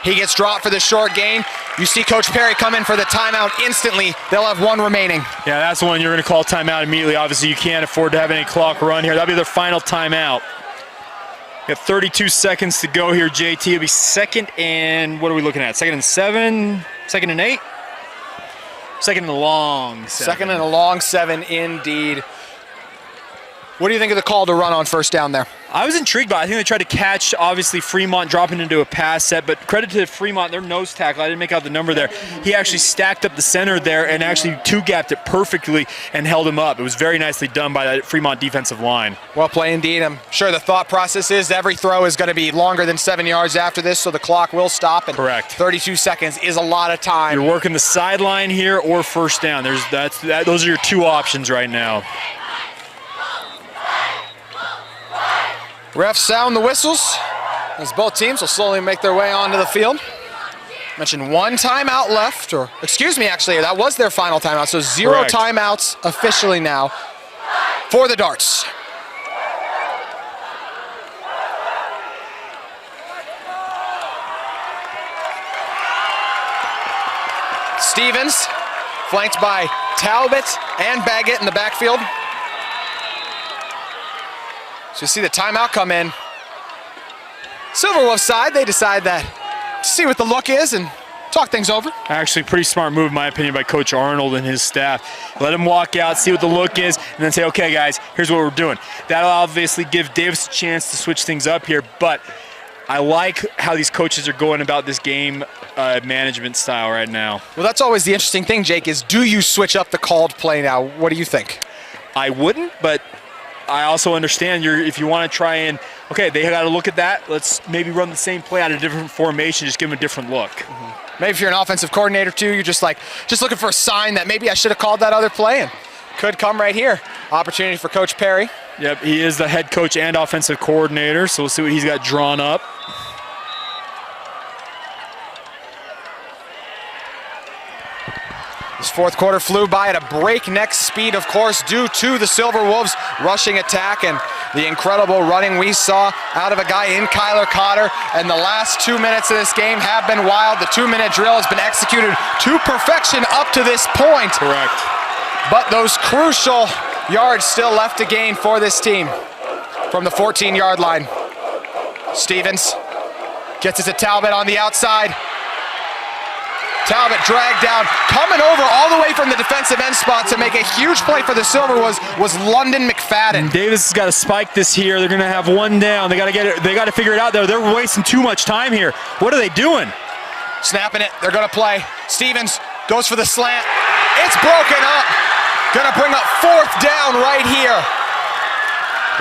He gets dropped for the short gain. You see Coach Perry come in for the timeout instantly. They'll have 1 remaining. Yeah, that's the one you're going to call timeout immediately. Obviously, you can't afford to have any clock run here. That'll be their final timeout. We have 32 seconds to go here, JT. It'll be 2nd and, what are we looking at? 2nd and 7? 2nd and 8? 2nd and a long 7. 2nd and a long 7 indeed. What do you think of the call to run on 1st down there? I was intrigued by it. I think they tried to catch, obviously, Fremont dropping into a pass set, but credit to Fremont, their nose tackle. I didn't make out the number there. He actually stacked up the center there and actually two-gapped it perfectly and held him up. It was very nicely done by that Fremont defensive line. Well played indeed. I'm sure the thought process is every throw is going to be longer than 7 yards after this, so the clock will stop. And correct. 32 seconds is a lot of time. You're working the sideline here or 1st down. Those are your 2 options right now. Refs sound the whistles as both teams will slowly make their way onto the field. Mentioned 1 timeout left, or excuse me, actually, that was their final timeout, so 0 correct. timeouts officially now for the Darts. Stevens, flanked by Talbot and Baggett in the backfield. So you see the timeout come in. Silverwolf side, they decide that to see what the look is and talk things over. Actually, pretty smart move, in my opinion, by Coach Arnold and his staff. Let him walk out, see what the look is, and then say, okay, guys, here's what we're doing. That'll obviously give Davis a chance to switch things up here, but I like how these coaches are going about this game management style right now. Well, that's always the interesting thing, Jake, is do you switch up the called play now? What do you think? I wouldn't, but I also understand if you want to try and, okay, they got to look at that. Let's maybe run the same play out of a different formation, just give them a different look. Mm-hmm. Maybe if you're an offensive coordinator too, you're just looking for a sign that maybe I should have called that other play, and could come right here. Opportunity for Coach Perry. Yep, he is the head coach and offensive coordinator, so we'll see what he's got drawn up. This 4th quarter flew by at a breakneck speed, of course, due to the Silverwolves' rushing attack and the incredible running we saw out of a guy in Kyler Cotter. And the last 2 minutes of this game have been wild. The 2-minute drill has been executed to perfection up to this point. Correct. But those crucial yards still left to gain for this team from the 14-yard line. Stevens gets it to Talbot on the outside. Talbot dragged down, coming over all the way from the defensive end spot to make a huge play for the Silver was London McFadden. Davis has got to spike this here. They're going to have 1 down. They got to get it. They got to figure it out there. They're wasting too much time here. What are they doing? Snapping it. They're going to play. Stevens goes for the slant. It's broken up. Going to bring up 4th down right here.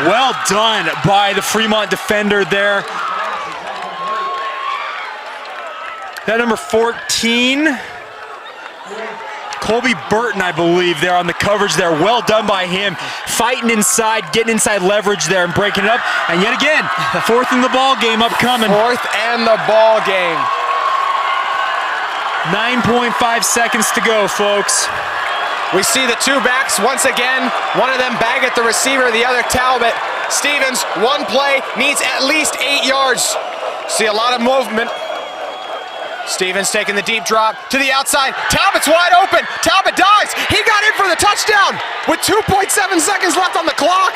Well done by the Fremont defender there. That number 14, Colby Burton, I believe, there on the coverage there. Well done by him. Fighting inside, getting inside leverage there and breaking it up. And yet again, 4th in the ball game upcoming. 4th and the ball game. 9.5 seconds to go, folks. We see the 2 backs once again. One of them Baggett, the receiver, the other Talbot. Stevens, 1 play, needs at least 8 yards. See a lot of movement. Stevens taking the deep drop to the outside. Talbot's wide open. Talbot dives. He got in for the touchdown with 2.7 seconds left on the clock.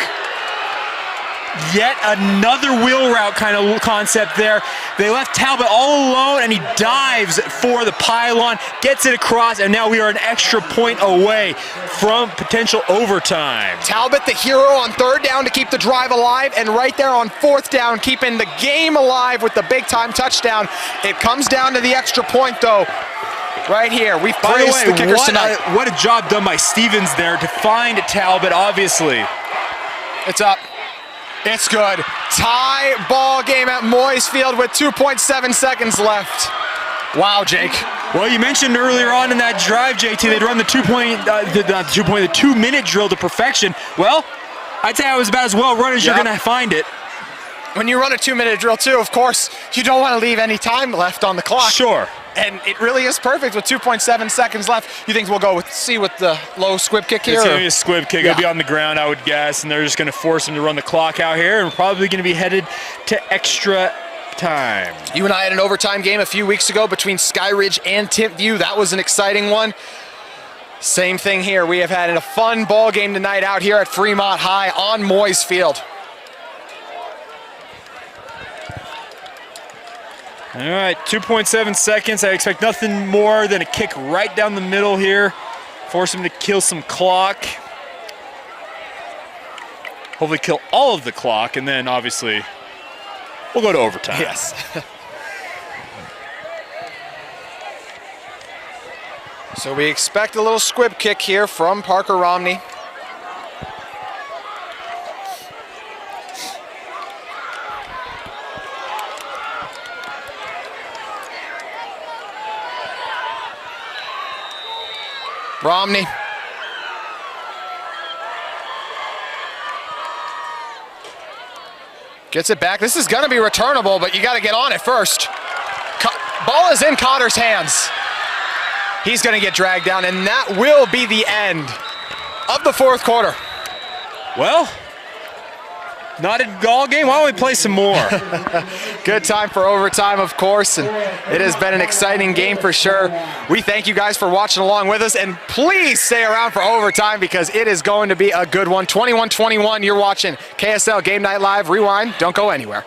yet another wheel route kind of concept there. They left Talbot all alone, and he dives for the pylon, gets it across, and now we are an extra point away from potential overtime. Talbot, the hero on third down to keep the drive alive, and right there on fourth down, keeping the game alive with the big-time touchdown. It comes down to the extra point, though. Right here, we've praised the kickers tonight. What a job done by Stevens there to find Talbot, obviously. It's up. It's good. Tie ball game at Moyes Field with 2.7 seconds left. Wow, Jake. Well, you mentioned earlier on in that drive, JT, they'd run the 2-minute drill to perfection. Well, I'd say I was about as well run as you're going to find it. When you run a 2-minute drill, too, of course, you don't want to leave any time left on the clock. Sure. And it really is perfect with 2.7 seconds left. You think we'll go with the low squib kick here? It's going to be a squib kick. Yeah. It'll be on the ground, I would guess, and they're just going to force him to run the clock out here, and we're probably going to be headed to extra time. You and I had an overtime game a few weeks ago between Skyridge and Timpview. That was an exciting one. Same thing here. We have had a fun ball game tonight out here at Fremont High on Moyes Field. All right, 2.7 seconds. I expect nothing more than a kick right down the middle here. Force him to kill some clock. Hopefully kill all of the clock, and then obviously we'll go to overtime. Yes. So we expect a little squib kick here from Parker Romney. Romney. Gets it back. This is going to be returnable, but you got to get on it first. Ball is in Cotter's hands. He's going to get dragged down, and that will be the end of the fourth quarter. Well, not a ball game. Why don't we play some more? Good time for overtime, of course, and it has been an exciting game for sure. We thank you guys for watching along with us, and please stay around for overtime because it is going to be a good one. 21-21, you're watching KSL Game Night Live. Rewind, don't go anywhere.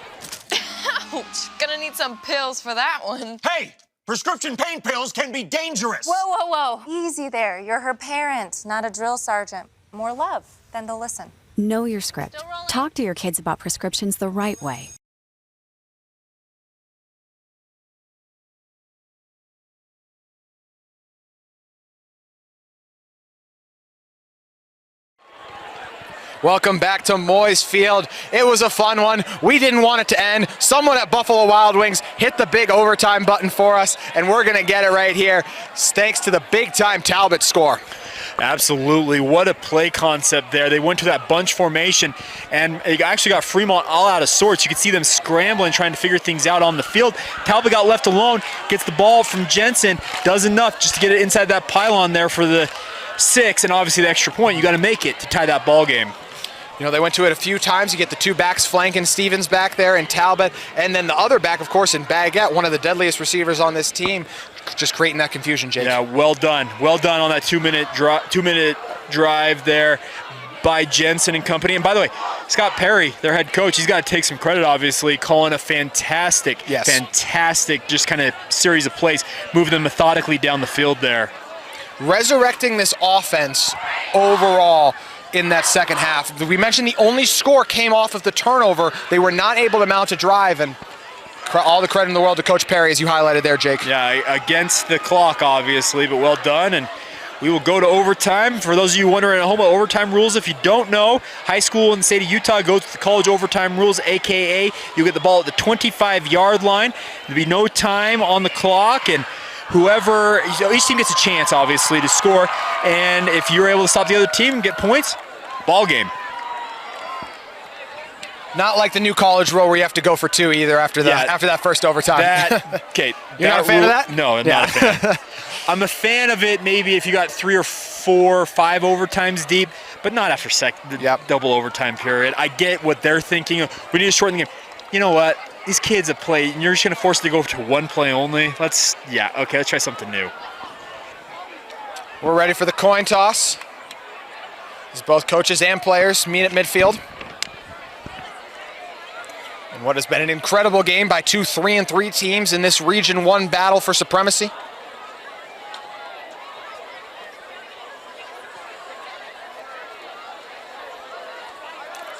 Ouch. Gonna need some pills for that one. Hey, prescription pain pills can be dangerous. Whoa, whoa, whoa. Easy there. You're her parent, not a drill sergeant. More love, then they'll listen. Know your script. Talk to your kids about prescriptions the right way. Welcome back to Moyes Field. It was a fun one. We didn't want it to end. Someone at Buffalo Wild Wings hit the big overtime button for us, and we're going to get it right here thanks to the big-time Talbot score. Absolutely. What a play concept there. They went to that bunch formation, and it actually got Fremont all out of sorts. You could see them scrambling, trying to figure things out on the field. Talbot got left alone, gets the ball from Jensen, does enough just to get it inside that pylon there for the 6, and obviously the extra point. You got to make it to tie that ball game. You know, they went to it a few times. You get the two backs flanking Stevens back there and Talbot, and then the other back, of course, in Baguette, one of the deadliest receivers on this team, just creating that confusion, Jake. Yeah, well done. Well done on that 2-minute drive there by Jensen and company. And by the way, Scott Perry, their head coach, he's got to take some credit, obviously, calling a fantastic just kind of series of plays, moving them methodically down the field there. Resurrecting this offense overall in that second half. We mentioned the only score came off of the turnover. They were not able to mount a drive, and all the credit in the world to Coach Perry, as you highlighted there, Jake. Yeah, against the clock, obviously, but well done. And we will go to overtime. For those of you wondering at home about overtime rules, if you don't know, high school in the state of Utah goes to the college overtime rules, a.k.a. you get the ball at the 25-yard line. There'll be no time on the clock, and whoever, each team gets a chance, obviously, to score. And if you're able to stop the other team and get points, ball game. Not like the new college rule where you have to go for 2 either after that first overtime. You're not a fan of that? No, I'm not a fan. I'm a fan of it maybe if you got 3 or 4 or 5 overtimes deep, but not after the double overtime period. I get what they're thinking. We need to shorten the game. You know what? These kids that play, and you're just going to force them to go to 1 play only. Let's try something new. We're ready for the coin toss. As both coaches and players meet at midfield. What has been an incredible game by two 3-3 teams in this Region 1 battle for supremacy.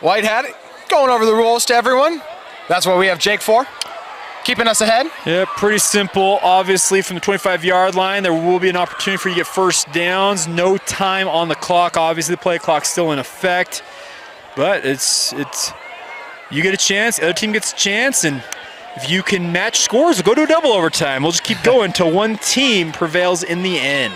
White hat going over the rules to everyone. That's what we have Jake for, keeping us ahead. Yeah, pretty simple. Obviously, from the 25-yard line, there will be an opportunity for you to get first downs. No time on the clock. Obviously, the play clock's still in effect. But it's you get a chance, the other team gets a chance, and if you can match scores, we'll go to a double overtime. We'll just keep going until one team prevails in the end.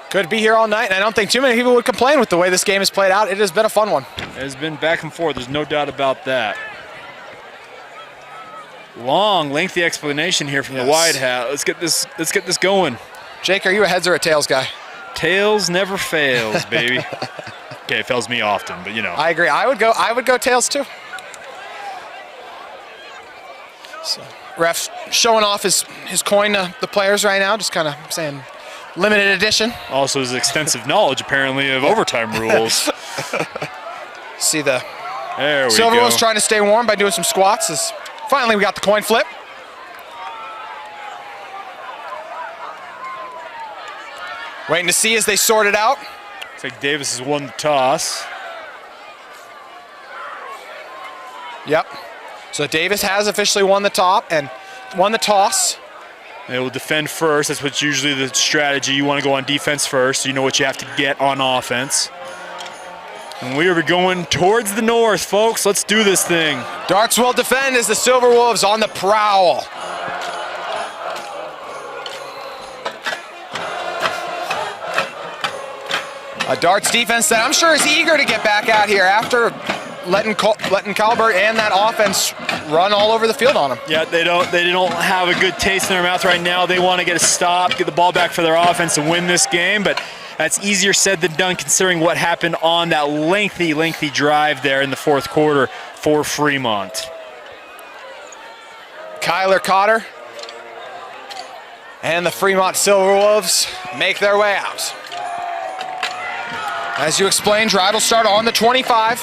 Could be here all night, and I don't think too many people would complain with the way this game has played out. It has been a fun one. It has been back and forth. There's no doubt about that. Long, lengthy explanation here from the wide hat. Let's get this going. Jake, are you a heads or a tails guy? Tails never fails, baby. Okay, it fails me often, but you know. I agree. I would go tails too. So, ref showing off his coin to the players right now, just kind of saying limited edition. Also his extensive knowledge, apparently, of overtime rules. See the there we Silver go. was trying to stay warm by doing some squats. Finally, we got the coin flip. Waiting to see as they sort it out. Looks like Davis has won the toss. Yep. So Davis has officially won the toss. They will defend first. That's what's usually the strategy. You want to go on defense first, so you know what you have to get on offense. And we are going towards the north, folks. Let's do this thing. Darts will defend as the Silver Wolves on the prowl. A Darts defense that I'm sure is eager to get back out here after letting Calbert and that offense run all over the field on them. Yeah, they don't have a good taste in their mouth right now. They want to get a stop, get the ball back for their offense and win this game, but that's easier said than done considering what happened on that lengthy drive there in the fourth quarter for Fremont. Kyler Cotter and the Fremont Silver Wolves make their way out. As you explained, drive will start on the 25.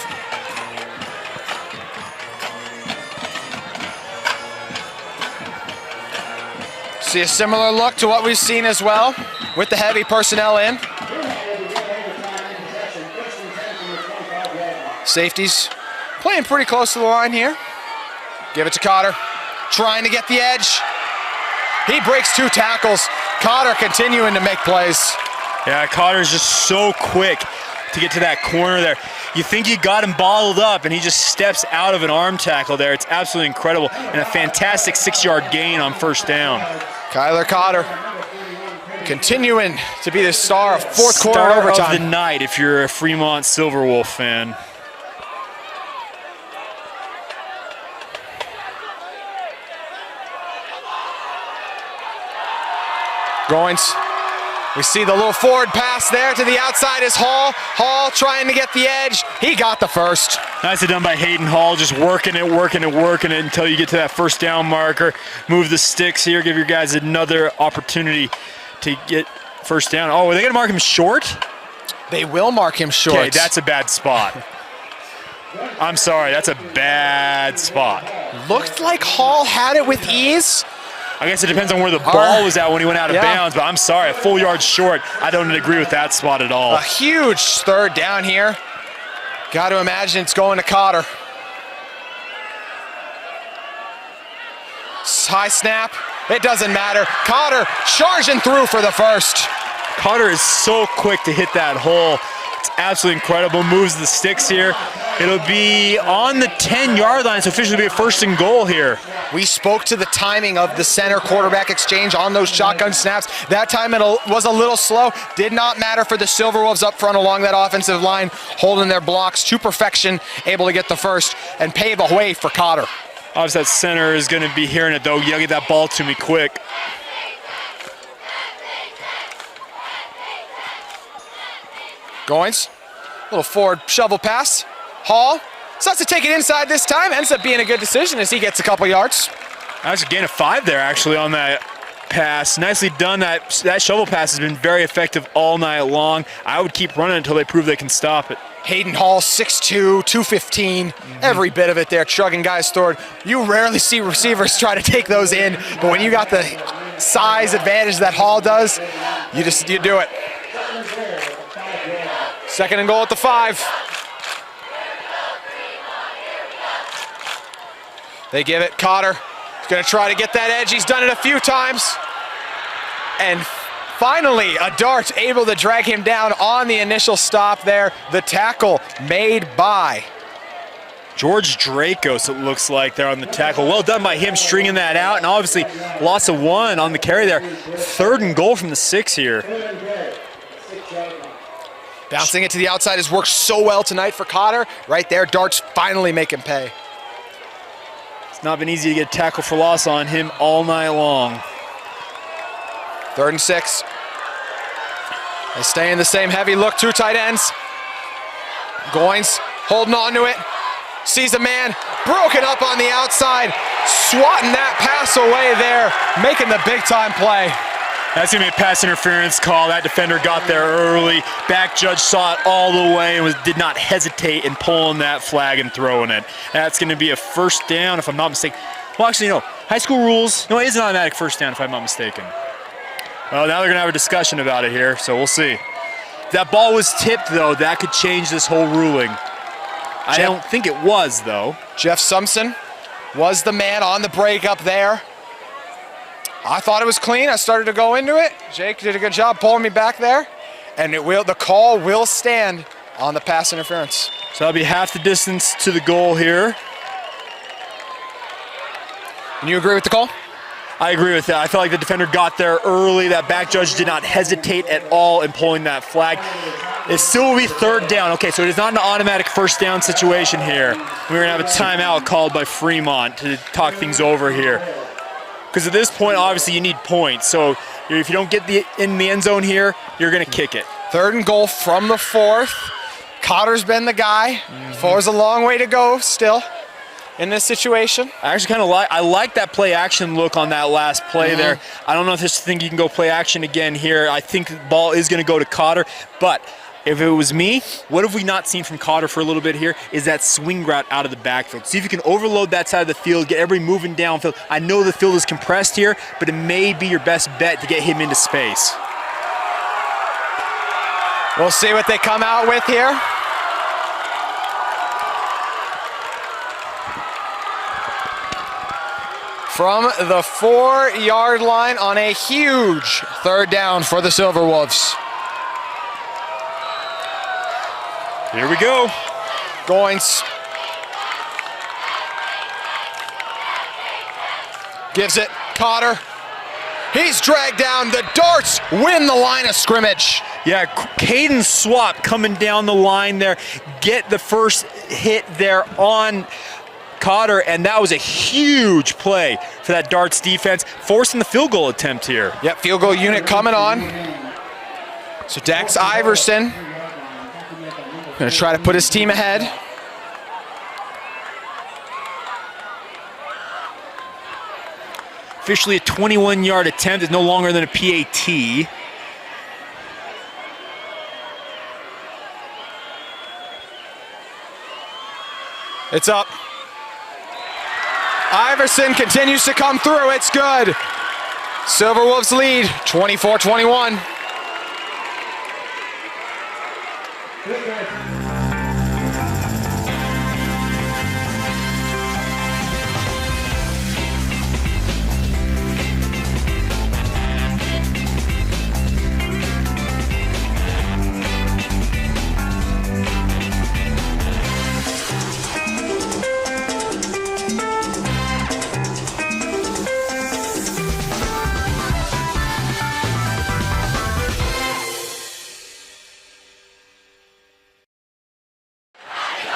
See a similar look to what we've seen as well with the heavy personnel in. Safeties playing pretty close to the line here. Give it to Cotter, trying to get the edge. He breaks 2 tackles. Cotter continuing to make plays. Yeah, Cotter's just so quick to get to that corner there. You think you got him bottled up, and he just steps out of an arm tackle there. It's absolutely incredible, and a fantastic 6-yard gain on first down. Kyler Cotter continuing to be the star of fourth quarter Star overtime. of the night if you're a Fremont Silverwolf fan. Goins. We see the little forward pass there to the outside is Hall. Hall trying to get the edge. He got the first. Nicely done by Hayden Hall, just working it until you get to that first down marker. Move the sticks here, give your guys another opportunity to get first down. Oh, are they gonna mark him short? They will mark him short. Okay, that's a bad spot. I'm sorry, that's a bad spot. Looked like Hall had it with ease. I guess it depends on where the ball was at when he went out of Yeah. bounds, but I'm sorry, a full yard short. I don't agree with that spot at all. A huge third down here. Got to imagine it's going to Cotter. High snap. It doesn't matter. Cotter charging through for the first. Cotter is so quick to hit that hole. It's absolutely incredible. Moves the sticks here. It'll be on the 10-yard line. It's officially be a first and goal here. We spoke to the timing of the center quarterback exchange on those shotgun snaps. That time it was a little slow. Did not matter for the Silverwolves up front along that offensive line, holding their blocks to perfection, able to get the first and pave a way for Cotter. Obviously, that center is going to be hearing it, though. You got to get that ball to me quick. Goins, little forward shovel pass. Hall starts to take it inside this time. Ends up being a good decision as he gets a couple yards. That's a gain of 5 there, actually, on that pass. Nicely done. That shovel pass has been very effective all night long. I would keep running until they prove they can stop it. Hayden Hall, 6'2", 215, every bit of it there, chugging guys forward. You rarely see receivers try to take those in, but when you got the size advantage that Hall does, you do it. 2nd and goal at the 5. They give it, Cotter. He's gonna try to get that edge. He's done it a few times. And finally, a dart able to drag him down on the initial stop there. The tackle made by George Dracos, it looks like, there on the tackle. Well done by him stringing that out, and obviously loss of 1 on the carry there. 3rd and goal from the 6 here. Bouncing it to the outside has worked so well tonight for Cotter. Right there, darts finally make him pay. It's not been easy to get a tackle for loss on him all night long. 3rd and 6. They stay in the same heavy look, 2 tight ends. Goins holding on to it. Sees a man, broken up on the outside, swatting that pass away there, making the big time play. That's gonna be a pass interference call. That defender got there early. Back judge saw it all the way and did not hesitate in pulling that flag and throwing it. That's gonna be a 1st down if I'm not mistaken. Well, actually, no, high school rules, no, it is an automatic 1st down if I'm not mistaken. Well, now they're gonna have a discussion about it here, so we'll see. If that ball was tipped, though, that could change this whole ruling. I don't think it was, though. Jeff Sumpson was the man on the break up there. I thought it was clean. I started to go into it. Jake did a good job pulling me back there. And the call will stand on the pass interference. So that'll be half the distance to the goal here. And you agree with the call? I agree with that. I felt like the defender got there early. That back judge did not hesitate at all in pulling that flag. It still will be 3rd down. Okay, so it is not an automatic 1st down situation here. We're gonna have a timeout called by Fremont to talk things over here. Because at this point, obviously, you need points. So if you don't get in the end zone here, you're gonna kick it. 3rd and goal from the 4th. Cotter's been the guy. 4's a long way to go still in this situation. I actually kind of like that play action look on that last play there. I don't know if this thing you can go play action again here. I think the ball is going to go to Cotter, but if it was me, what have we not seen from Cotter for a little bit here is that swing route out of the backfield. See if you can overload that side of the field, get everybody moving downfield. I know the field is compressed here, but it may be your best bet to get him into space. We'll see what they come out with here. From the 4-yard line on a huge 3rd down for the Silverwolves. Here we go. Goins gives it, Cotter. He's dragged down. The darts win the line of scrimmage. Yeah, Caden Swap coming down the line there. Get the first hit there on Cotter, and that was a huge play for that darts defense, forcing the field goal attempt here. Yep, field goal unit coming on. So Dax Iverson gonna try to put his team ahead. Officially a 21-yard attempt is no longer than a PAT. It's up. Iverson continues to come through. It's good. Silverwolves lead 24-21.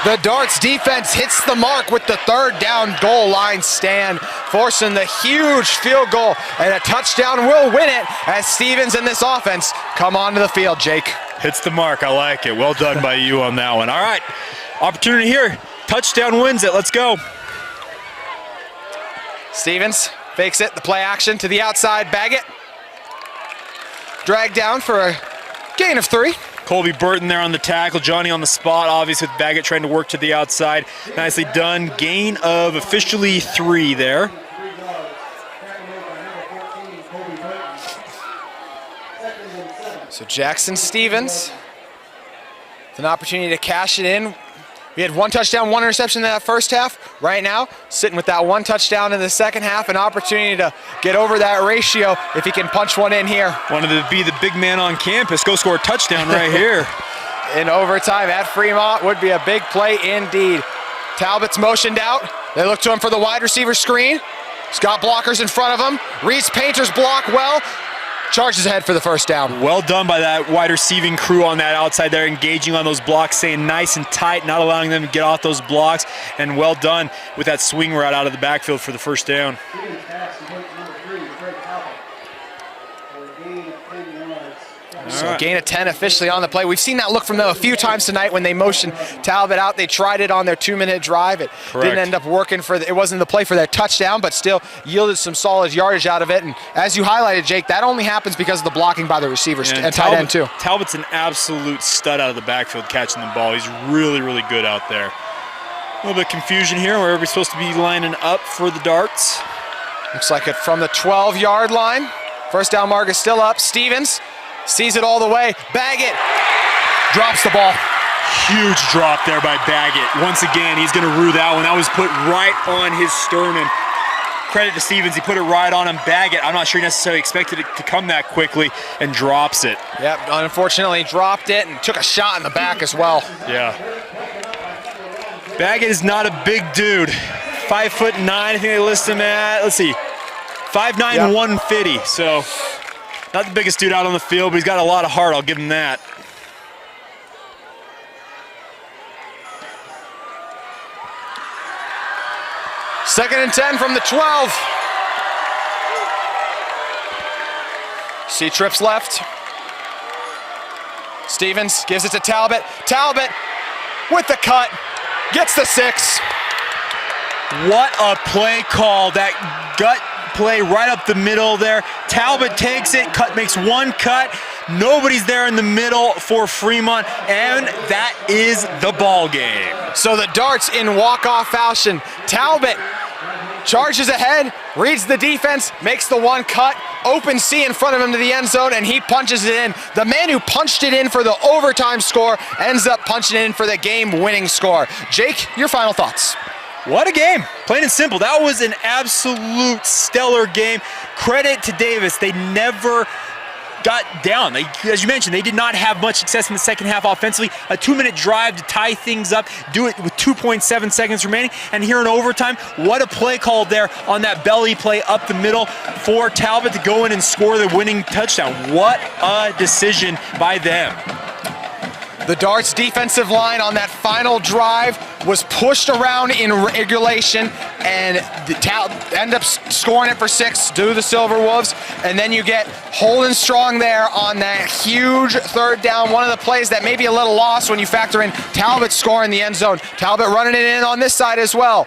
The Darts defense hits the mark with the 3rd down goal line stand, forcing the huge field goal, and a touchdown will win it as Stevens and this offense come onto the field, Jake. Hits the mark, I like it. Well done by you on that one. All right, opportunity here. Touchdown wins it, let's go. Stevens fakes it, the play action to the outside, Baggett. Dragged down for a gain of 3. Colby Burton there on the tackle. Johnny on the spot, obviously with Baggett trying to work to the outside. Nicely done. Gain of officially 3 there. So Jackson Stevens with an opportunity to cash it in. We had 1 touchdown, 1 interception in that first half. Right now, sitting with that 1 touchdown in the second half, an opportunity to get over that ratio if he can punch one in here. Wanted to be the big man on campus. Go score a touchdown right here. In overtime at Fremont would be a big play indeed. Talbot's motioned out. They look to him for the wide receiver screen. He's got blockers in front of him. Reese Painter's block well. Charges ahead for the first down. Well done by that wide receiving crew on that outside there, engaging on those blocks, staying nice and tight, not allowing them to get off those blocks, and well done with that swing route out of the backfield for the first down. So gain of 10 officially on the play. We've seen that look from them a few times tonight when they motioned Talbot out. They tried it on their 2-minute drive. It didn't end up working it wasn't the play for that touchdown, but still yielded some solid yardage out of it. And as you highlighted, Jake, that only happens because of the blocking by the receivers and tight end too. Talbot's an absolute stud out of the backfield catching the ball. He's really, really good out there. A little bit of confusion here where everybody's supposed to be lining up for the darts. Looks like it from the 12-yard line. First down mark is still up. Stevens sees it all the way. Baggett drops the ball. Huge drop there by Baggett. Once again, he's going to rue that one. That was put right on his sternum. Credit to Stevens, he put it right on him. Baggett, I'm not sure he necessarily expected it to come that quickly, and drops it. Yep, unfortunately dropped it and took a shot in the back as well. Yeah. Baggett is not a big dude. 5'9", I think they list him at, let's see, 5'9", 150. So not the biggest dude out on the field, but he's got a lot of heart, I'll give him that. Second and 10 from the 12. See trips left. Stevens gives it to Talbot. Talbot with the cut, gets the 6. What a play call, that gut play right up the middle there. Talbot takes it, makes one cut. Nobody's there in the middle for Fremont, and that is the ball game. So the darts in walk-off fashion. Talbot charges ahead, reads the defense, makes the one cut, open C in front of him to the end zone, and he punches it in. The man who punched it in for the overtime score ends up punching it in for the game-winning score. Jake, your final thoughts? What a game, plain and simple. That was an absolute stellar game. Credit to Davis, they never got down. As you mentioned, they did not have much success in the second half offensively. A 2-minute drive to tie things up, do it with 2.7 seconds remaining, and here in overtime, what a play call there on that belly play up the middle for Talbot to go in and score the winning touchdown. What a decision by them. The Darts defensive line on that final drive was pushed around in regulation and end up scoring it for 6 to the Silver Wolves. And then you get Holden Strong there on that huge third down. One of the plays that may be a little lost when you factor in Talbot scoring the end zone. Talbot running it in on this side as well.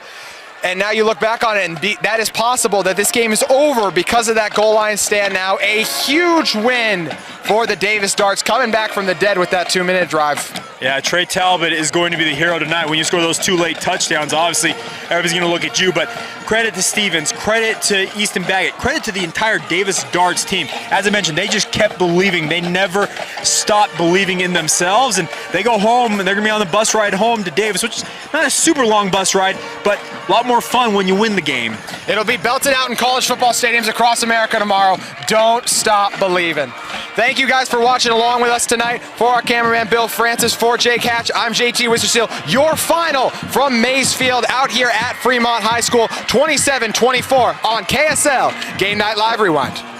And now you look back on it, and that is possible that this game is over because of that goal line stand now. A huge win for the Davis Darts, coming back from the dead with that 2-minute drive. Yeah, Trey Talbot is going to be the hero tonight. When you score those 2 late touchdowns, obviously everybody's going to look at you, but credit to Stevens, credit to Easton Baggett, credit to the entire Davis Darts team. As I mentioned, they just kept believing. They never stopped believing in themselves, and they go home, and they're going to be on the bus ride home to Davis, which is not a super long bus ride, but a lot more fun when you win the game. It'll be belted out in college football stadiums across America tomorrow. Don't stop believing. Thank you guys for watching along with us tonight. For our cameraman Bill Francis, for Jake Hatch, I'm JT Wisterseal. Your final from Maysfield out here at Fremont High School, 27-24 on KSL Game Night Live Rewind.